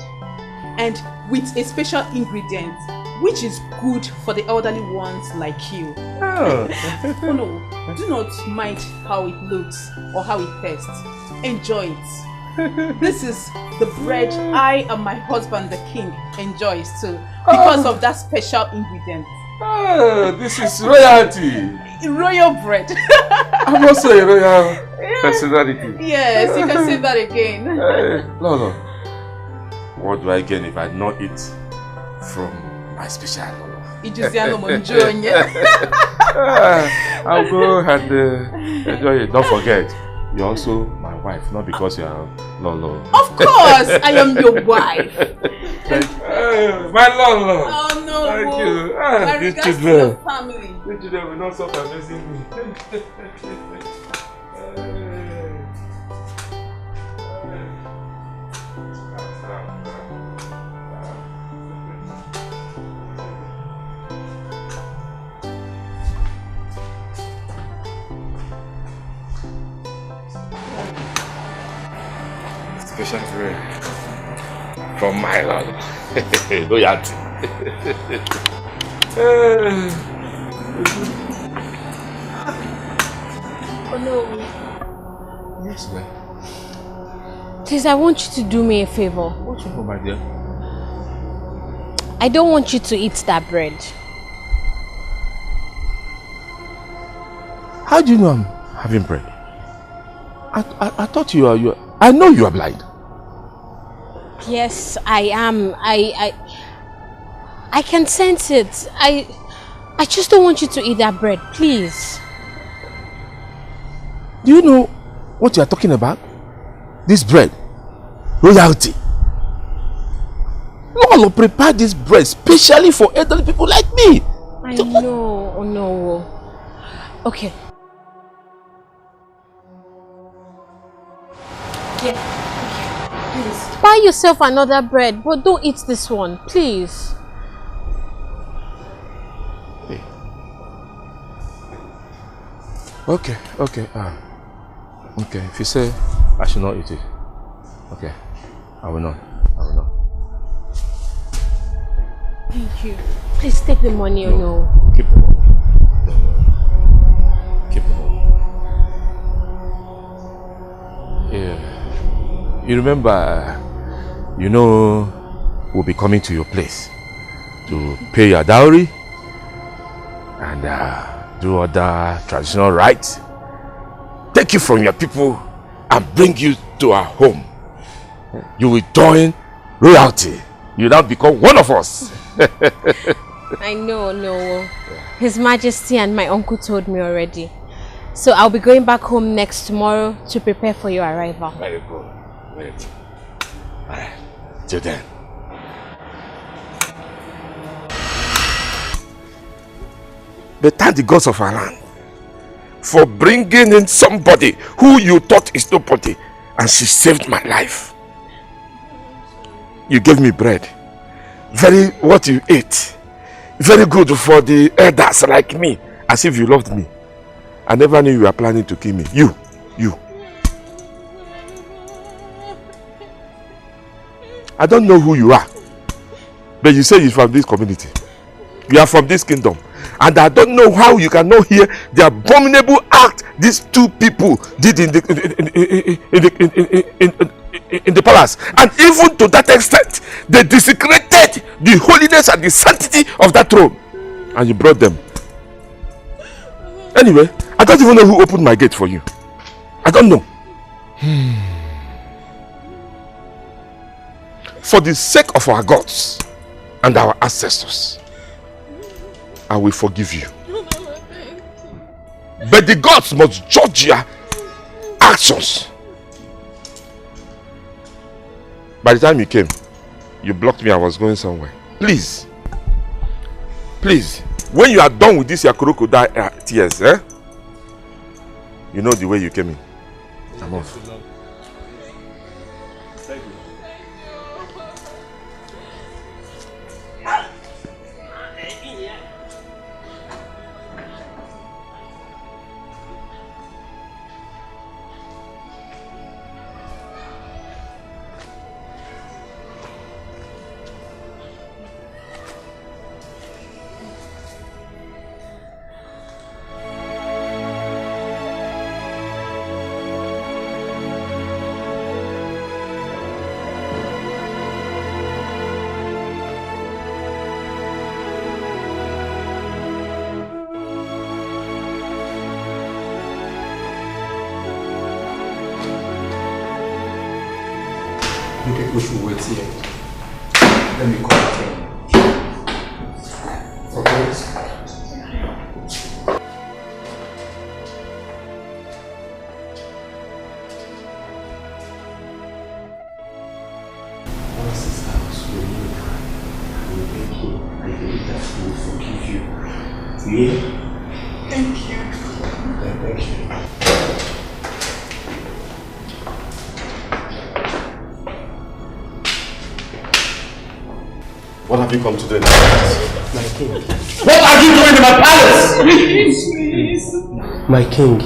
And with a special ingredient, which is good for the elderly ones like you.
Oh,
oh no, do not mind how it looks or how it tastes. Enjoy it. This is the bread I and my husband, the king, enjoys too, because of that special ingredient.
Oh, this is royalty.
Royal bread.
I'm also a royal personality.
Yes, you can say that again.
No. What do I gain if I not eat from my special lolo? I'll go and enjoy it. Don't forget, you're also my wife, not because you are Lolo.
Of course, I am your wife.
My Lolo.
Oh no.
Thank you.
My
These
regards
children.
to your family.
These children will not stop abusing me. Special bread from my Lord. Loyalty.
Oh no.
Yes, ma'am.
Please, I want you to do me a favor.
What you for, my dear?
I don't want you to eat that bread.
How do you know I'm having bread? I thought you are. I know you are blind.
Yes, I am. I can sense it. I just don't want you to eat that bread, please.
Do you know what you are talking about? This bread. Royalty. Lolo prepared this bread specially for elderly people like me.
I know. Oh no. Okay. Yeah. Okay. Please. Buy yourself another bread, but don't eat this one, please.
Okay. Okay. If you say I should not eat it, okay, I will not.
Thank you. Please take the money or no.
Keep the money. Keep the money. Yeah. You remember, we'll be coming to your place to pay your dowry and do other traditional rites. Take you from your people and bring you to our home. You will join royalty. You now become one of us.
I know. His Majesty and my uncle told me already. So I'll be going back home tomorrow to prepare for your arrival.
Very good. Alright. Till then. But thank the gods of our land for bringing in somebody who you thought is nobody, and she saved my life. You gave me bread. What you ate. Very good for the elders like me, as if you loved me. I never knew you were planning to kill me. You. I don't know who you are, but you say you're from this community. You are from this kingdom. And I don't know how you cannot hear the abominable act these two people did in the palace. And even to that extent, they desecrated the holiness and the sanctity of that throne. And you brought them. Anyway, I don't even know who opened my gate for you. I don't know. For the sake of our gods and our ancestors, I will forgive you. But the gods must judge your actions. By the time you came, you blocked me. I was going somewhere. Please, when you are done with this your crocodile tears, you know the way you came in. I'm off.
We should wait here. Let me call him. Okay.
Once this house will leave, I will thank you. I believe that we will forgive you. Yeah?
Thank you.
Thank you.
What have you come to do in my
palace? My king.
What are you doing in my palace?
Please.
My king,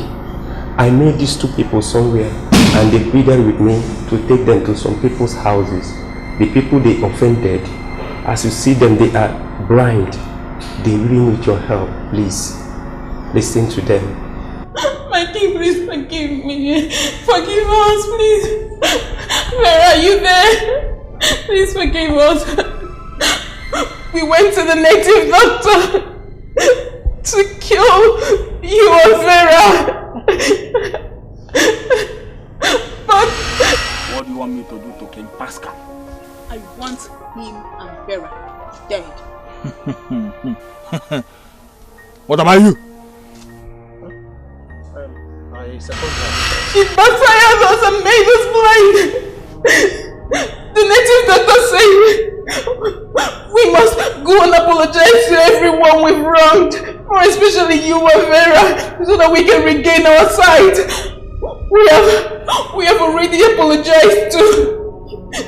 I met these two people somewhere and they pleaded with me to take them to some people's houses. The people they offended, as you see them, they are blind. They really need your help. Please, listen to them.
My king, please forgive me. Forgive us, please. Vera, are you there? Please forgive us. We went to the native doctor to kill you and Vera.
want me to do to King Pascal?
I want him and Vera dead.
What about you?
I suppose that.
She backfired us and made us blind. The native doctor said we must go and apologize to everyone we've wronged, more especially you and Vera, so that we can regain our sight. We have already apologized to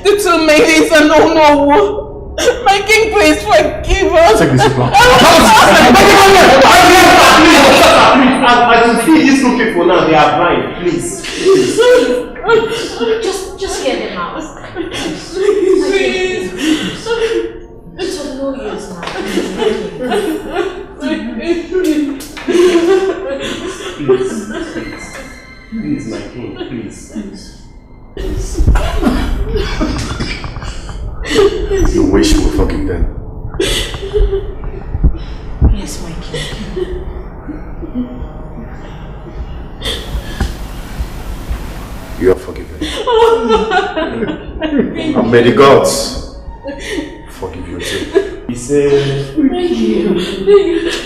the two ladies and no. My king, please forgive us.
Take this plan. I can see these two people now, they are blind. Please.
Just hear them out.
Please.
It's of no use now.
Please, my king, please.
You wish you would forgive them.
Yes, my king.
You are forgiven. And may the gods forgive you too.
He said,
Thank you.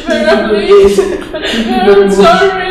Vera, please. I'm sorry.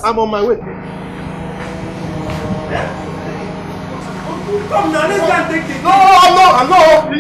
I'm on my way.
Come now, let's go and take it.
No, I'm not. You